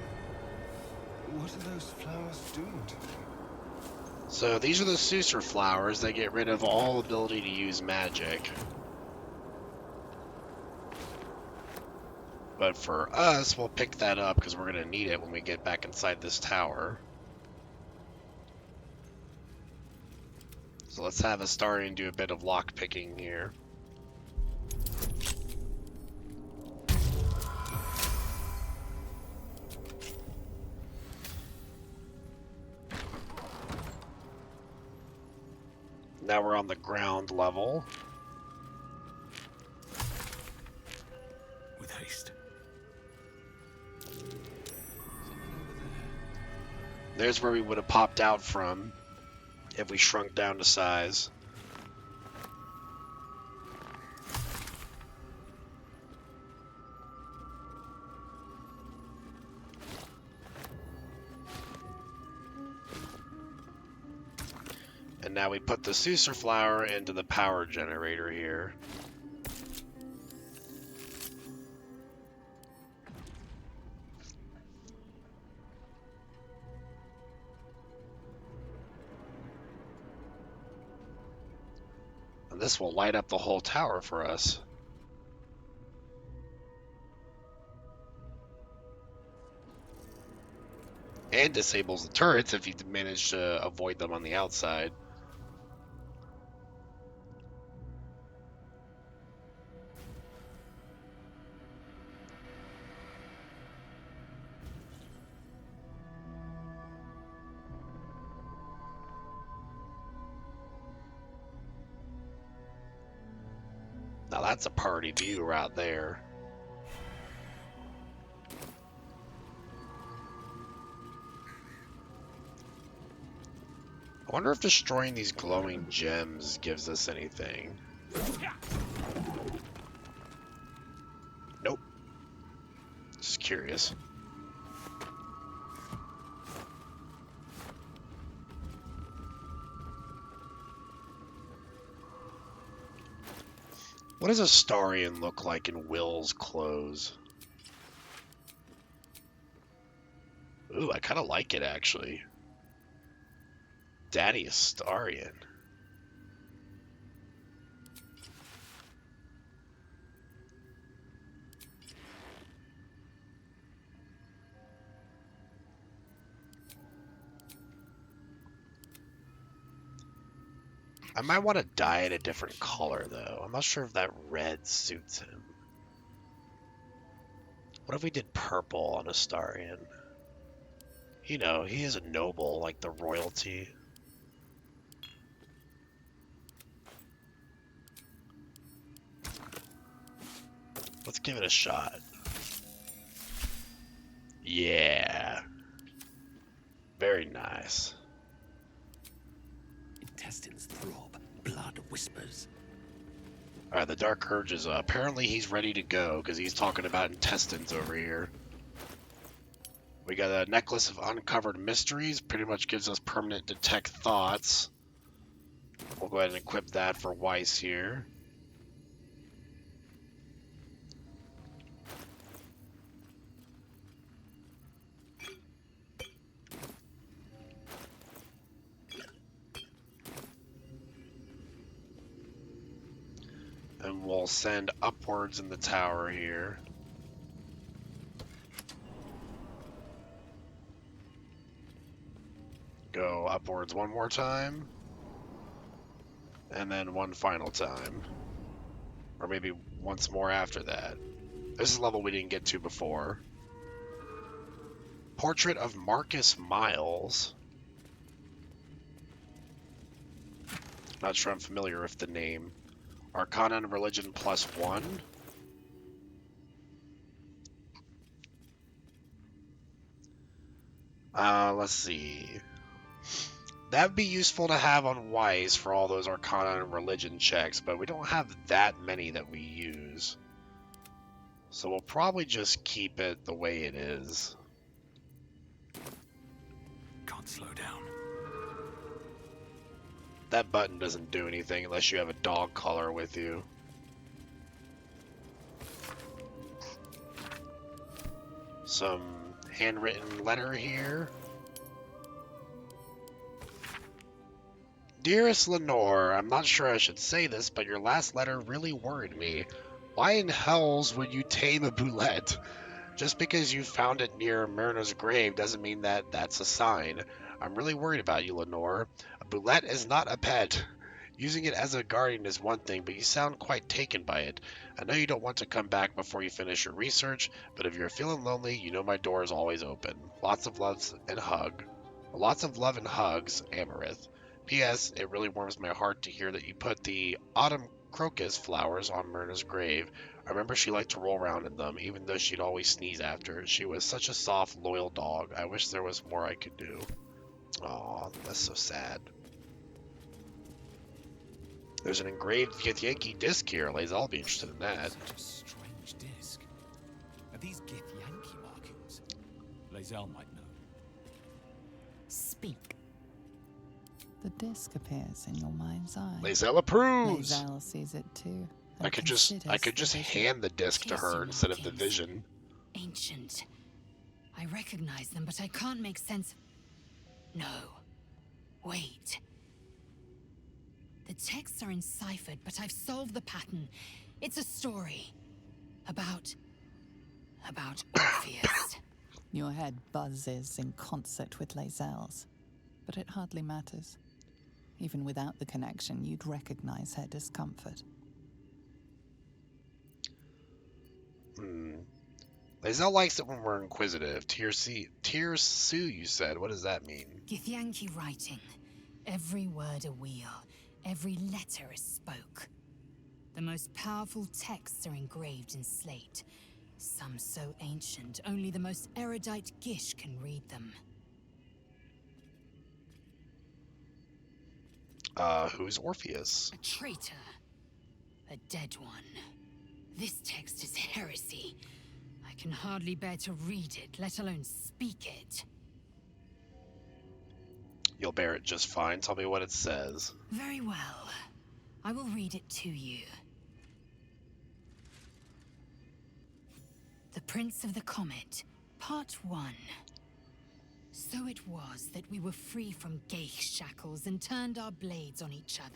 S9: What are those flowers doing to me?
S1: So these are the Sucer flowers that get rid of all ability to use magic. But for us, we'll pick that up because we're going to need it when we get back inside this tower. So let's have Astarion do a bit of lock picking here. Now we're on the ground level.
S11: With haste.
S1: There's where we would have popped out from if we shrunk down to size. And now we put the Sucer flower into the power generator here. And this will light up the whole tower for us. And disables the turrets if you manage to avoid them on the outside. Now that's a party view right there. I wonder if destroying these glowing gems gives us anything. Nope. Just curious. What does Astarion look like in Will's clothes? Ooh, I kind of like it, actually. Daddy Astarion. I might want to dye it a different color, though. I'm not sure if that red suits him. What if we did purple on Astarion? You know, he is a noble, like the royalty. Let's give it a shot. Yeah. Very nice.
S2: Intestines throb, blood whispers.
S1: Alright, the Dark Urge is apparently he's ready to go, because he's talking about intestines over here. We got a Necklace of Uncovered Mysteries, pretty much gives us permanent detect thoughts. We'll go ahead and equip that for Weiss here. And we'll send upwards in the tower here. Go upwards one more time. And then one final time. Or maybe once more after that. This is a level we didn't get to before. Portrait of Marcus Miles. Not sure I'm familiar with the name. Arcana and Religion +1. Let's see. That would be useful to have on Weiss for all those Arcana and Religion checks, but we don't have that many that we use. So we'll probably just keep it the way it is.
S2: Can't slow down.
S1: That button doesn't do anything unless you have a dog collar with you. Some handwritten letter here. Dearest Lenore, I'm not sure I should say this, but your last letter really worried me. Why in hells would you tame a boulette? Just because you found it near Myrna's grave doesn't mean that that's a sign. I'm really worried about you, Lenore. A boulette is not a pet. Using it as a guardian is one thing, but you sound quite taken by it. I know you don't want to come back before you finish your research, but if you're feeling lonely, you know my door is always open. Lots of love and hugs, Amarith. P.S. It really warms my heart to hear that you put the autumn crocus flowers on Myrna's grave. I remember she liked to roll around in them, even though she'd always sneeze after. She was such a soft, loyal dog. I wish there was more I could do. Aw, that's so sad. There's an engraved Githyanki disc here. I'll be interested in that.
S2: Such a strange disc. Are these Githyanki markings? Lae'zel might know.
S3: Speak.
S4: The disc appears in your mind's eye.
S1: Lae'zel approves.
S4: Lae'zel sees it too.
S1: I could just hand the disc to her instead of the vision.
S3: Ancient. I recognize them, but I can't make sense. No. Wait. The texts are enciphered, but I've solved the pattern. It's a story. About Orpheus.
S4: Your head buzzes in concert with Lae'zel's, but it hardly matters. Even without the connection, you'd recognize her discomfort.
S1: Lae'zel likes it when we're inquisitive. Tier Su, you said. What does that mean?
S3: Githyanki writing. Every word a wheel. Every letter is spoke. The most powerful texts are engraved in slate. Some so ancient, only the most erudite Gish can read them.
S1: Who's Orpheus?
S3: A traitor. A dead one. This text is heresy. I can hardly bear to read it, let alone speak it.
S1: You'll bear it just fine. Tell me what it says.
S3: Very well. I will read it to you. The Prince of the Comet, Part 1. So it was that we were free from Geich shackles and turned our blades on each other.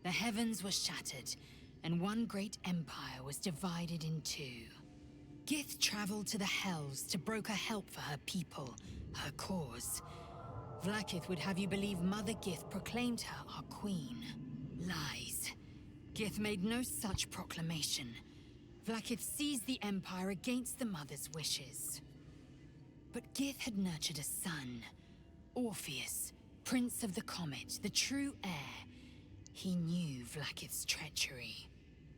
S3: The heavens were shattered, and one great empire was divided in two. Gith traveled to the Hells to broker help for her people, her cause. Vlaakith would have you believe Mother Gith proclaimed her our queen. Lies. Gith made no such proclamation. Vlaakith seized the Empire against the Mother's wishes. But Gith had nurtured a son, Orpheus, Prince of the Comet, the true heir. He knew Vlaakith's treachery.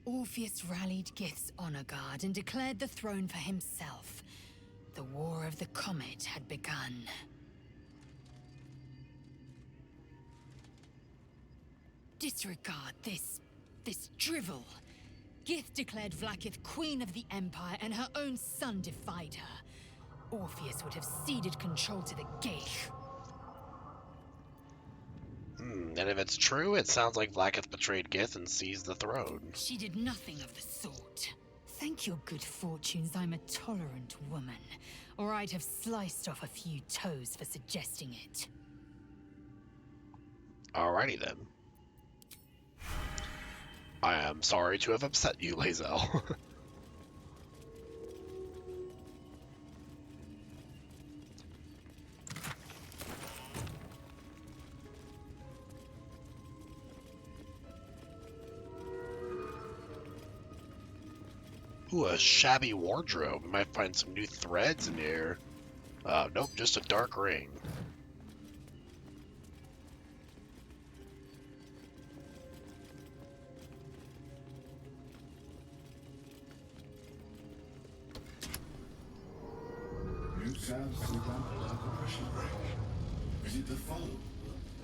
S3: Orpheus rallied Gith's honor guard and declared the throne for himself. The War of the Comet had begun. Disregard this drivel. Gith declared Vlaakith queen of the Empire and her own son defied her. Orpheus would have ceded control to the Geich.
S1: And if it's true, it sounds like Vlaakith betrayed Gith and seized the throne.
S3: She did nothing of the sort. Thank your good fortunes I'm a tolerant woman, or I'd have sliced off a few toes for suggesting it.
S1: Alrighty then. I am sorry to have upset you, Lae'zel. Ooh, a shabby wardrobe. We might find some new threads in here. Nope, just a dark ring.
S15: New sounds to the dark oppression break. Is it the foe?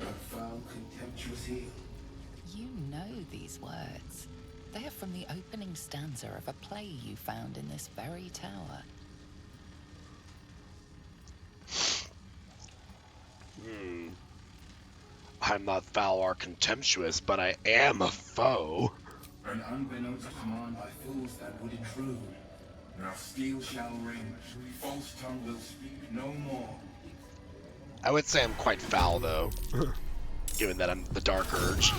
S15: That foul, contemptuous heel?
S4: You know these words. They are from the opening stanza of a play you found in this very tower.
S1: I'm not foul or contemptuous, but I am a foe.
S15: An unbeknownst command by fools that would intrude. Now steel shall ring, false tongue will speak no more.
S1: I would say I'm quite foul, though, given that I'm the Dark Urge.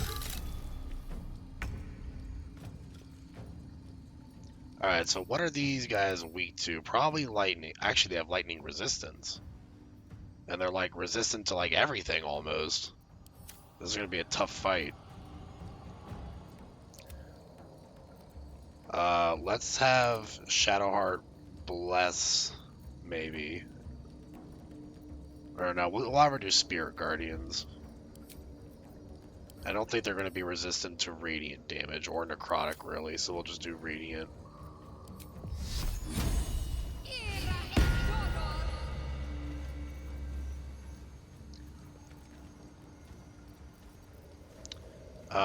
S1: Alright, so what are these guys weak to? Probably lightning. Actually, they have lightning resistance. And they're, like, resistant to, like, everything, almost. This is going to be a tough fight. Let's have Shadowheart bless, maybe. Or no, we'll have her do Spirit Guardians. I don't think they're going to be resistant to Radiant damage, or Necrotic, really, so we'll just do Radiant.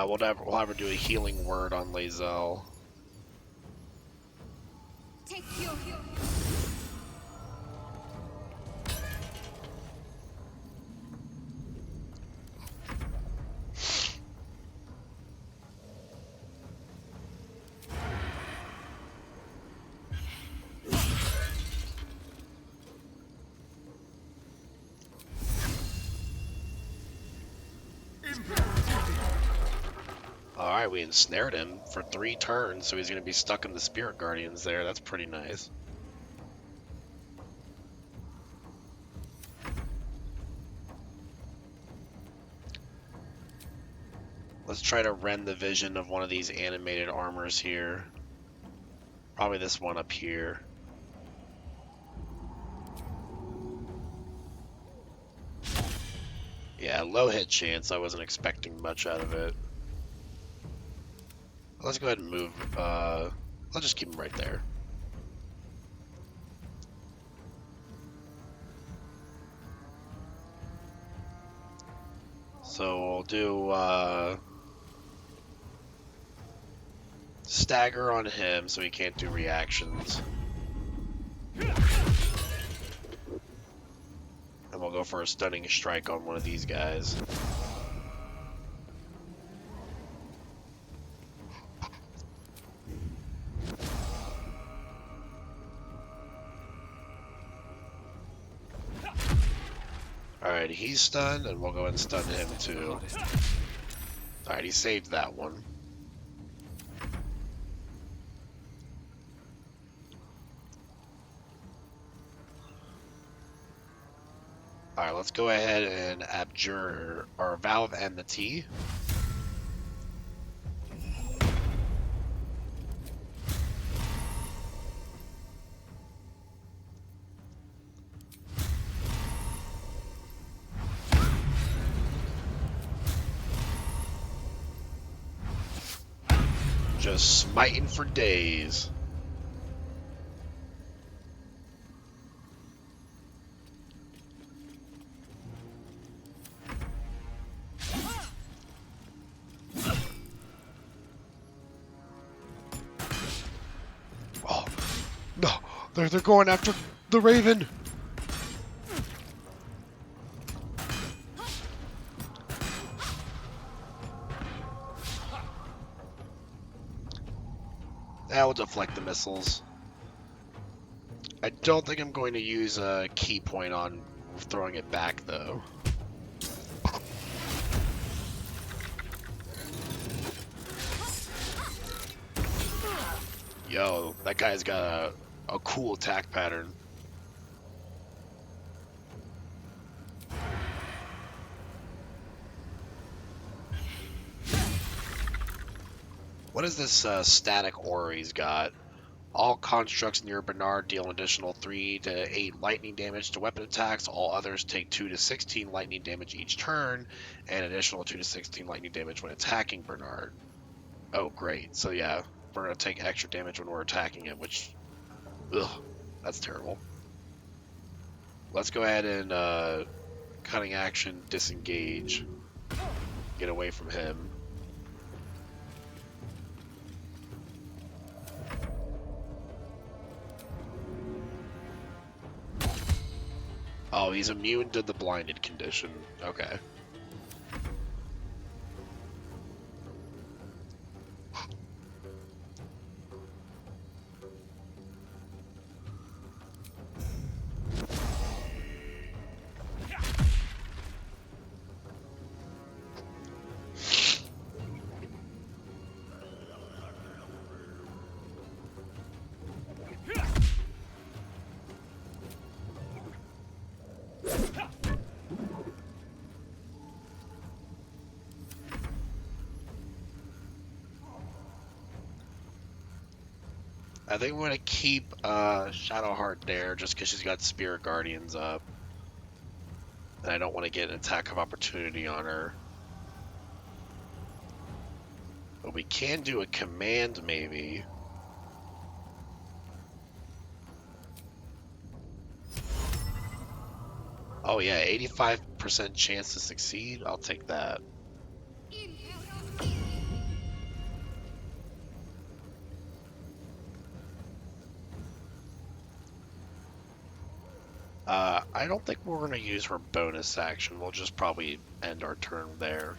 S1: We'll have her do a healing word on Lae'zel.
S6: Take your
S1: Alright, we ensnared him for 3 turns, so he's going to be stuck in the Spirit Guardians there. That's pretty nice. Let's try to rend the vision of one of these animated armors here. Probably this one up here. Yeah, low hit chance. I wasn't expecting much out of it. Let's go ahead and move. Let's just keep him right there. So we'll do stagger on him so he can't do reactions. And we'll go for a stunning strike on one of these guys. Alright, he's stunned, and we'll go and stun him too. Alright, he saved that one. Alright, let's go ahead and abjure our Valve and the T. Just smiting for days. Oh, no. They're going after the Raven. That will deflect the missiles. I don't think I'm going to use a key point on throwing it back, though. Yo, that guy's got a cool attack pattern. What is this static aura he's got? All constructs near Bernard deal an additional 3 to 8 lightning damage to weapon attacks. All others take 2 to 16 lightning damage each turn, and additional 2 to 16 lightning damage when attacking Bernard. Oh, great. So yeah, we're going to take extra damage when we're attacking it, which... Ugh, that's terrible. Let's go ahead and cutting action, disengage. Get away from him. Oh, he's immune to the blinded condition. Okay. I think we're going to keep Shadowheart there just because she's got Spirit Guardians up. And I don't want to get an attack of opportunity on her. But we can do a command, maybe. Oh yeah, 85% chance to succeed. I'll take that. I don't think we're going to use her bonus action. We'll just probably end our turn there.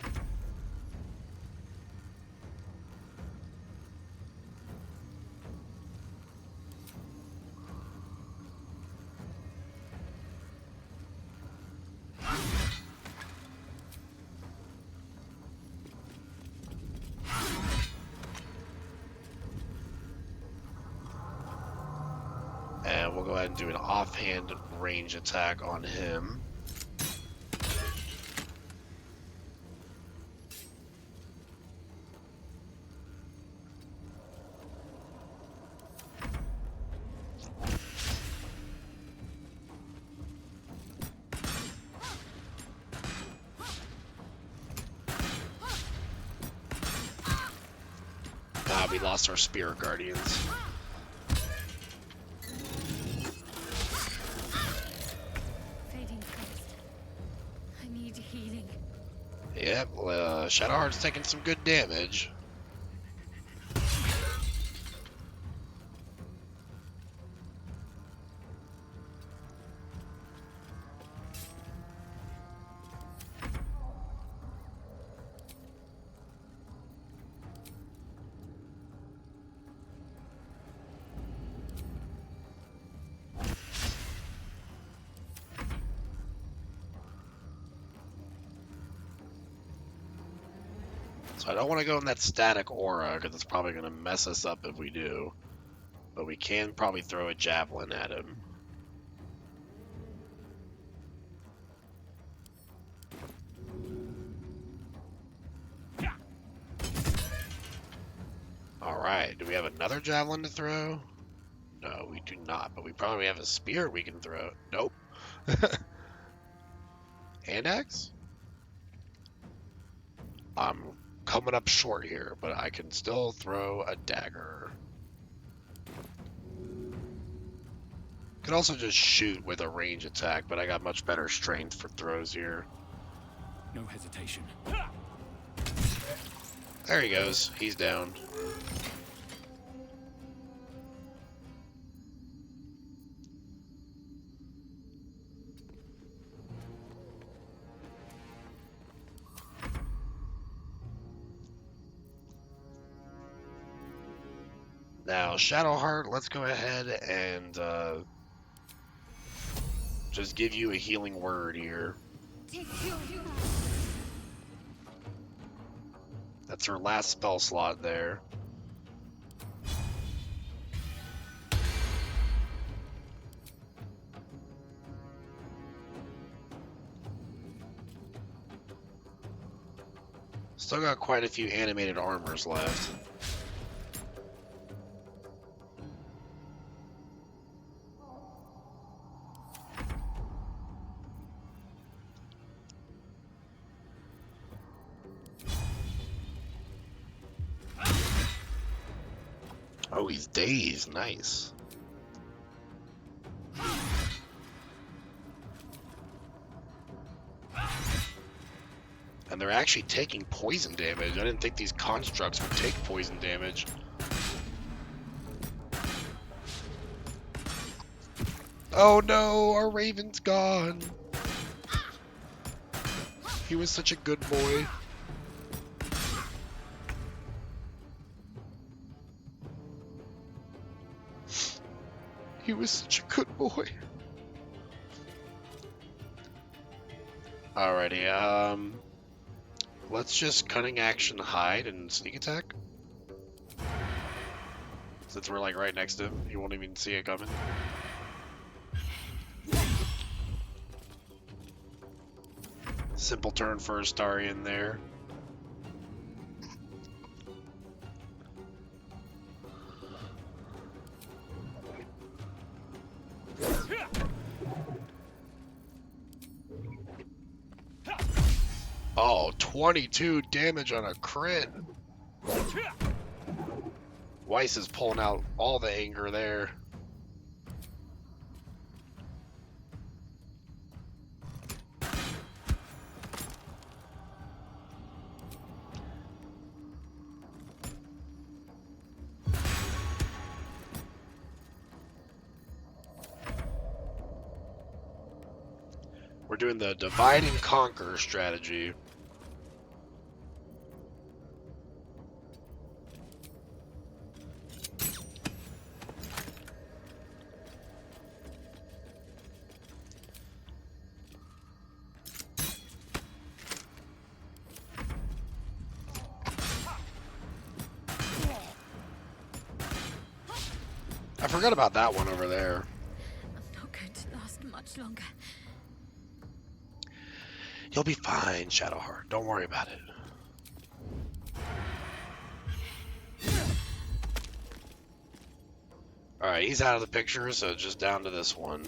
S1: And we'll go ahead and do an offhand range attack on him. We lost our Spirit Guardians. Yep, Shadowheart's taking some good damage. So I don't want to go in that static aura, because it's probably going to mess us up if we do. But we can probably throw a javelin at him. Alright, do we have another javelin to throw? No, we do not, but we probably have a spear we can throw. Nope. Hand axe? I'm coming up short here, but I can still throw a dagger. Could also just shoot with a range attack, but I got much better strength for throws here.
S2: No hesitation.
S1: There he goes. He's down. Now, Shadowheart, let's go ahead and just give you a healing word here. That's her last spell slot there. Still got quite a few animated armors left. Oh, he's dazed. Nice. And they're actually taking poison damage. I didn't think these constructs would take poison damage. Oh no, our Raven's gone. He was such a good boy. He was such a good boy. Alrighty, let's just cunning action hide and sneak attack. Since we're like right next to him, he won't even see it coming. Simple turn for Astarion there. Oh, 22 damage on a crit. Weiss is pulling out all the anger there. We're doing the divide and conquer strategy. I forgot about that one over there.
S6: I'm not going to last much longer.
S1: You'll be fine, Shadowheart. Don't worry about it. Alright, he's out of the picture, so just down to this one.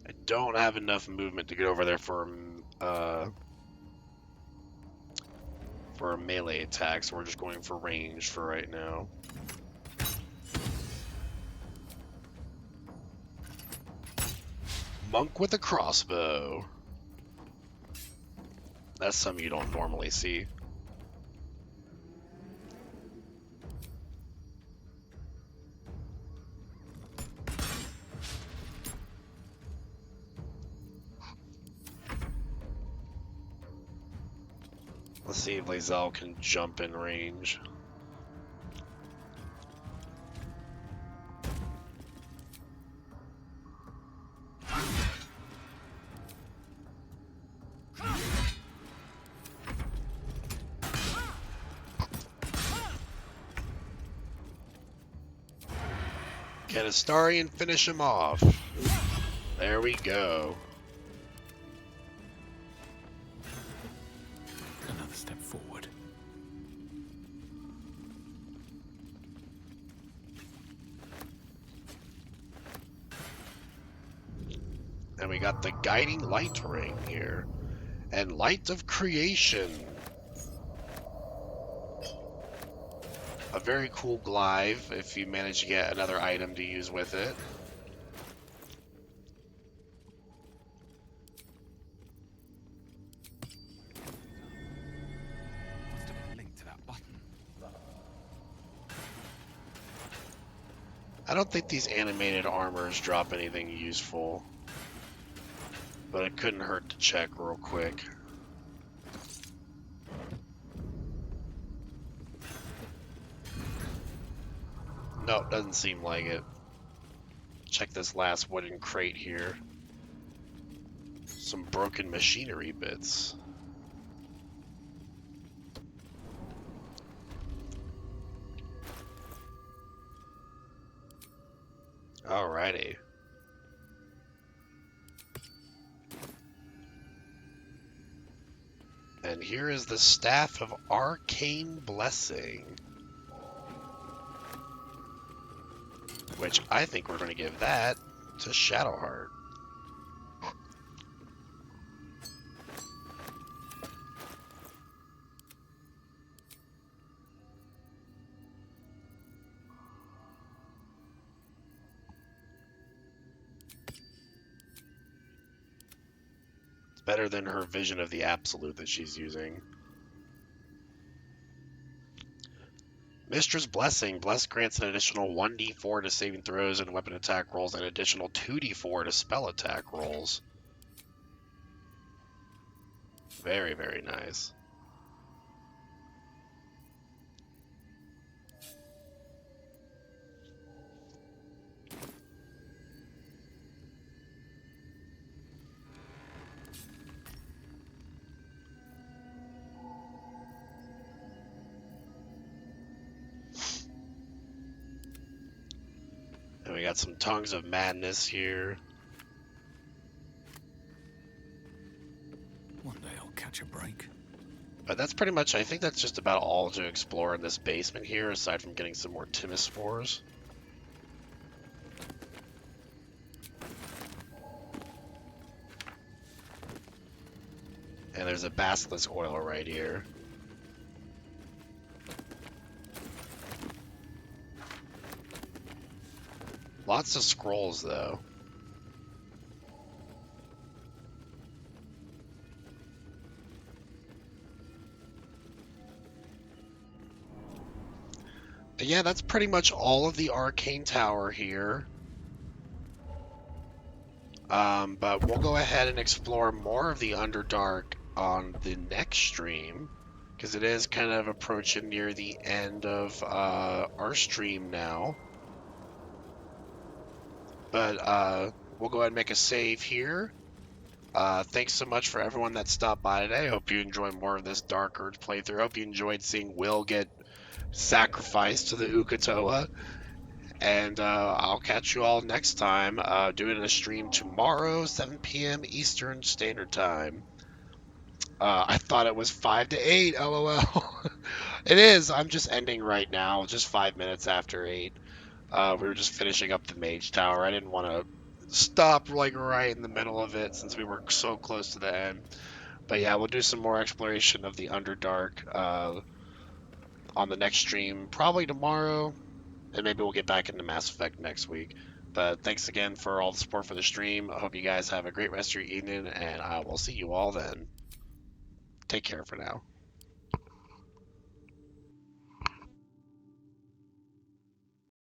S1: I don't have enough movement to get over there for a melee attack, so we're just going for range for right now. Monk with a crossbow. That's something you don't normally see. Let's see if Lae'zel can jump in range. Can Astarion finish him off? There we go.
S2: step forward.
S1: And we got the guiding light ring here. And light of creation. A very cool glaive if you manage to get another item to use with it.
S2: Must have been linked to that button.
S1: I don't think these animated armors drop anything useful, but it couldn't hurt to check real quick. Nope, doesn't seem like it. Check this last wooden crate here. Some broken machinery bits. Alrighty. And here is the Staff of Arcane Blessing, which I think we're going to give that to Shadowheart. It's better than her Vision of the Absolute that she's using. Mistress Blessing. Bless grants an additional 1d4 to saving throws and weapon attack rolls, and an additional 2d4 to spell attack rolls. Very, very nice. And we got some Tongues of Madness here.
S2: One day I'll catch a break.
S1: But that's pretty much, I think that's just about all to explore in this basement here, aside from getting some more Timispores. And there's a Basilisk oil right here. Lots of scrolls, though. But yeah, that's pretty much all of the Arcane Tower here. But we'll go ahead and explore more of the Underdark on the next stream, because it is kind of approaching near the end of our stream now. But we'll go ahead and make a save here. Thanks so much for everyone that stopped by today. Hope you enjoyed more of this Dark Urge playthrough. Hope you enjoyed seeing Will get sacrificed to the Ukatoa. And I'll catch you all next time. Doing a stream tomorrow, 7 p.m. Eastern Standard Time. I thought it was 5 to 8, lol. It is. I'm just ending right now, just 5 minutes after 8. We were just finishing up the Mage Tower. I didn't want to stop like right in the middle of it since we were so close to the end. But yeah, we'll do some more exploration of the Underdark on the next stream, probably tomorrow. And maybe we'll get back into Mass Effect next week. But thanks again for all the support for the stream. I hope you guys have a great rest of your evening, and I will see you all then. Take care for now.